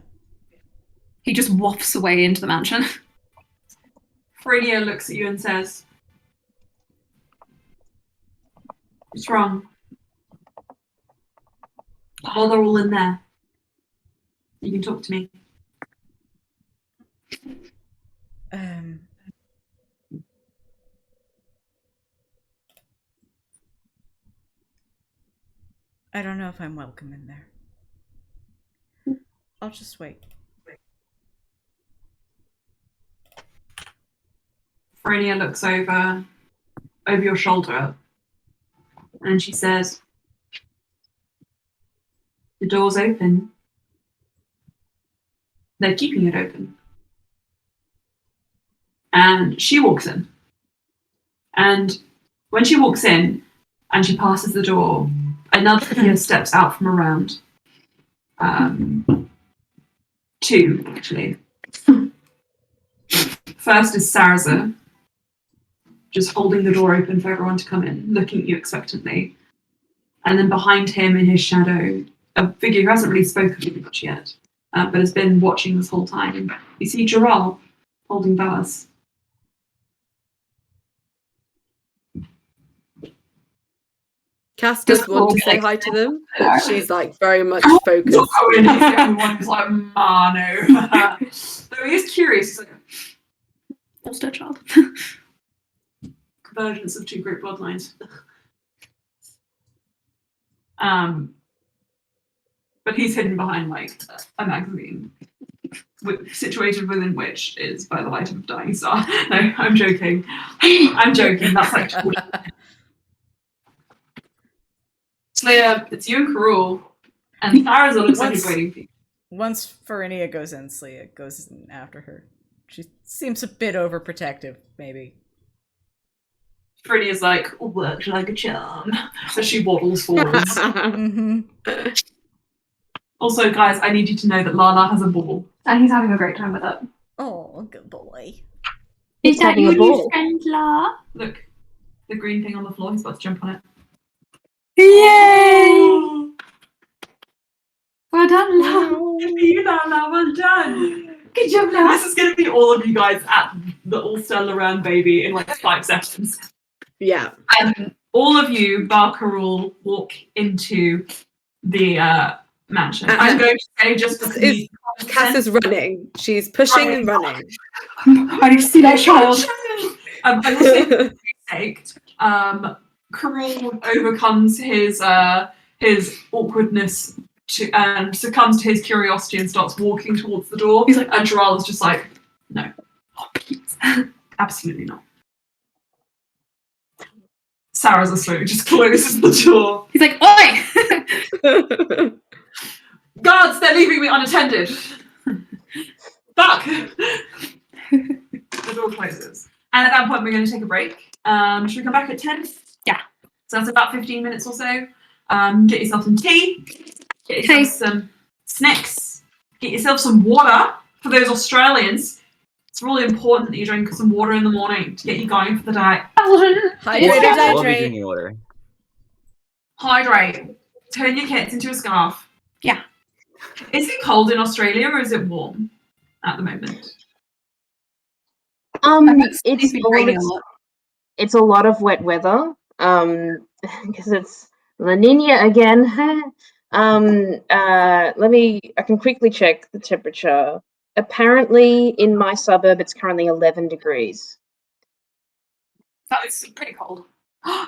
He just wafts away into the mansion. Farinia looks at you and says, what's wrong? While they're all in there, you can talk to me. I don't know if I'm welcome in there. I'll just wait. Farinia looks over your shoulder and she says, the door's open. They're keeping it open. And she walks in. And when she walks in and she passes the door, another figure steps out from around. Two, actually. First is Saraza, just holding the door open for everyone to come in, looking at you expectantly. And then behind him, in his shadow, a figure who hasn't really spoken to you much yet, but has been watching this whole time. You see Gerald holding Valas. Cass does want to say hi to them, but she's like very much focused. He's the only one who's like, no. Though he is curious. He's like, Ulster child. Convergence of two great bloodlines. But he's hidden behind like a magazine, situated within which is by the light of a dying star. No, I'm joking. I'm joking. That's like. Slayer, it's you and Karul, and Tharaza looks like he's waiting for you. Once Farinia goes in, Slayer goes in after her. She seems a bit overprotective, maybe. Farinia's like, worked like a charm. So she waddles forwards. Mm-hmm. Also, guys, I need you to know that Lala has a ball. And he's having a great time with it. Oh, good boy. He's having a ball. friend, La? Look, the green thing on the floor, he's about to jump on it. Yay! Well done, La. You Lala, well done. Good job, La. This is going to be all of you guys at the Ulster Loran baby in like 5 seconds. Yeah. And all of you, bar Karul, walk into the mansion. I'm going to say just because Cass is running. She's pushing and running. I need to see that child. I will say for his sake, Karul overcomes his awkwardness and succumbs to his curiosity and starts walking towards the door. He's like, and Jaral is just like, no, please, absolutely not. Sarah's asleep, just closes the door. He's like, oi! Guards, they're leaving me unattended. Fuck! The door closes. And at that point, we're going to take a break. Should we come back at 10? Yeah. So that's about 15 minutes or so. Get yourself some tea. Get yourself some snacks. Get yourself some water. For those Australians, it's really important that you drink some water in the morning to get you going for the day. Hydrate. Water. Hydrate. Turn your kits into a scarf. Yeah. Is it cold in Australia or is it warm at the moment? It's a lot of wet weather. Because it's La Nina again. I can quickly check the temperature. Apparently, in my suburb, it's currently 11 degrees. That is pretty cold.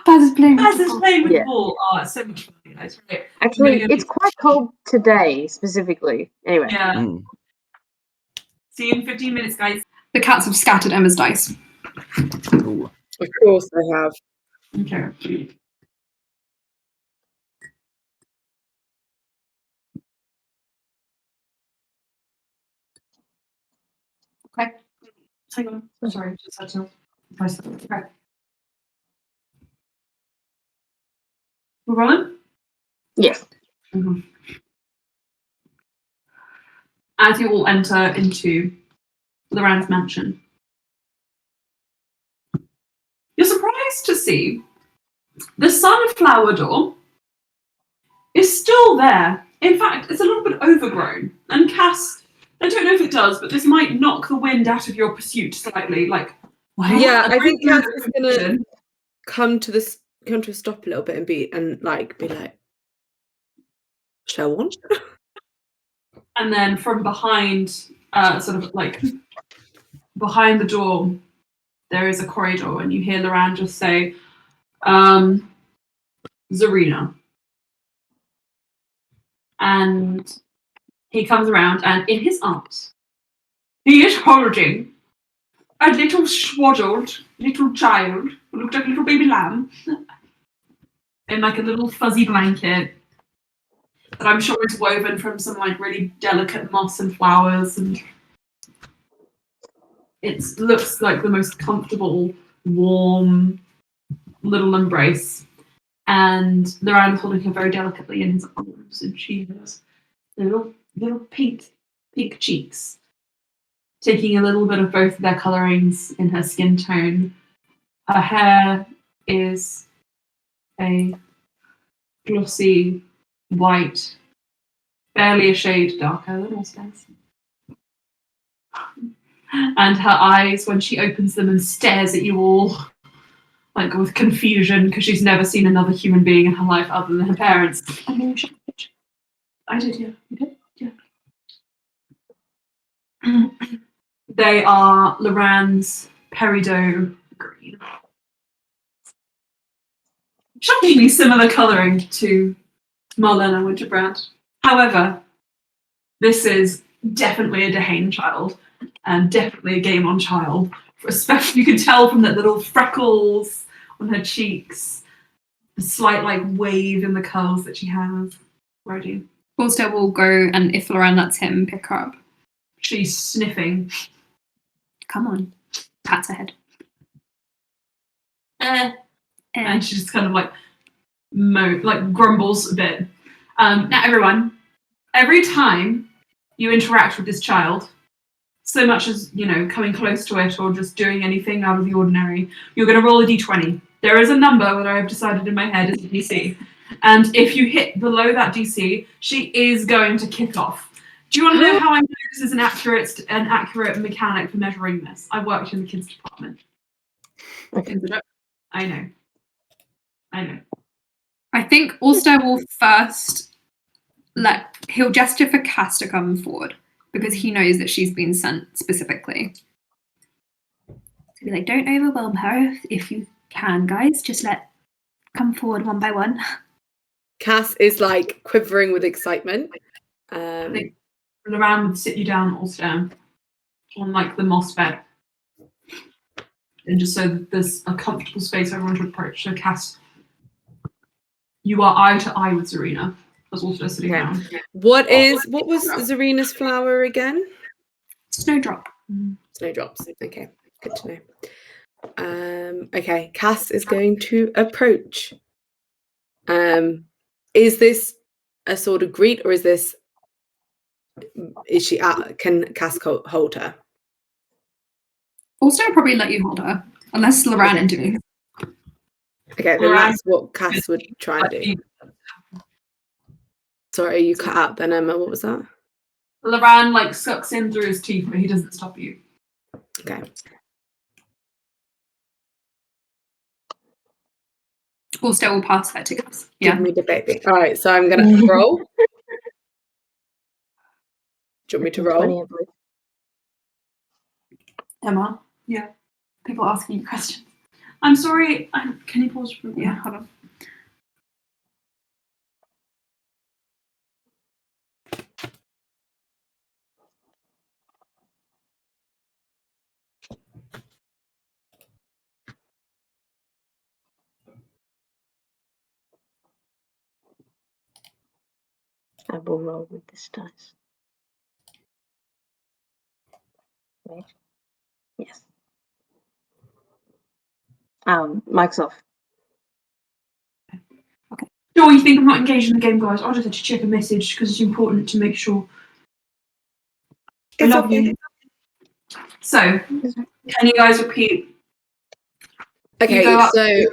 Baz is playing with Yeah. the ball. Oh, it's so much fun, guys. Right. Actually, it's quite cold today, specifically. Anyway. Yeah. Mm. See you in 15 minutes, guys. The cats have scattered Emma's dice. Ooh. Of course they have. Okay. Okay. Hang on. Sorry, just had to press the okay. We're rolling? Yes. Mm-hmm. As you all enter into Loran's mansion, you're surprised to see the sunflower door is still there. In fact, it's a little bit overgrown. And Cass, I don't know if it does, but this might knock the wind out of your pursuit slightly. Like, wow. Yeah, I think Cass is gonna come to a stop a little bit and be like, shall one? And then from behind, sort of like behind the door, there is a corridor, and you hear Loran just say, Zarina. And he comes around, and in his arms, he is holding a little swaddled little child who looked like a little baby lamb in like a little fuzzy blanket that I'm sure is woven from some like really delicate moss and flowers, and it looks like the most comfortable, warm little embrace. And Loran is holding her very delicately in his arms, and she has little pink cheeks, taking a little bit of both of their colorings in her skin tone. Her hair is a glossy white, barely a shade darker than Oscar's. And her eyes, when she opens them and stares at you all, like with confusion because she's never seen another human being in her life other than her parents. I know, I did, yeah. You did? Yeah. They are Loran's peridot green. Shockingly similar colouring to Marlena Winterbrand. However, this is definitely a Dehane child, and definitely a Game On child. Especially, you can tell from the little freckles on her cheeks, the slight like wave in the curls that she has. Ready. Ulster will go, and if Loran lets him pick her up. She's sniffing. Come on. Pats her head. And she just kind of like grumbles a bit. Now everyone, every time you interact with this child, so much as, coming close to it or just doing anything out of the ordinary, you're going to roll a d20. There is a number that I've decided in my head is a DC. And if you hit below that DC, she is going to kick off. Do you want to know how I know this is an accurate mechanic for measuring this? I worked in the kids department. Okay. I know. I think Ulster will first he'll gesture for Cass to come forward because he knows that she's been sent specifically. So be like, don't overwhelm her if you can, guys. Just come forward one by one. Cass is like quivering with excitement. I think Loran would sit you down, Ulster, on like the moss bed. And just so that there's a comfortable space for everyone to approach. So Cass, you are eye to eye with Zarina. As also sitting down. What was Zarina's flower again? Snowdrop. Snowdrops. Okay, good to know. Okay, Cass is going to approach. Is this a sort of greet, or is she out? Can Cass hold her? Ulster will probably let you hold her, unless Loran intervenes. Okay, then that's what Cass would try and do. Sorry, you cut out then, Emma. What was that? Loran sucks in through his teeth, but he doesn't stop you. Okay. Ulster will pass her to Cass. Yeah. Give me the baby. All right, so I'm gonna roll. Do you want me to roll? Emma? Yeah. People asking you questions. I'm sorry. Can you pause for Yeah, hold on. I will roll with this dice. Right? Yes. Mic's off. Okay. Sure, you think I'm not engaged in the game, guys? I just had to check a message because it's important to make sure. I love you. So, can you guys repeat? Okay, so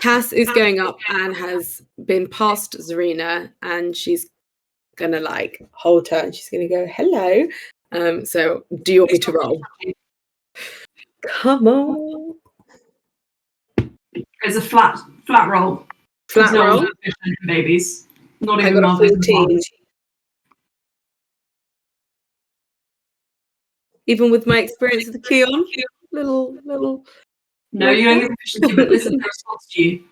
Cass is going up and has been past Zarina, and she's gonna hold her, and she's gonna go hello. So do you want me to roll? Come on. It's a flat roll. Flat roll. Babies. Not I even got a 14. Even with my experience with the Keon, little. No, you don't get proficiency, but listen, her response to you.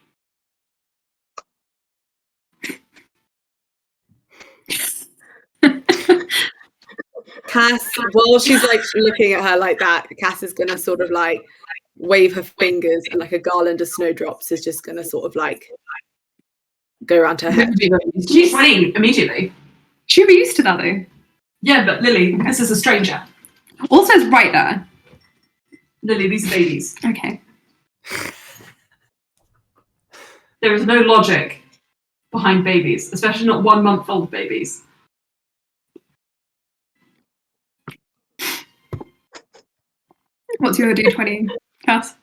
Cass, while she's looking at her like that, Cass is gonna sort of wave her fingers, and a garland of snowdrops is just gonna sort of go around her head. She's running immediately. She'll be used to that though. Yeah, but Lily, this is a stranger. Ulster's right there. Lily, these are babies. Okay. There is no logic behind babies, especially not 1 month-old babies. What's your D20, Cass?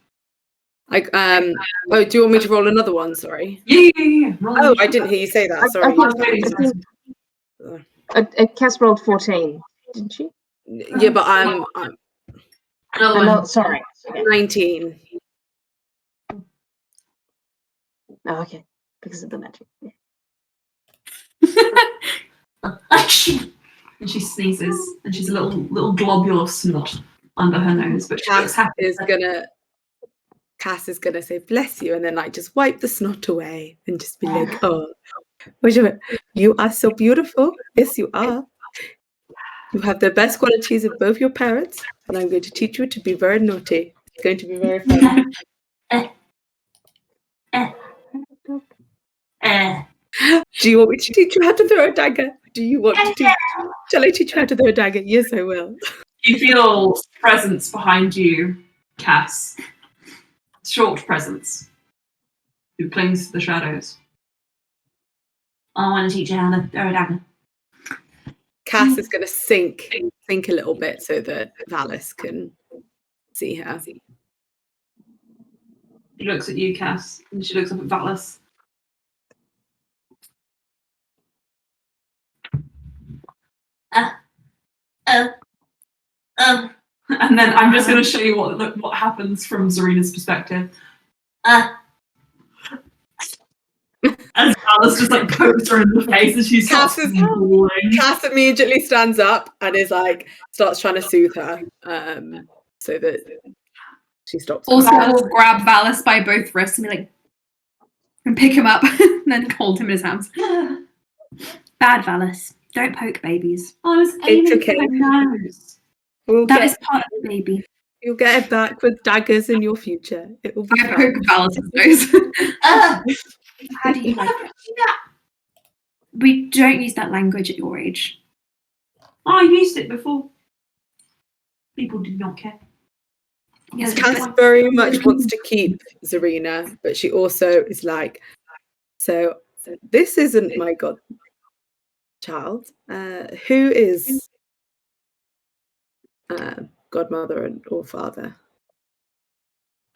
Do you want me to roll another one? Sorry. Yeah. Oh, I didn't hear you say that. Sorry. Cass rolled 14, didn't she? Yeah, but I'm no, sorry. 19. Oh, okay. Because of the magic. Yeah. And she sneezes, and she's a little globule of snot under her nose, but she looks happy. Cass is gonna say bless you, and then like just wipe the snot away and just be like, oh, you are so beautiful. Yes, you are. You have the best qualities of both your parents, and I'm going to teach you to be very naughty. It's going to be very fun. Do you want me to teach you how to throw a dagger? Do you want to teach? Shall I teach you how to throw a dagger? Yes, I will. You feel presence behind you, Cass. Short presence. Who clings to the shadows. I want to teach you how to throw a dagger. Cass is going to sink a little bit so that Valis can see her. She looks at you, Cass, and she looks up at Valis. And then I'm just going to show you what happens from Zarina's perspective. As Valis just like pokes her in the face and she starts bawling. Cass immediately stands up and is like starts trying to soothe her, so that she stops. Also, will grab Valis by both wrists and be like, and pick him up, and then hold him in his hands. Bad Valis, don't poke babies. I was aiming for the nose. That is part of the baby. You'll get it back with daggers in your future. It will be. I poke Valis' nose. How do you like it? We don't use that language at your age. I used it before. People did not care. Yes, Cass very much wants to keep Zarina, but she also is like, so this isn't my godchild. Who is godmother or father?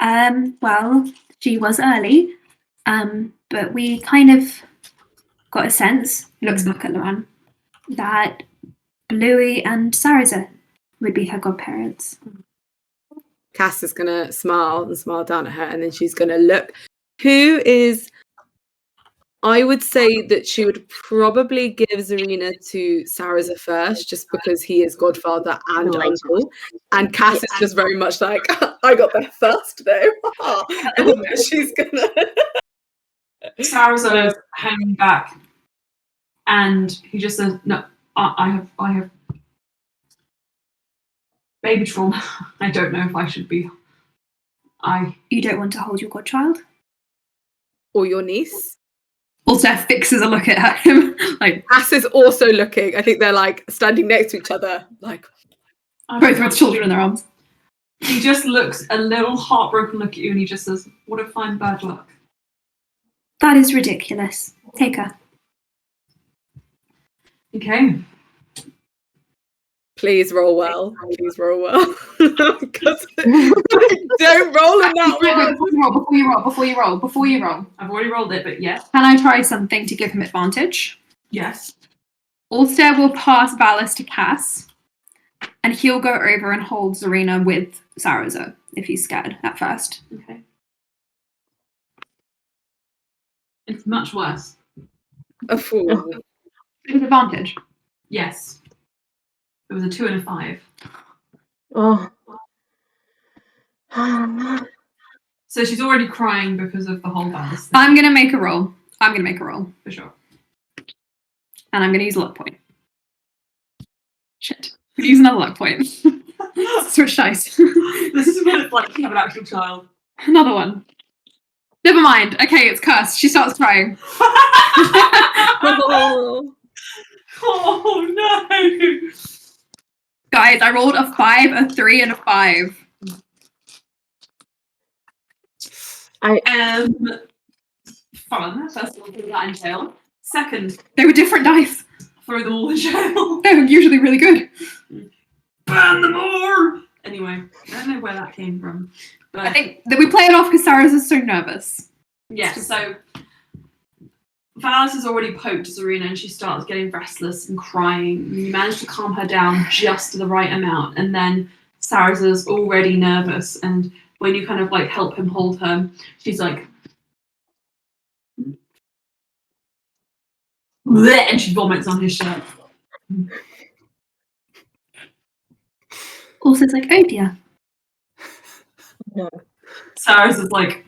Well, she was early, but we kind of got a sense, looks back at Luan, that Bluey and Saraza would be her godparents. Cass is going to smile down at her, and then she's going to look. Who is... I would say that she would probably give Zarina to Saraza first, just because he is godfather and uncle. And Cass is just very much like, I got there first, though. And she's going to... Saraza is hanging back, and he just says, no, I have baby trauma. I don't know if I should be. You don't want to hold your godchild? Or your niece? Also fixes a look at him. Like Cass is also looking. I think they're like standing next to each other, like both with children in their arms. He just looks a little heartbroken look at you, and he just says, what a fine bad luck. That is ridiculous. Take her. Okay. Please roll well. Please roll well. Don't roll in that one. Before you roll. I've already rolled it, but yes. Can I try something to give him advantage? Yes. Ulster will pass Valis to Cass, and he'll go over and hold Zarina with Saraza if he's scared at first. Okay. It's much worse. A fool. With advantage? Yes. It was a 2 and a 5. Oh. So she's already crying because of the whole Valis thing. I'm going to make a roll. For sure. And I'm going to use a luck point. Shit. I'm going to use another luck point. Switch dice. This is what it's like to have an actual child. Another one. Never mind. Okay, it's cursed. She starts crying. Oh no! Guys, I rolled a 5, a 3, and a 5. Fun. First of all, what that entail. Second, They were different dice. throw them all in jail. They were usually really good. Burn them all! Anyway, I don't know where that came from. But I think that we play it off because Sarah's is so nervous. yes, so Valis has already poked Zarina and she starts getting restless and crying. You manage to calm her down just to the right amount, and then Saraza's already nervous, and when you kind of like help him hold her, she's like, bleh, and she vomits on his shirt. Ulcer's like, oh dear. No. Cyrus is like,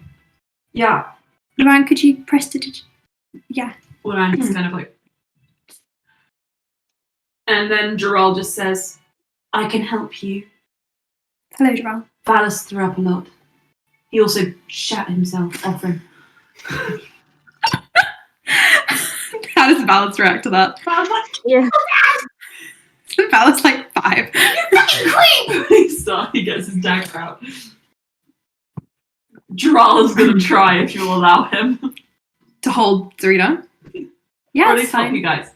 yeah. Ryan, could you press the yeah. Ryan is kind of like, and then Gerald just says, I can help you. Hello, Gerald. Valis threw up a lot. He also shat himself often. How does Valis react to that? Yeah. Valis like 5. He gets his dagger out. Gerald is gonna try if you'll allow him. To hold Zarina? Yeah, Or at it's least help fine. you guys.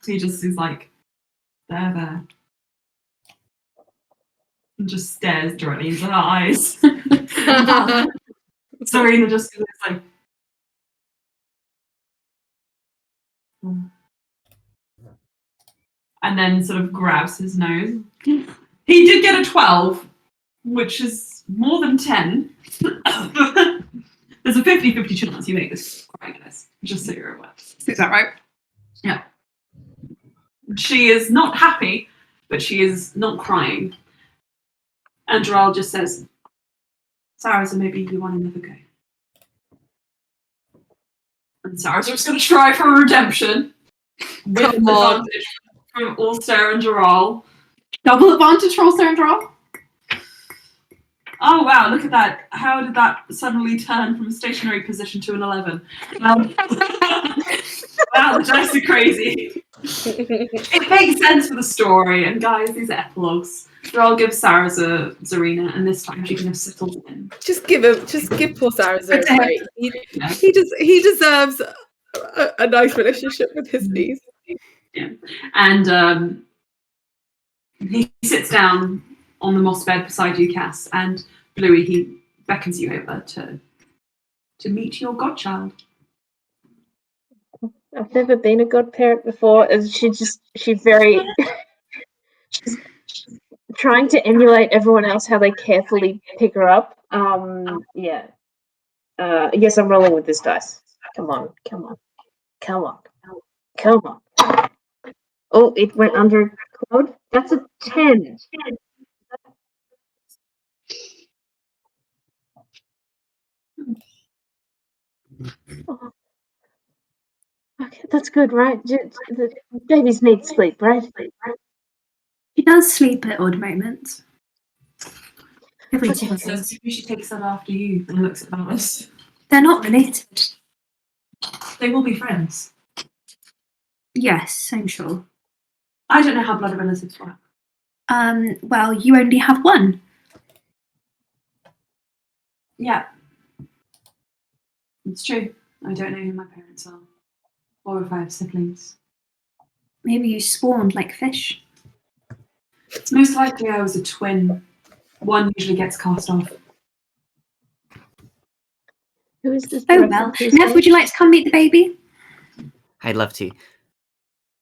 He's like, there. And just stares directly into her eyes. Serena just is like, and then sort of grabs his nose. He did get a 12, which is more than 10. There's a 50-50 chance you make this crying this, just so you're aware. Is that right? Yeah. She is not happy, but she is not crying. And Gerald just says, Sarah, so maybe you want another go. And Sarah's just going to try for redemption. With advantage from Ulster and Gerald. Double advantage for Ulster and Gerald? Oh wow, look at that. How did that suddenly turn from a stationary position to an 11? Wow, the dice are crazy. It makes sense for the story, and guys, these are epilogues. Gerald gives Sarah Zarina, and this time she can have settled in. Just give poor Sarah a break. He deserves a nice relationship with his niece. Yeah. And he sits down on the moss bed beside you, Cass, and Bluey, he beckons you over to meet your godchild. I've never been a godparent before. She's trying to emulate everyone else, how they carefully pick her up. Yeah. Yes, I'm rolling with this dice. Come on. Oh, it went under Claude. That's a 10. Oh. Okay, that's good, right? The babies need sleep, right? He does sleep at odd moments. Every He 2 says, days. maybe she takes that after you, and looks at Valis. They're not related. They will be friends. Yes, I'm sure. I don't know how blood relatives work. Well, you only have one. Yeah. It's true. I don't know who my parents are. Or if I have siblings. Maybe you spawned like fish. It's most likely I was a twin. One usually gets cast off. Who is this? Oh well. Nev, would you like to come meet the baby? I'd love to.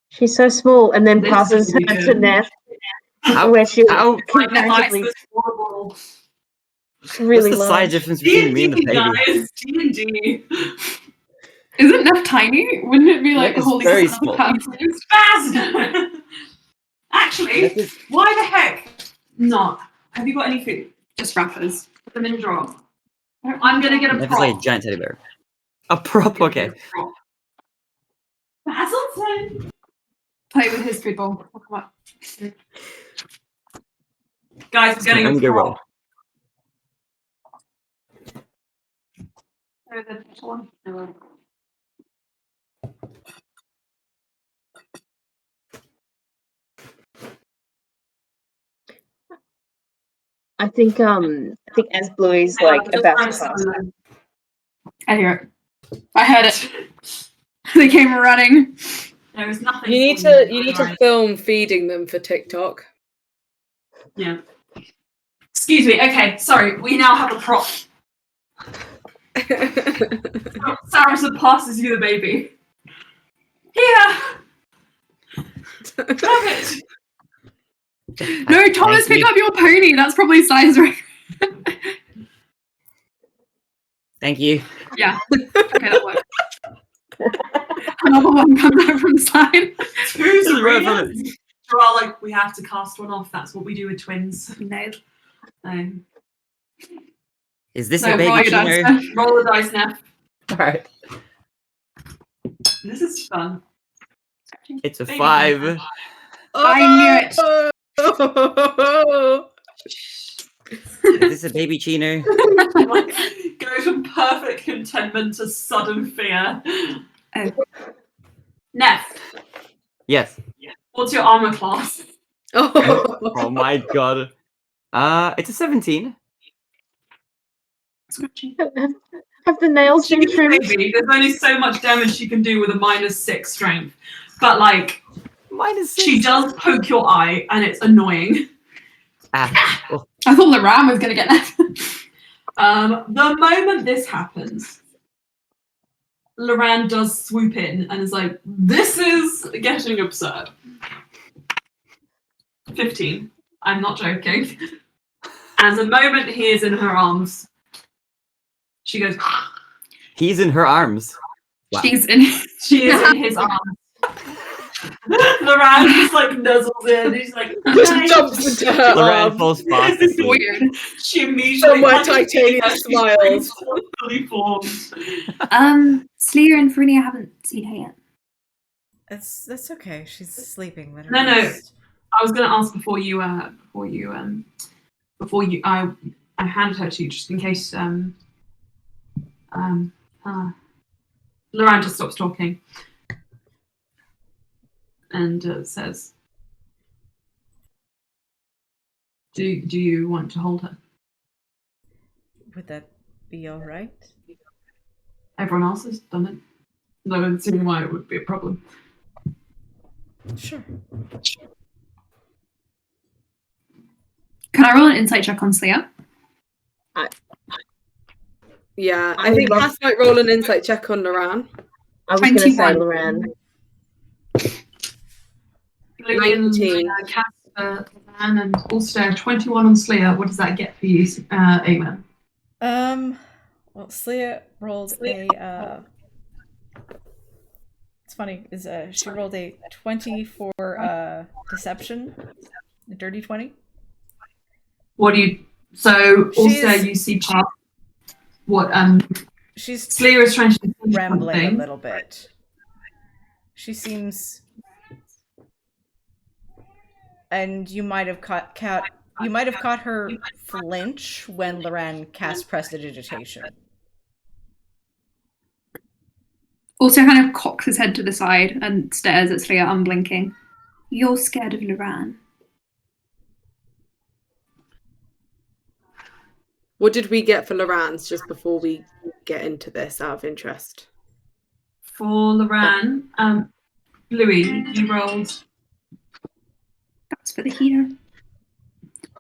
She's so small, and then This passes is her really to good. Nev, How- where she how- comparatively This horrible. really What's the size large. difference between me and the D&D, baby? guys. D&D. Isn't Nev tiny? Wouldn't it be like Nev is holding very something small. perfect? Fast! Actually, Nev is- why the heck not? Have you got any food? Just wrappers. Put them in a drawer. I'm gonna get a Nev is prop. like a giant teddy bear. A prop, okay. Basilton! Play with his food bowl. Oh, come on. Guys, I'm getting I'm a gonna prop. roll. There's a little one. I think as Bluey's like about to pass. I hear it. I heard it. They came running. There is nothing. You need to film feeding them for TikTok. Yeah. Excuse me. Okay, sorry. We now have a prop. Saracen passes you the baby. Here. Love it. No, Thomas, pick up your pony. That's probably size right. Thank you. Yeah. Okay, that works. Another one comes out from the side. Who's Just right Serena? from it. We're like, we have to cast one off. That's what we do with twins. No. No. Is this No, a roll baby your dice. Chino? Roll the dice, Neff. Alright. This is fun. It's a Baby 5. I knew it. Is this a baby Chino? Like, goes from perfect contentment to sudden fear. Oh. Neff, Yes. what's your armor class? Oh my god. It's a 17. Scratchy. Have the nails been trimmed? Maybe. There's only so much damage she can do with a -6 strength. But like, -6. she does poke your eye and it's annoying. Ah. Oh. I thought Laram was gonna get that. The moment this happens, Loran does swoop in and is like, this is getting absurd. 15. I'm not joking. And the moment he is in her arms, she goes, He's in her arms. Wow. She's in. she is in his arms. Loran just like nuzzles in. He's like, Just "Nice." jumps into her Loran arms. falls fast This is asleep. weird. She immediately Somewhere punches Titania her, she's smiles. fully formed. Sleer and Frenia haven't seen her yet. That's okay. She's sleeping. Let her No, no. rest. I was gonna ask before I handed her to you just in case Loran just stops talking and says, "Do you want to hold her?" Would that be all right? Everyone else has done it. No one's seeing why it would be a problem. Sure. Can I roll an insight check on Sleer? Yeah, I I think love- Cass might roll an insight check on Loran. I was going to say 21. Loran. 19. Casper, and also 21 on Slayer. What does that get for you, Eamon? Well, Sleia rolled a. It's funny. She rolled a 20 for deception, a dirty 20. What do you? So also She's- you see part what She's Slayer is trying to do rambling a something. little bit. She seems, and you might have caught her flinch when Loran cast prestidigitation. Also kind of cocks his head to the side and stares at Sleer unblinking. You're scared of Loran. What did we get for Loran's just before we get into this out of interest? For Loran, Louis, you rolled. That's for the healer.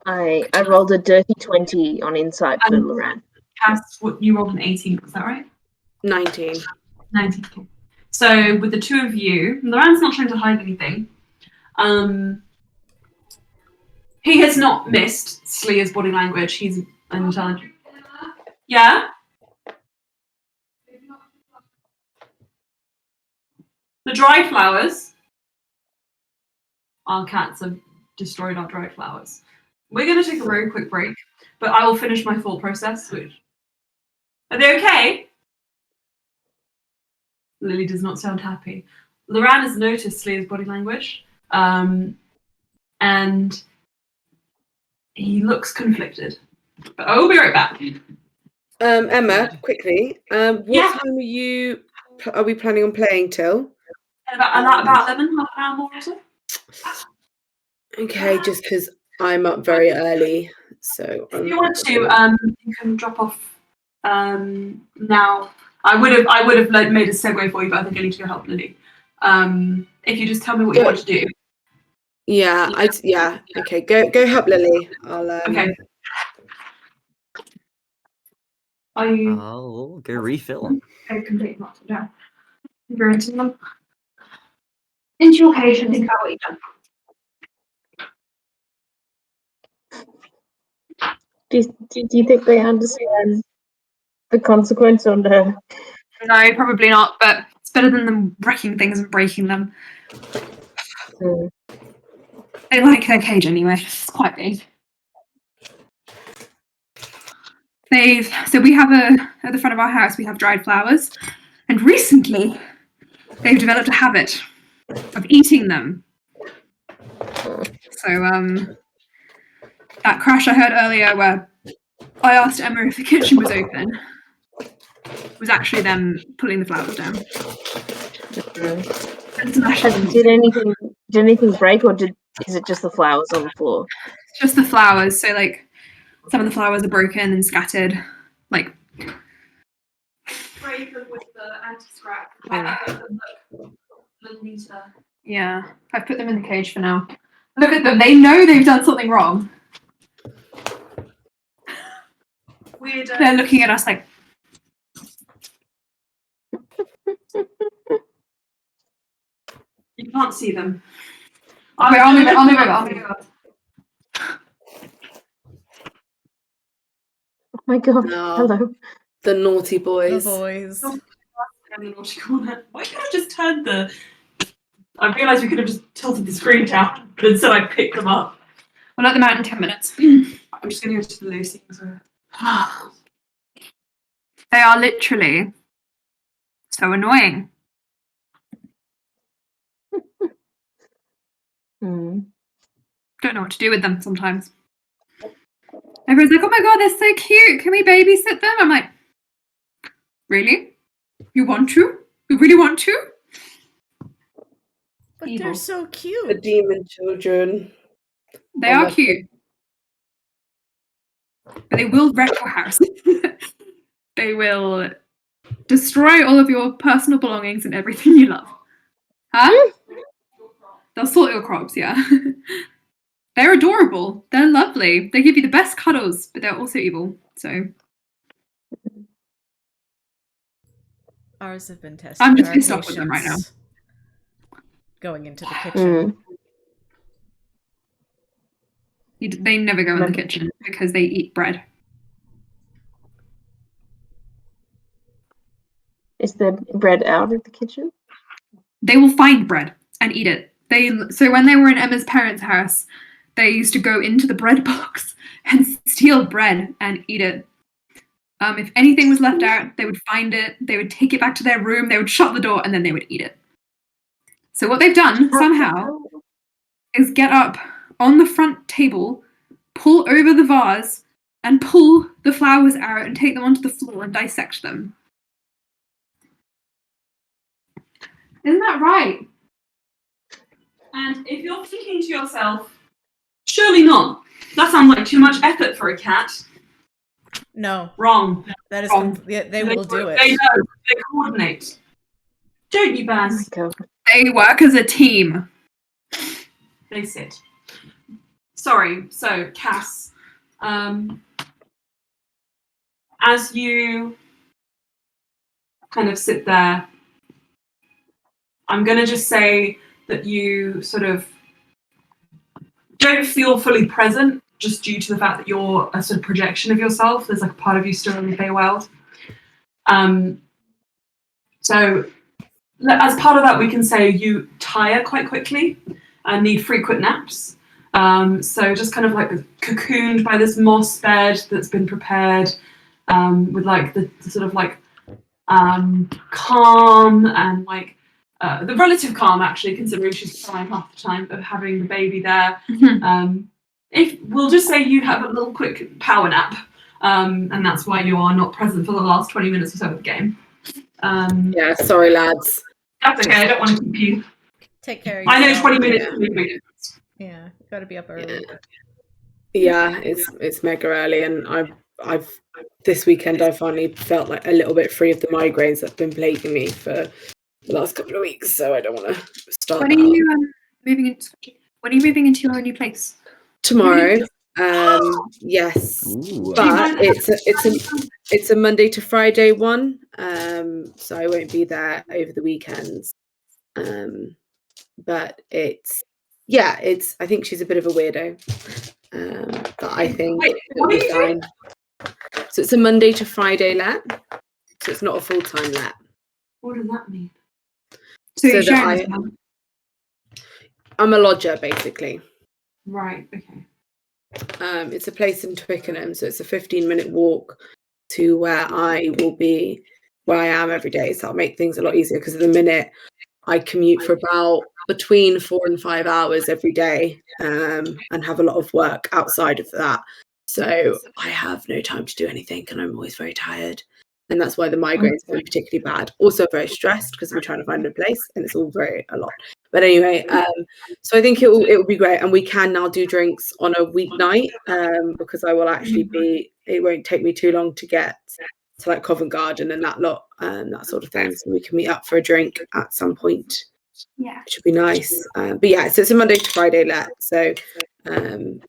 I rolled a dirty 20 on insight for Loran. Cass, you rolled an 18. Is that right? 19. 19. So with the two of you, Loran's not trying to hide anything. He has not missed Sleer's body language. He's intelligent. Yeah? The dried flowers. Our cats have destroyed our dried flowers. We're going to take a very quick break, but I will finish my thought process. Are they okay? Lily does not sound happy. Loran has noticed Sleer's body language, and he looks conflicted. But I will be right back. Emma, quickly, what Yeah. time are we planning on playing till? About 11, half an hour more or so. Okay, just because I'm up very early, so If you want to, you can drop off now. I would have like, made a segue for you, but I think I need to go help Lily. If you just tell me what you want to do. yeah, okay, go help Lily. I'll Okay. Are you I'll go refill. complete not down? You're into them. Into your cage and think about what you've done. Do you think they understand the consequence on her? No, probably not, but it's better than them wrecking things and breaking them. They like their cage anyway. It's quite big. So we have at the front of our house, we have dried flowers, and recently they've developed a habit of eating them. So that crash I heard earlier where I asked Emma if the kitchen was open was actually them pulling the flowers down. Did anything break, or is it just the flowers on the floor? Just the flowers. So like some of the flowers are broken and scattered, like break them with the anti-scrap. Yeah, I've put them in the cage for now. Look at them. They know they've done something wrong. Weirdo. They're looking at us like. You can't see them. I'll move it. Oh my god! No. Hello. The naughty boys. The boys. In the naughty corner. Why could I have just turned the? I realised we could have just tilted the screen down, but instead I picked them up. We'll let them out in 10 minutes. I'm just going to go to the Lucy. They are literally so annoying. Don't know what to do with them sometimes. Everyone's like, oh my god, they're so cute. Can we babysit them? I'm like, really? You want to? You really want to? But they're so The cute. demon children. They are cute. But they will wreck your house. They will destroy all of your personal belongings and everything you love. Huh? They'll sort your crops, yeah. They're adorable. They're lovely. They give you the best cuddles, but they're also evil. So Ours have been tested. I'm just pissed off with them right now. Going into the kitchen. They never go in the kitchen because they eat bread. Is the bread out of the kitchen? They will find bread and eat it. So when they were in Emma's parents' house, they used to go into the bread box and steal bread and eat it. If anything was left out, they would find it, they would take it back to their room, they would shut the door, and then they would eat it. So what they've done, somehow, is get up on the front table, pull over the vase, and pull the flowers out and take them onto the floor and dissect them. Isn't that right? And if you're thinking to yourself, surely not. That sounds like too much effort for a cat. No. Wrong. That is Wrong. they will do it. They know. They coordinate. Don't you, Baz? They work as a team. They sit. Sorry. So, Cass, as you kind of sit there, I'm going to just say that you sort of don't feel fully present just due to the fact that you're a sort of projection of yourself. There's like a part of you still in the Feywild. So as part of that, we can say you tire quite quickly and need frequent naps. So just kind of like cocooned by this moss bed that's been prepared with like the sort of like calm and like the relative calm, actually, considering she's crying half the time of having the baby there. If we'll just say you have a little quick power nap, and that's why you are not present for the last 20 minutes or so of the game. Yeah, sorry, lads. That's okay. I don't want to keep you. Take care of I yourself. know 20 minutes. Yeah, gotta be up early. Yeah, it's mega early, and I've this weekend I finally felt like a little bit free of the migraines that have been plaguing me for the last couple of weeks, so I don't want to start. When are you moving into? When are you moving into your new place? Tomorrow. Yes. Ooh. But it's a Monday to Friday one, so I won't be there over the weekends. But I think she's a bit of a weirdo. But I think it'll be fine. So it's a Monday to Friday let. So it's not a full-time let. What does that mean? So you're that sharing this one? I'm a lodger, basically. Right. Okay. It's a place in Twickenham, so it's a 15-minute walk to where I will be, where I am every day. So that'll make things a lot easier because at the minute I commute for about between 4 and 5 hours every day, and have a lot of work outside of that. So I have no time to do anything, and I'm always very tired. And that's why the migraines are particularly bad. Also very stressed because we're trying to find a place, and it's all a lot. But anyway, so I think it will be great, and we can now do drinks on a weeknight, because I will actually be. It won't take me too long to get to like Covent Garden and that lot, that sort of thing. So we can meet up for a drink at some point. Yeah, Which would be nice. But yeah, so it's a Monday to Friday let. So,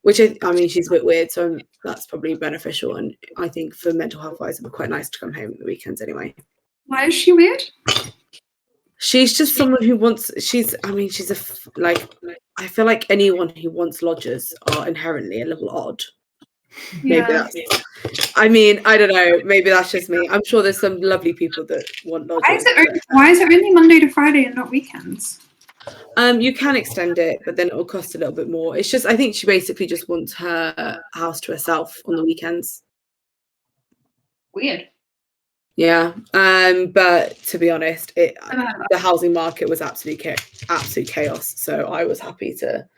which I mean, she's a bit weird, so that's probably beneficial. And I think for mental health wise, it'd be quite nice to come home at the weekends anyway. why is she weird? She's just someone who wants. I feel like anyone who wants lodgers are inherently a little odd. Maybe Yeah. I mean, I don't know. Maybe that's just me. I'm sure there's some lovely people that want lodgers. Why is it only Monday to Friday and not weekends? You can extend it, but then it will cost a little bit more. It's just, I think she basically just wants her house to herself on the weekends. Weird. Yeah. But to be honest, the housing market was absolute chaos. So I was happy to.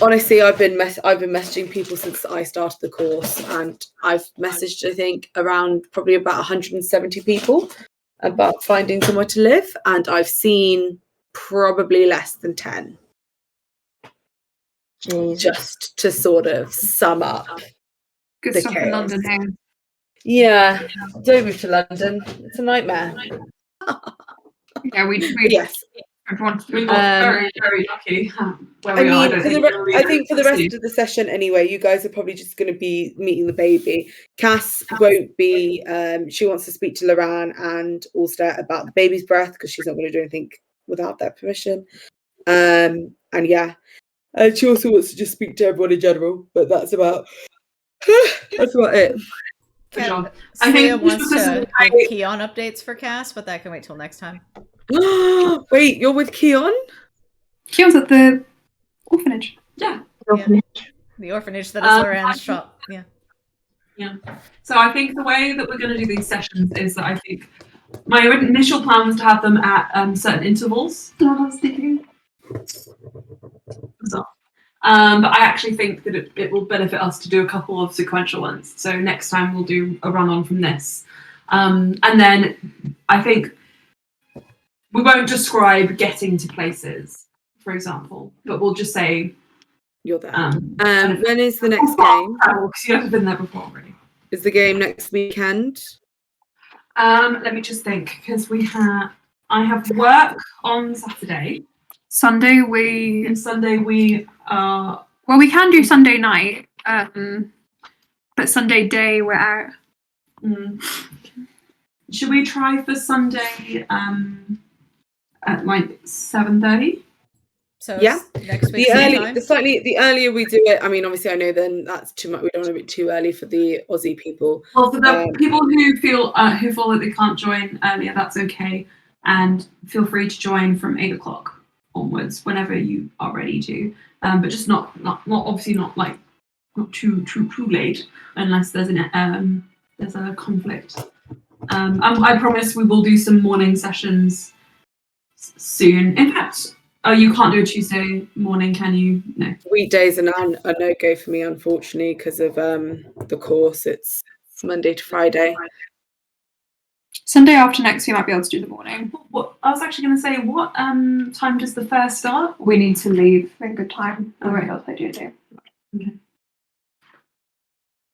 Honestly, I've been messaging people since I started the course, and I've messaged, I think, around probably about 170 people about finding somewhere to live, and I've seen probably less than 10. Jeez. Just to sort of sum up. Good the stuff chaos. in London, hey? Yeah, don't move to London. It's a nightmare. Yeah, we Yes. everyone. We got very, very lucky. Where we I are. mean, I think for the rest of the session anyway, you guys are probably just going to be meeting the baby. Cass won't be. She wants to speak to Loran and Ulster about the baby's breath because she's not going to do anything without their permission. And yeah, and she also wants to just speak to everyone in general. But that's about it. Good job. I think wants to specifically- give Keon updates for Cass, but that can wait till next time. Wait, you're with Keon? Keon's at the orphanage. Yeah. The orphanage that is Loran's shop. Yeah. Yeah. So I think the way that we're going to do these sessions is that I think my initial plan was to have them at certain intervals. I was thinking. But I actually think that it will benefit us to do a couple of sequential ones. So next time we'll do a run on from this. And then I think we won't describe getting to places, for example, but we'll just say you're there. When is the next game? Because you haven't been there before, really. Is the game next weekend? Let me just think, because I have work on Saturday. Sunday we Well, we can do Sunday night, but Sunday day we're out. Should we try for Sunday at like 7:30? So yeah, next week. The earlier we do it. I mean, obviously, I know then that's too much. We don't want to be too early for the Aussie people. Well, for the people who feel that they can't join earlier, that's okay, and feel free to join from 8 o'clock onwards whenever you are ready to. But just not obviously not too late unless there's a conflict. I promise we will do some morning sessions soon. In fact, you can't do a Tuesday morning, can you? No. Weekdays are a no-go for me, unfortunately, because of the course. It's Monday to Friday. Sunday after next, we might be able to do the morning. What I was actually going to say, what time does the fair start? We need to leave in good time. Otherwise, I'll play D&D. Okay.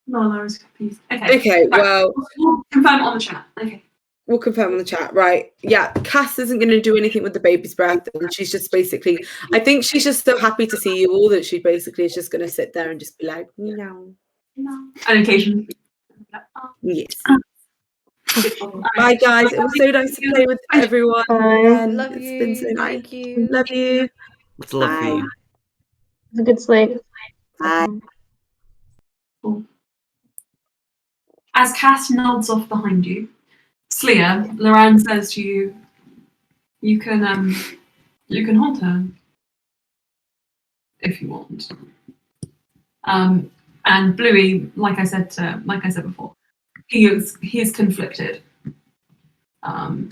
No, I was confused. Okay. Okay. Right. Well, we'll confirm it on the chat. Okay. We'll confirm on the chat, right? Yeah, Cass isn't going to do anything with the baby's breath, and she's just basically. I think she's just so happy to see you all that she basically is just going to sit there and just be like, no. And occasionally. Yes. Bye, guys. It was so nice to play with everyone. Love you. It's been so nice. Thank you. Love you. It's lovely. Have a good sleep. Bye. Cool. As Cass nods off behind you, Slia, Loran says to you, you can hold her if you want. And Bluey, like I said before, he is conflicted. And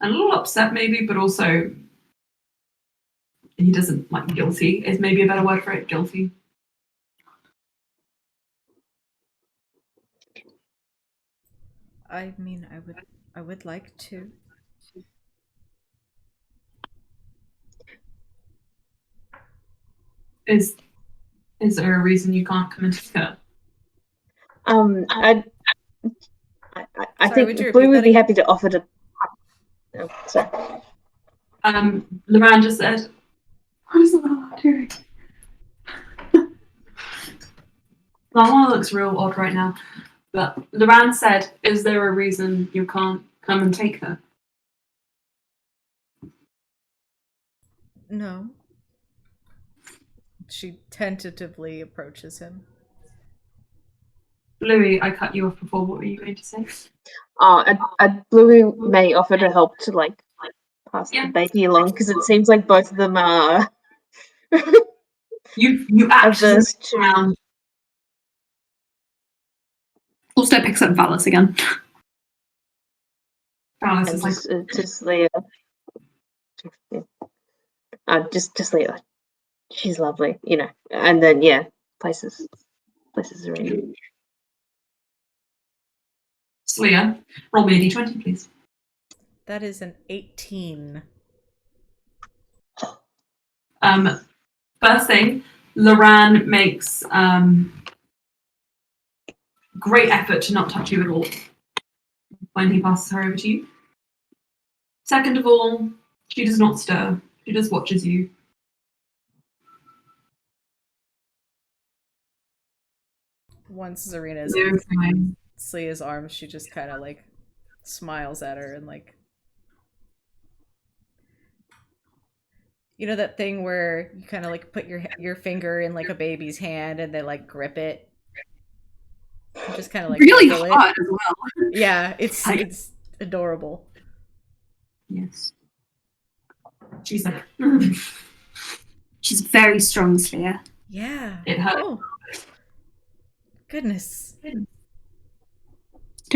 a little upset maybe, but also he doesn't like guilty is maybe a better word for it, guilty. I mean, I would like to. Is there a reason you can't come into her? I Sorry, would you think repeat Blue would that be again? happy to offer to. Oh, sorry. Loran just said, what is that doing? Lala looks real odd right now. But Loran said, is there a reason you can't come and take her? No. She tentatively approaches him. Bluey, I cut you off before. What were you going to say? Blue may offer to help to like pass Yeah. the baby along because it seems like both of them are You act averse to. around. Also picks up Valis again. Valis And is like, just Leah. Just Leah. She's lovely, you know. And then places are in. Slia, roll me a d20, please. That is an 18. First thing, Loran makes great effort to not touch you at all when he passes her over to you. Second of all, she does not stir. She just watches you. Once Zarina is No, in Slia's arms, she just kind of like smiles at her and like, you know that thing where you kind of like put your finger in like a baby's hand and they like grip it, and just kind of like Really cuddle hot it. as well. Yeah, it's adorable. Yes. She's like, She's very strong, Slia. Yeah. It hurt. Oh. Goodness. Don't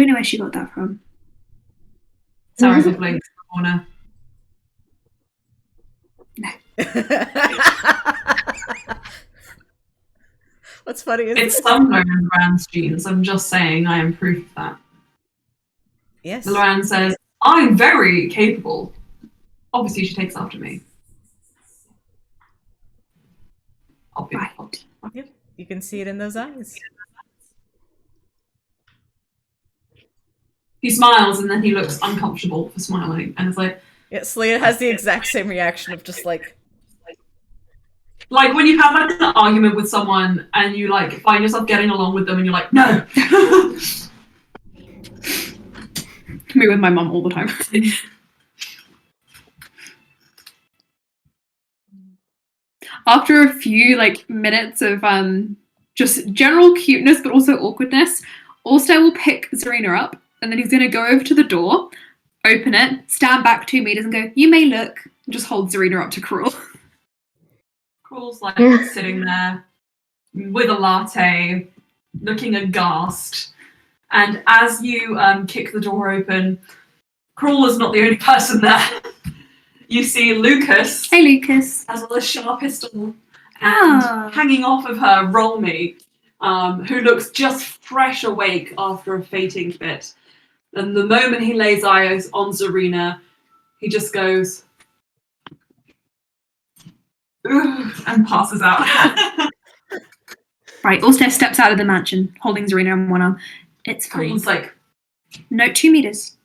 know where she got that from. Sarah's a blink in the corner. What's funny is It's somewhere in Loran's genes. I'm just saying I am proof of that. yes. Loran says, I'm very capable. Obviously, she takes after me. Right. Yep. You can see it in those eyes. He smiles and then he looks uncomfortable for smiling. And it's like Slia has the exact same reaction of just like when you have like an argument with someone and you like find yourself getting along with them and you're like, no. Me with my mum all the time. After a few like minutes of just general cuteness but also awkwardness, Allstar will pick Zarina up and then he's gonna go over to the door, open it, stand back 2 meters and go, you may look, and just hold Zarina up to Cruel. Cruel's like sitting there with a latte, looking aghast. And as you kick the door open, Cruel is not the only person there. You see Lucas. Hey, Lucas. Has a sharp pistol and hanging off of her, Rolmy, who looks just fresh awake after a fainting fit. And the moment he lays eyes on Zarina, he just goes, and passes out. Right, Allstar steps out of the mansion, holding Zarina on one arm. It's fine. It's like, no, 2 meters.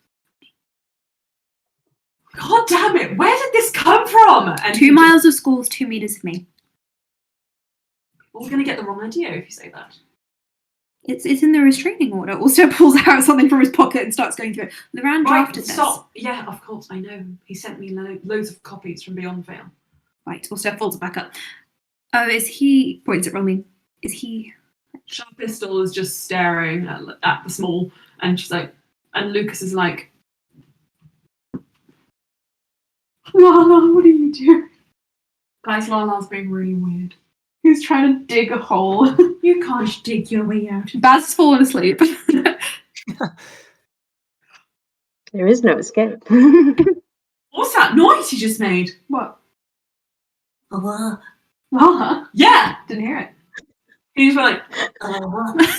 God damn it, where did this come from? And 2 miles of school is 2 meters of me. We're going to get the wrong idea if you say that. It's in the restraining order. Allstar pulls out something from his pocket and starts going through it. Loran drafted this. Stop. Yeah, of course, I know. He sent me loads of copies from Beyond Veil. Right, Allstar folds it back up. Oh, is he... points at Romney. Is he? Sharp Pistol is just staring at the small, and she's like, and Lucas is like, Lala, what are you doing? Guys, Lala's being really weird. He's trying to dig a hole. You can't dig your way out. Baz has fallen asleep. There is no escape. What's that noise you just made? What? Lala? Yeah! Didn't hear it. He just went like,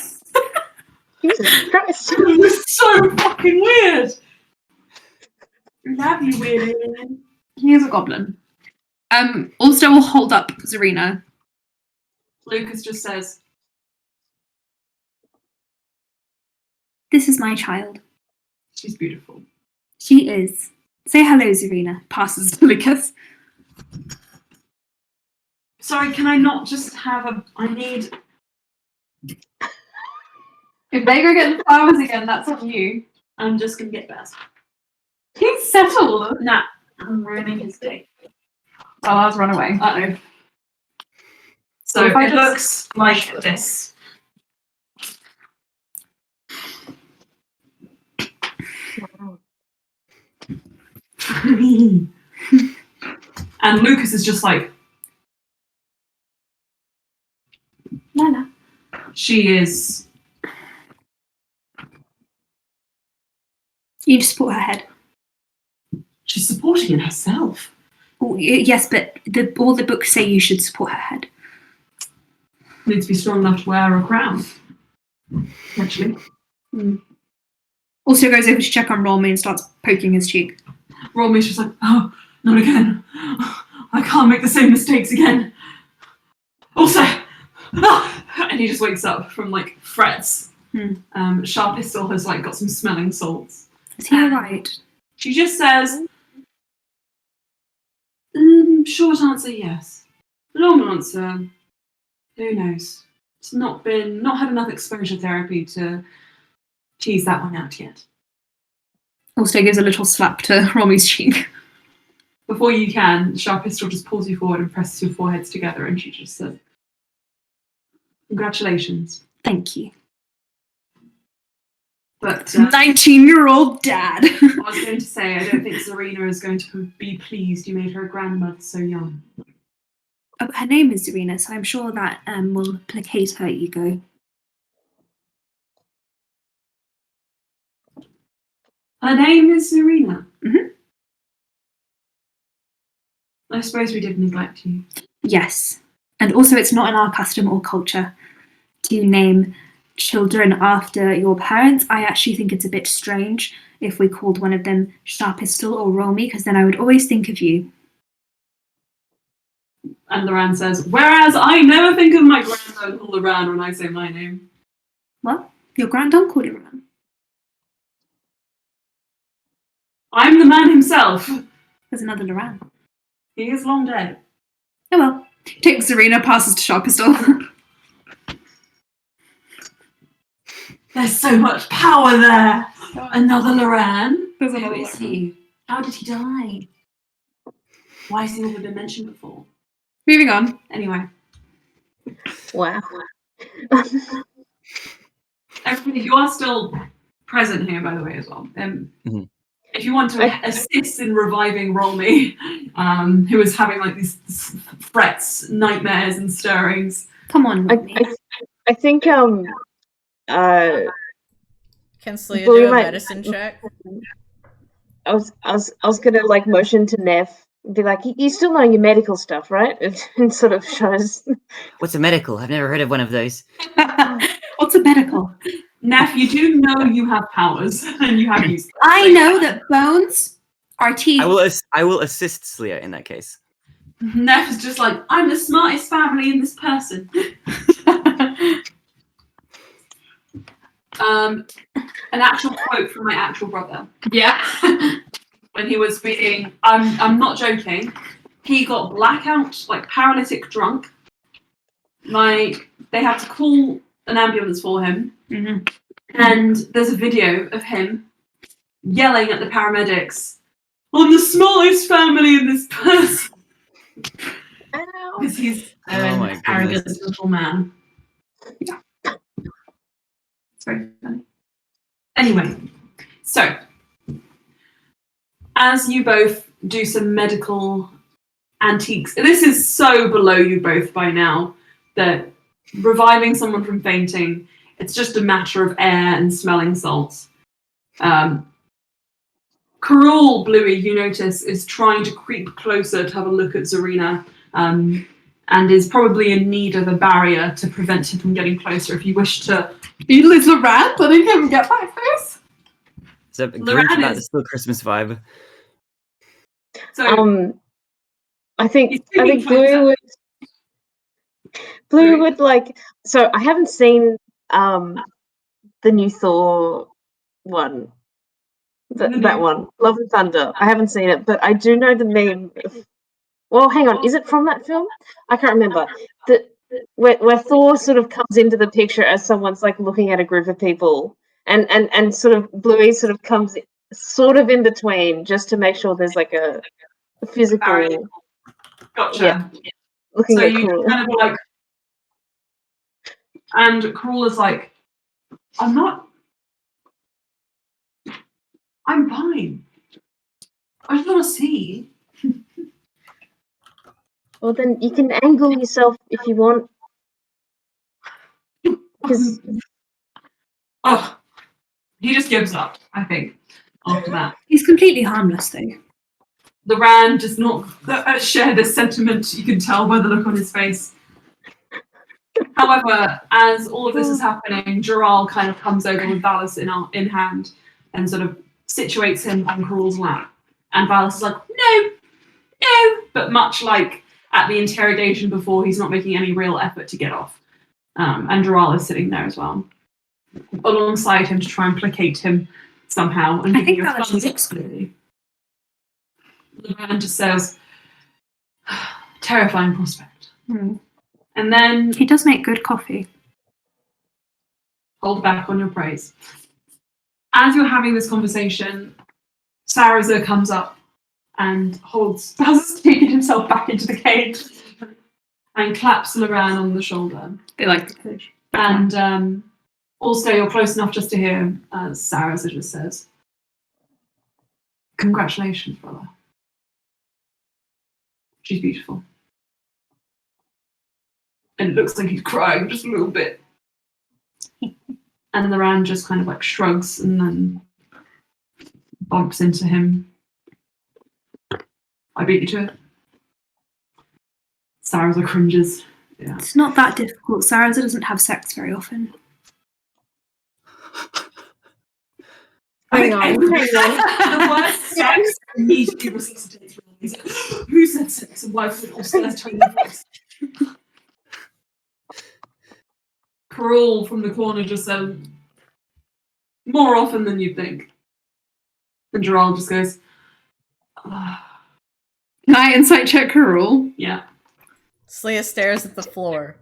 Jesus Christ. It was so fucking weird! Love you, weird alien. He is a goblin. Also, will hold up Zarina. Lucas just says, This is my child. she's beautiful. She is. Say hello, Zarina. Passes to Lucas. Sorry, can I not just have I need... If they go get the flowers again, that's on you. I'm just gonna get Baz. He's settled. Nah, I'm ruining his day. Oh, I'll run away. Uh-oh. So if I it just- looks like this. And Lucas is just like, Lala. she is... You just support her head. She's supporting it herself. Oh, yes, but all the books say you should support her head. Needs to be strong enough to wear a crown. Actually. Also goes over to check on Rolmy and starts poking his cheek. Rolmy's just like, oh, not again. I can't make the same mistakes again. Also, and he just wakes up from like frets. Sharp Pistol has like got some smelling salts. Is he alright? She just says, short answer, yes. Long answer, who knows? It's not had enough exposure therapy to tease that one out yet. Also gives a little slap to Rolmy's cheek. Before you can, Sharp Pistol just pulls you forward and presses your foreheads together, and she just says, congratulations. Thank you. But 19-year-old dad. I was going to say, I don't think Zarina is going to be pleased you made her grandmother so young. Her name is Zarina, so I'm sure that will placate her ego. Her name is Zarina. Mhm. I suppose we did neglect you. Yes. And also it's not in our custom or culture to name children after your parents. I actually think it's a bit strange if we called one of them Sharp Pistol or Rolmy, because then I would always think of you. And Loran says, whereas I never think of my granduncle Loran when I say my name. What? Your granduncle Loran? I'm the man himself. There's another Loran. He is long dead. Oh well. Takes Zarina, passes to Sharp Pistol. There's so much power there. Another Loran. There's Who another is Loran. he? How did he die? Why has he never been mentioned before? Moving on. Anyway, Wow. everybody, you are still present here, by the way, as well. If you want to assist in reviving Rolmy, who is having like these frets, nightmares, and stirrings. Come on, Rolmy. I think Can Celia Well, do we a might- medicine check? I was gonna like motion to Nev, be like, you still know your medical stuff, right? And sort of shows. What's a medical? I've never heard of one of those. What's a medical? Neff, you do know you have powers, and you have used them. I know that bones are teeth. I will assist Celia in that case. Neff is just like, I'm the smartest family in this person. An actual quote from my actual brother. Yeah. When he was being, I'm not joking, he got blackout, like paralytic drunk. Like, they had to call an ambulance for him. Mm-hmm. And there's a video of him yelling at the paramedics, I'm the smallest family in this person. Because he's Oh my an arrogant goodness. little man. Yeah. It's very funny. Anyway, so as you both do some medical antiques, this is so below you both by now that reviving someone from fainting, it's just a matter of air and smelling salts. Karul, Bluey, you notice, is trying to creep closer to have a look at Zarina, and is probably in need of a barrier to prevent him from getting closer if you wish to utilize Loran, letting him get back close. So Grinch about the still Christmas vibe. So I think Bluey would like. So I haven't seen the new Thor one. That one, Love and Thunder. I haven't seen it, but I do know the meme. Well, hang on, is it from that film? I can't remember. Where Thor sort of comes into the picture as someone's like looking at a group of people, and sort of Bluey sort of comes sort of in between just to make sure there's like a physical. Gotcha. Yeah, looking so at you Karul. kind of like, and Karul is like, I'm fine. I just want to see. Well, then you can angle yourself if you want. Because he just gives up, I think, after that. He's completely harmless, though. The Rand does not share this sentiment, you can tell by the look on his face. However, as all of this is happening, Jaral kind of comes over with Valis in hand and sort of situates him on Karul's lap. And Valis is like, no, but much like at the interrogation before, he's not making any real effort to get off. And Jaral is sitting there as well, alongside him to try and placate him somehow. And I think giving Valis is excluded. The man just says, terrifying prospect. Hmm. And then He does make good coffee. Hold back on your praise. As you're having this conversation, Saraza comes up and has taken himself back into the cage and claps Loran on the shoulder. They like the fish. And also, you're close enough just to hear Saraza just says, congratulations, brother. She's beautiful. And it looks like he's crying just a little bit. And Loran just kind of like shrugs and then bumps into him. I beat you to it. Saraza cringes. Yeah. It's not that difficult. Saraza doesn't have sex very often. hang on. The word sex immediately resuscitates He's like, who said sex and why was it also let's turn the voice? Karul from the corner just said, more often than you'd think. And Jaral just goes, Can I insight check Karul? yeah. Slia stares at the floor.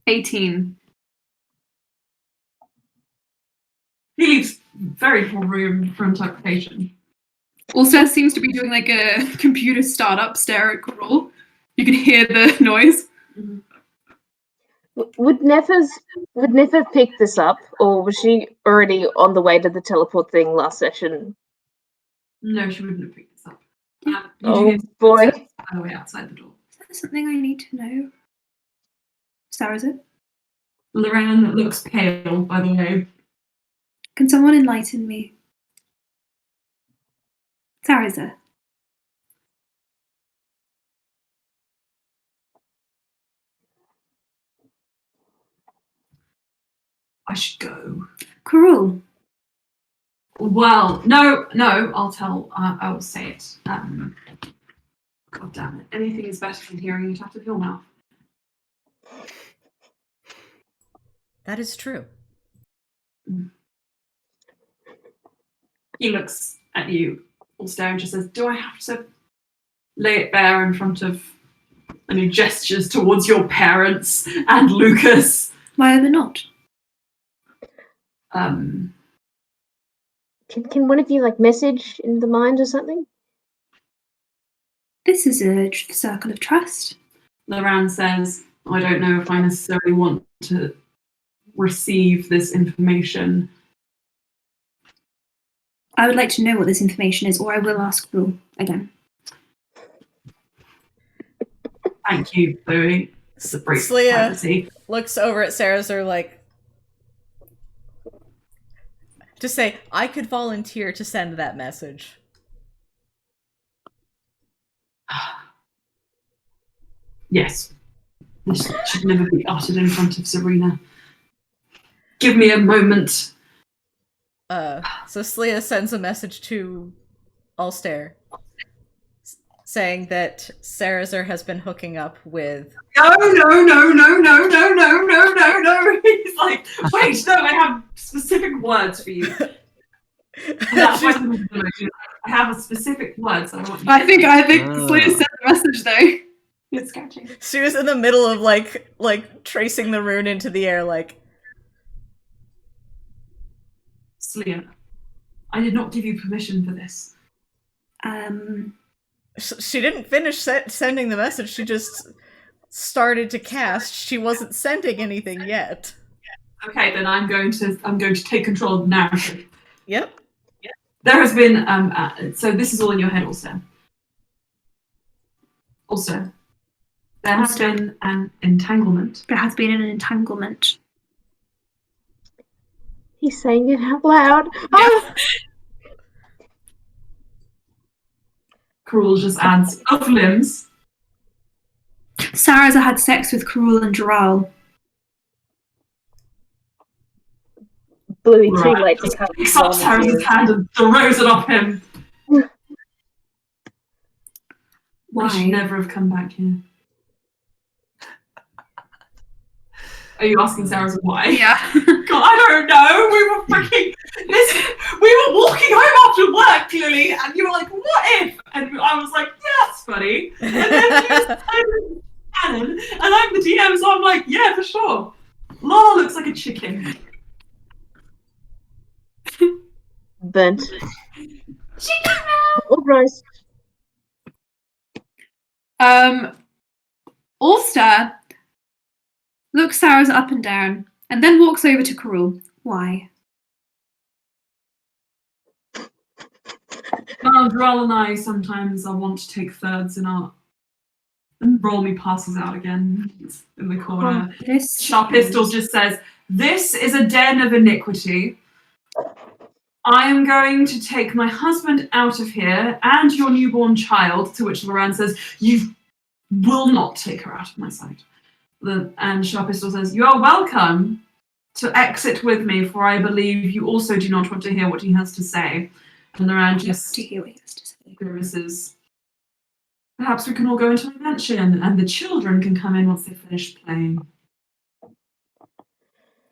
18. He leaves very little room for interpretation. Also seems to be doing like a computer startup stare at Karul. You can hear the noise. Mm-hmm. Would Never pick this up, or was she already on the way to the teleport thing last session? No, she wouldn't have picked this up. Oh boy. By the way, outside the door. Is that something I need to know? Saraza? Loran looks pale, by the way. Can someone enlighten me? Saraza? I should go. Karul? Well, no, I'll tell. I will say it. God damn it! Anything is better than hearing it out of your mouth. That is true. He looks at you, all staring, and just says, "Do I have to lay it bare in front of?" And he gestures towards your parents and Lucas. Why are they not? Can one of you like message in the mind or something? This is a circle of trust. Loran says, I don't know if I necessarily want to receive this information. I would like to know what this information is, or I will ask Rule again. Thank you, Chloe. It's a brief privacy. Looks over at Sarazar like, to say, I could volunteer to send that message. Yes. This should never be uttered in front of Serena. Give me a moment. So Slia sends a message to Ulster saying that Sarazar has been hooking up with... No. He's like, wait, no, I have specific words for you. That's why I have a specific word, so I want you I think Slia sent the message though. It's catching. She was in the middle of like tracing the rune into the air, like... Slia, I did not give you permission for this. She didn't finish sending the message. She just started to cast. She wasn't sending anything yet. Okay, then I'm going to take control of the narrative. Yep. There has been so this is all in your head, also. Also, there has been an entanglement. There has been an entanglement. He's saying it out loud. Yeah. Oh! Cruel just adds of limbs. Sarazar had sex with Cruel and Dural. Bluey too late to cut. Picks up Sarazar's hand and throws it off him. Why? I should never have come back here. Are you asking Sarazar why? Yeah. God, I don't know. We were freaking... we were walking home after work, clearly, and you were like, what if? And I was like, yeah, that's funny. And then you said canon, and I'm the DM, so I'm like, yeah, for sure. Lala looks like a chicken. Burnt. Chicken! Or roast. Ulster looks Sarazar up and down, and then walks over to Cruel. Why? Well, Droll and I sometimes want to take thirds in art. And Rolmy passes out again in the corner. Sharp Pistol just says, this is a den of iniquity. I am going to take my husband out of here and your newborn child, to which Loran says, you will not take her out of my sight. And Sharp Pistol says, you are welcome to exit with me, for I believe you also do not want to hear what he has to say. And Loran just to hear what he has to say. Grimaces. Perhaps we can all go into a mansion and the children can come in once they finish playing.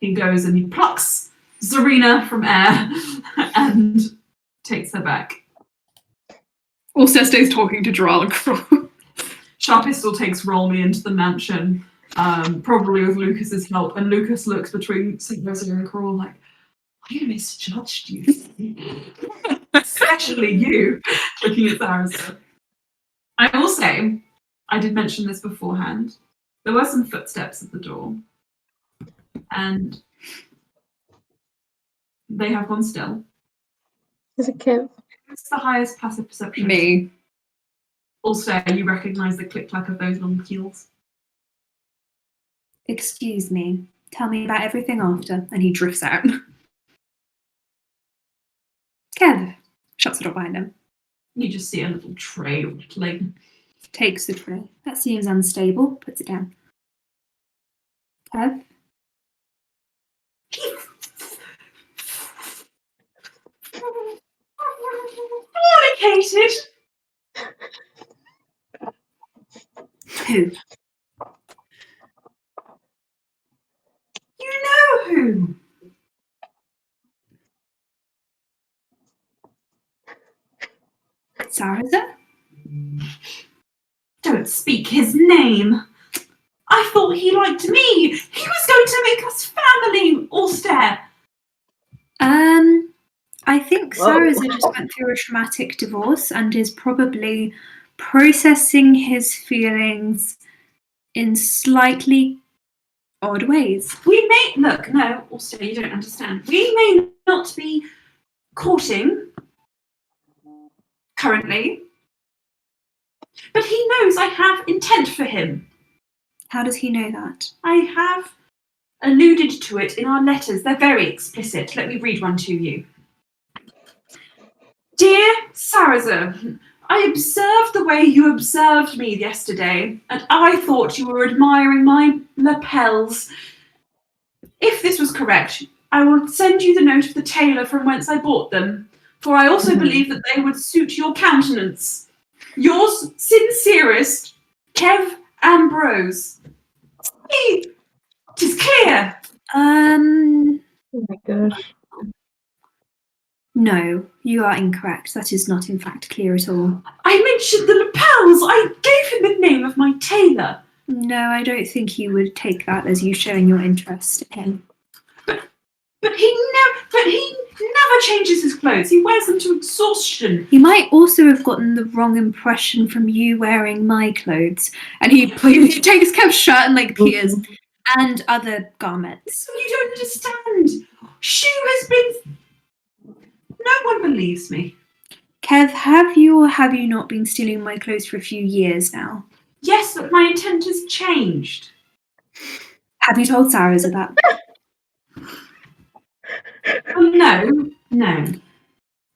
He goes and he plucks Zarina from air and takes her back. Ulster stays talking to Dural and Cruel. Sharp Pistol takes Rolmy into the mansion, probably with Lucas's help, and Lucas looks between Sarazar and Cruel like, I misjudged you. Especially you, looking at Sarazar. I will say, I did mention this beforehand, there were some footsteps at the door, and they have gone still. Is it Kev? It's the highest passive perception. Me. Also, you recognise the click-clack of those long heels. Excuse me. Tell me about everything after. And he drifts out. Kev shuts the door behind him. You just see a little tray rattling. Takes the tray. That seems unstable. Puts it down. Kev? Fornicated! Who? You know who? Sarazar? Don't speak his name. I thought he liked me. He was going to make us family, Ulster. I think Sarazar just went through a traumatic divorce and is probably processing his feelings in slightly odd ways. We may look, no, also you don't understand. We may not be courting currently, but he knows I have intent for him. How does he know that? I have alluded to it in our letters. They're very explicit. Let me read one to you. Dear Sarazer, I observed the way you observed me yesterday, and I thought you were admiring my lapels. If this was correct, I will send you the note of the tailor from whence I bought them, for I also believe that they would suit your countenance. Yours sincerest, Kev Ambrose. See, 'tis clear. Oh my gosh. No, you are incorrect. That is not in fact clear at all. I mentioned the lapels. I gave him the name of my tailor. No, I don't think he would take that as you showing your interest in him. But he never changes his clothes. He wears them to exhaustion. He might also have gotten the wrong impression from you wearing my clothes. And he takes Kev's shirt and like peers and other garments. So you don't understand. Shu has been... No one believes me. Kev, have you or have you not been stealing my clothes for a few years now? Yes, but my intent has changed. Have you told Sarazer that? No.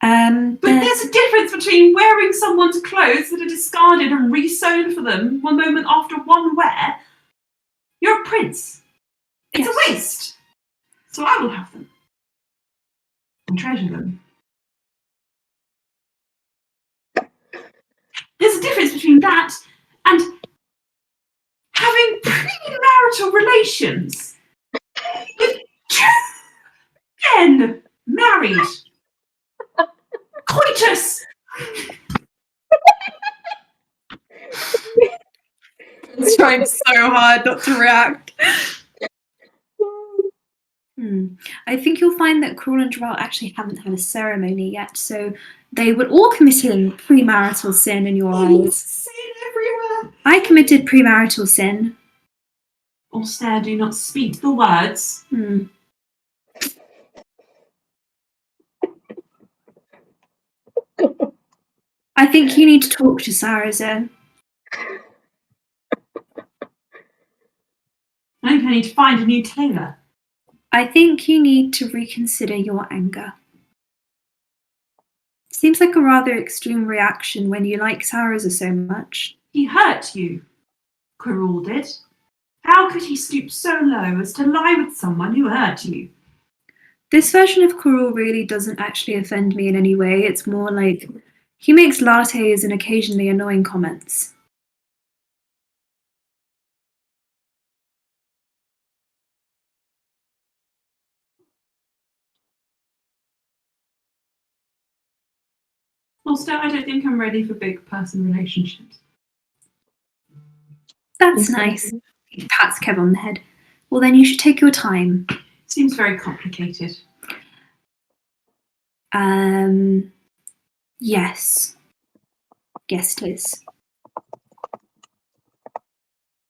But there's a difference between wearing someone's clothes that are discarded and re-sewn for them one moment after one wear. You're a prince. It's a waste. So I will have them. And treasure them. There's a difference between that and having premarital relations with two men married. Coitus! He's trying so hard not to react. I think you'll find that Cruel and Jarrell actually haven't had a ceremony yet, so they were all committing premarital sin in your eyes. Sin everywhere. I committed premarital sin. Austere, do not speak the words. I think you need to talk to Sarazer. I think I need to find a new tailor. I think you need to reconsider your anger. Seems like a rather extreme reaction when you like Sarazer so much. He hurt you. Quirrell did. How could he stoop so low as to lie with someone who hurt you? This version of Quirrell really doesn't actually offend me in any way. It's more like he makes lattes and occasionally annoying comments. Also, I don't think I'm ready for big person relationships. That's nice. He pats Kev on the head. Well, then you should take your time. Seems very complicated. Yes. Yes, it is.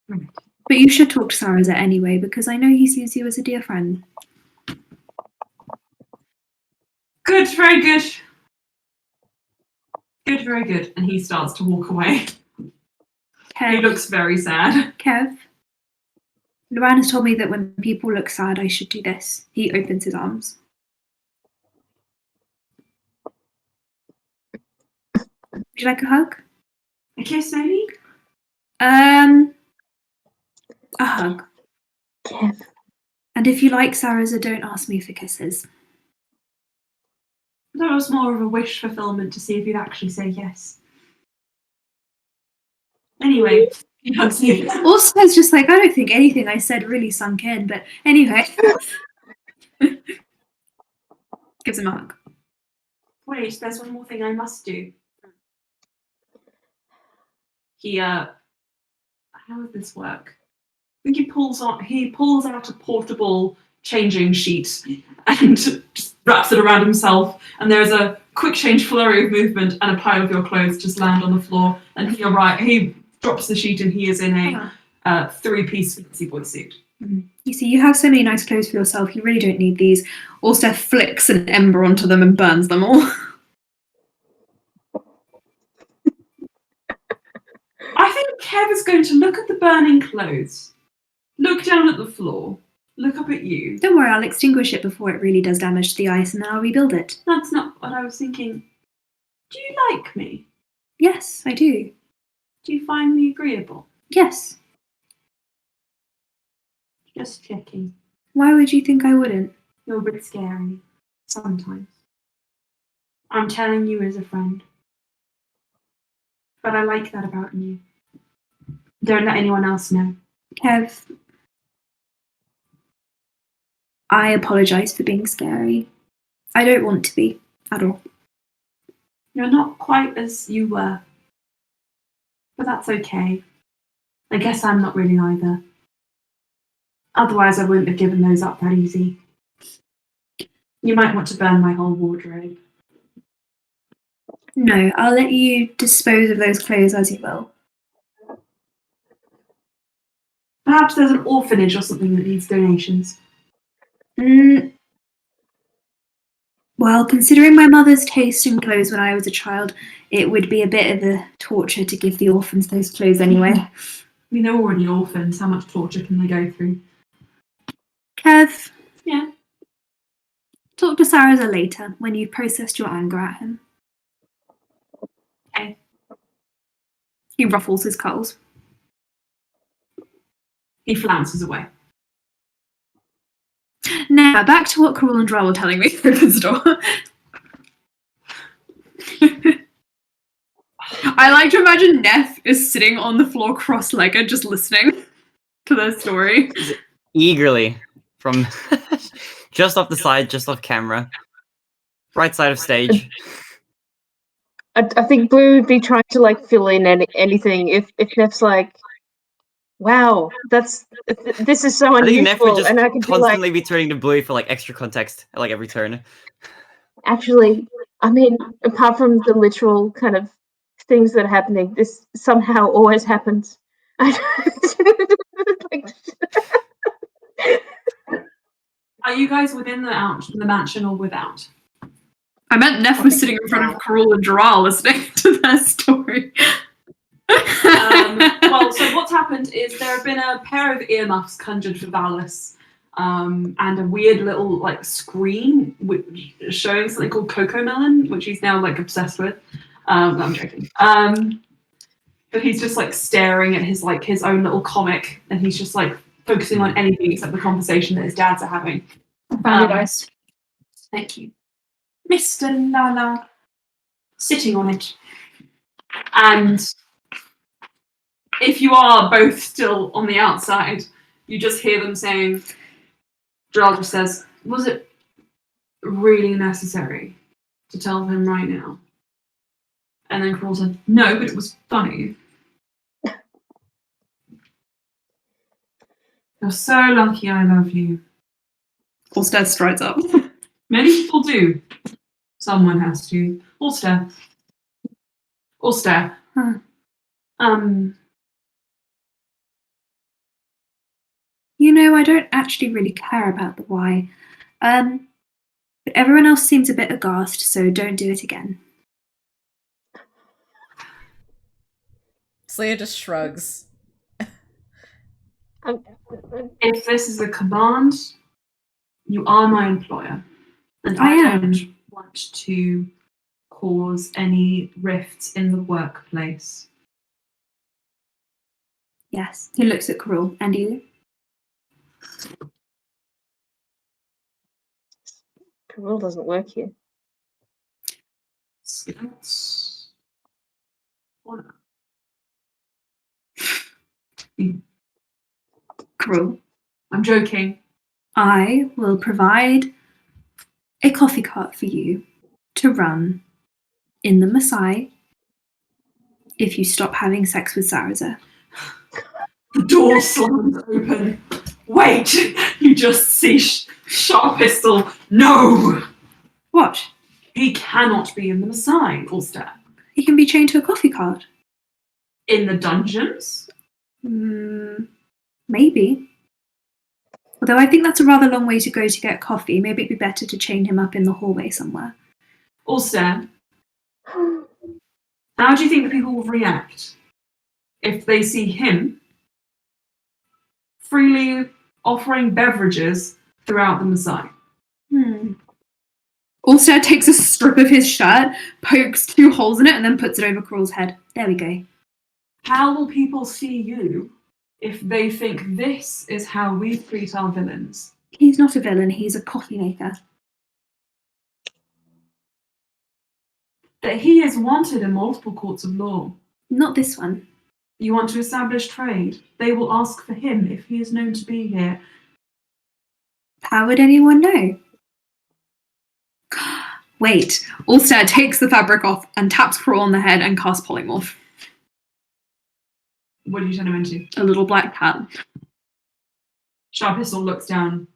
Right. But you should talk to Sarazer anyway, because I know he sees you as a dear friend. Good, very good. Good, very good. And he starts to walk away. Kev, He looks very sad. Kev, Luann has told me that when people look sad, I should do this. He opens his arms. Would you like a hug? A kiss, maybe? A hug. Kev. And if you like Sarazer, don't ask me for kisses. That was more of a wish fulfillment to see if you'd actually say yes. Anyway, he hugs you. Also, it's just like, I don't think anything I said really sunk in, but anyway. Gives him a hug. Wait, there's one more thing I must do. How would this work? I think he pulls out a portable changing sheet and just wraps it around himself, and there's a quick change flurry of movement and a pile of your clothes just land on the floor, and he drops the sheet and he is in a three-piece fancy boy suit. You see, you have so many nice clothes for yourself, you really don't need these. Ulster flicks an ember onto them and burns them all. I think Kev is going to look at the burning clothes, look down at the floor, look up at you. Don't worry, I'll extinguish it before it really does damage to the ice, and then I'll rebuild it. That's not what I was thinking. Do you like me? Yes, I do. Do you find me agreeable? Yes. Just checking. Why would you think I wouldn't? You're a bit scary. Sometimes. I'm telling you as a friend. But I like that about you. Don't let anyone else know. Kev, I apologise for being scary. I don't want to be, at all. You're not quite as you were. But that's okay. I guess I'm not really either. Otherwise I wouldn't have given those up that easy. You might want to burn my whole wardrobe. No, I'll let you dispose of those clothes as you will. Perhaps there's an orphanage or something that needs donations. Well, considering my mother's taste in clothes when I was a child, it would be a bit of a torture to give the orphans those clothes anyway. I mean, they're already orphans. How much torture can they go through? Kev? Yeah? Talk to Saraza later, when you've processed your anger at him. Okay. He ruffles his curls. He flounces away. Now, back to what Carol and Drow were telling me through this door. I like to imagine Neff is sitting on the floor cross-legged, just listening to their story. Eagerly, from just off the side, just off camera. Right side of stage. I think Blue would be trying to like fill in anything if Neff's like, wow, this is so I think Neff would unusual, just and I could constantly be be turning to Blue for like extra context at like every turn. actually, I mean, apart from the literal kind of things that are happening, this somehow always happens. Are you guys within the mansion or without? I meant Neff was sitting in front of Carol and Drow listening to their story. Well, so what's happened is there have been a pair of earmuffs conjured for Valis, and a weird little like screen showing something called Coco Melon, which he's now like obsessed with. No, I'm joking. But he's just like staring at his own little comic, and he's just like focusing on anything except the conversation that his dads are having. Very nice. Thank you, Mr. Lala, sitting on it, and. If you are both still on the outside, you just hear them saying, Gerald just says, was it really necessary to tell him right now? And then Crawl said, no, but it was funny. You're so lucky I love you. Ulster strides up. Many people do. Someone has to. Ulster. Huh. You know, I don't actually really care about the why. But everyone else seems a bit aghast, so don't do it again. Slayer just shrugs. If this is a command, you are my employer. And I am. don't want to cause any rifts in the workplace. Yes. He looks at Carol. And you? Carol doesn't work here. Skills. Carol. I'm joking. I will provide a coffee cart for you to run in the Maasai if you stop having sex with Saraza. The door slams open. Wait! You just see shot pistol. No! What? He cannot be in the Maasai, Ulster. He can be chained to a coffee cart. In the dungeons? Maybe. Although I think that's a rather long way to go to get coffee. Maybe it'd be better to chain him up in the hallway somewhere. Also, how do you think the people will react if they see him freely offering beverages throughout the Messiah? Ulster takes a strip of his shirt, pokes 2 holes in it, and then puts it over Crawl's head. There we go. How will people see you if they think this is how we treat our villains? He's not a villain, he's a coffee maker. That he is wanted in multiple courts of law. Not this one. You want to establish trade. They will ask for him if he is known to be here. How would anyone know? Wait. Ulster takes the fabric off and taps Crawl on the head and casts polymorph. What do you turn him into? A little black cat. Sharp Pistol looks down.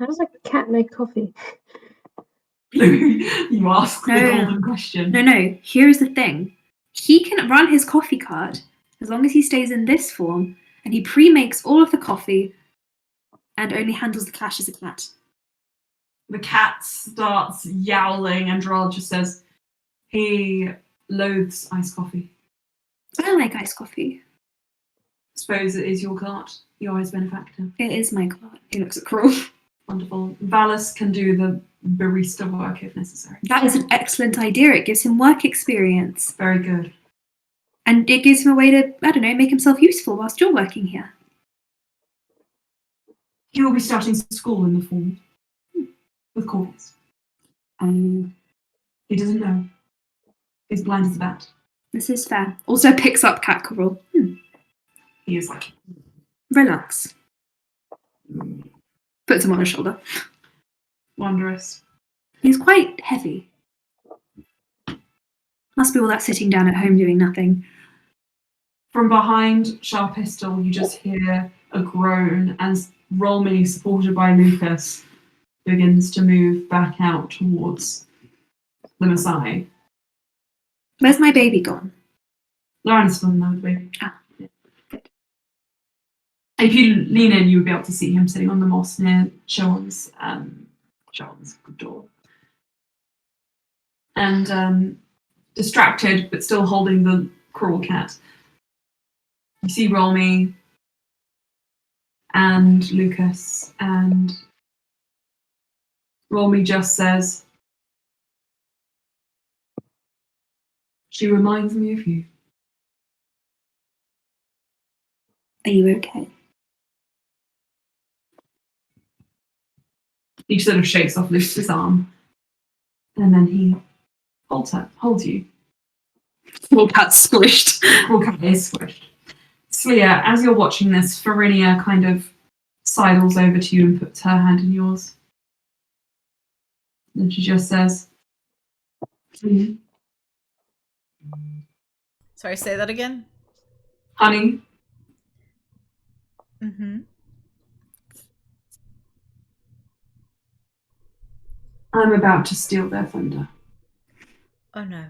How does a cat make coffee? You ask the golden question. No. Here's the thing. He can run his coffee cart as long as he stays in this form, and he pre-makes all of the coffee and only handles the cash as a cat. The cat starts yowling, and Gerald just says he loathes iced coffee. I like iced coffee. Suppose it is your cart, your eyes benefactor. It is my cart. He looks at Crawl. Wonderful. Valis can do the barista work if necessary. That is an excellent idea. It gives him work experience. Very good. And it gives him a way to, I don't know, make himself useful whilst you're working here. He will be starting school in the fall. With Corvus. He doesn't know. He's blind as a bat. This is fair. Also picks up Cat Crawl. He is like, Relax. Puts him on his shoulder. Wondrous. He's quite heavy. Must be all that sitting down at home doing nothing. From behind Sharp Pistol, you just hear a groan as Rolmy, supported by Lucas, begins to move back out towards the Messiah. Where's my baby gone? Lauren's still in there with the baby. Ah, good. If you lean in, you would be able to see him sitting on the moss near Sean's door. And distracted, but still holding the Crawl cat. You see Rolmy and Lucas, and Rolmy just says, "She reminds me of you." Are you okay? He sort of shakes off Lucas's arm, and then he holds you. Crawl cat's squished. Crawl cat is squished. Slia, as you're watching this, Farinia kind of sidles over to you and puts her hand in yours. And she just says, Sorry, say that again? "Honey, Mm-hmm. I'm about to steal their thunder." Oh no.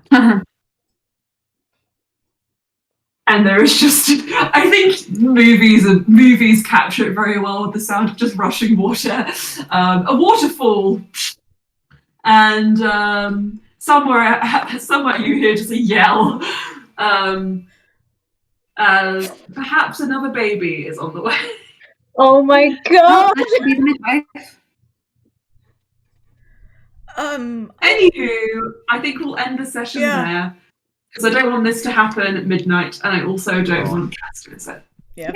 And there is just, I think movies capture it very well with the sound of just rushing water, a waterfall, and somewhere you hear just a yell, as perhaps another baby is on the way. Oh my god! That should be the midwife. Anywho, I think we'll end the session there. Because I don't want this to happen at midnight, and I also don't want cats to miss it. Yeah.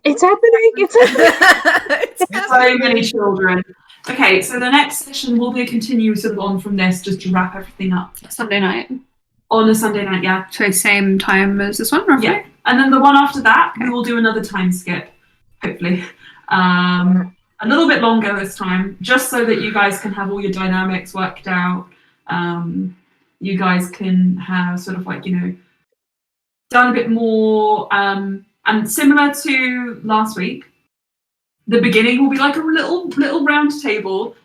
It's happening! It's happening! So many children. Okay, so the next session will be a continuous sort of on from this, just to wrap everything up. Sunday night. On a Sunday night, yeah. So same time as this one, roughly? Yeah. And then the one after that, we will do another time skip, hopefully. A little bit longer this time, just so that you guys can have all your dynamics worked out. You guys can have sort of like, done a bit more, and similar to last week, the beginning will be like a little round table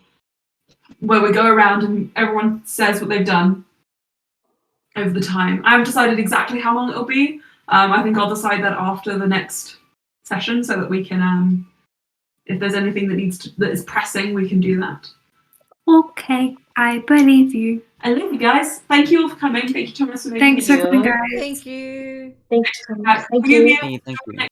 where we go around and everyone says what they've done over the time. I haven't decided exactly how long it'll be. I think I'll decide that after the next session so that we can, if there's anything that is pressing, we can do that. Okay, I believe you. I love you guys. Thank you all for coming. Thank you, Thomas, for making Thanks for me. coming, guys. Thank you. Thank you. Thank Will you be you. able Thank you.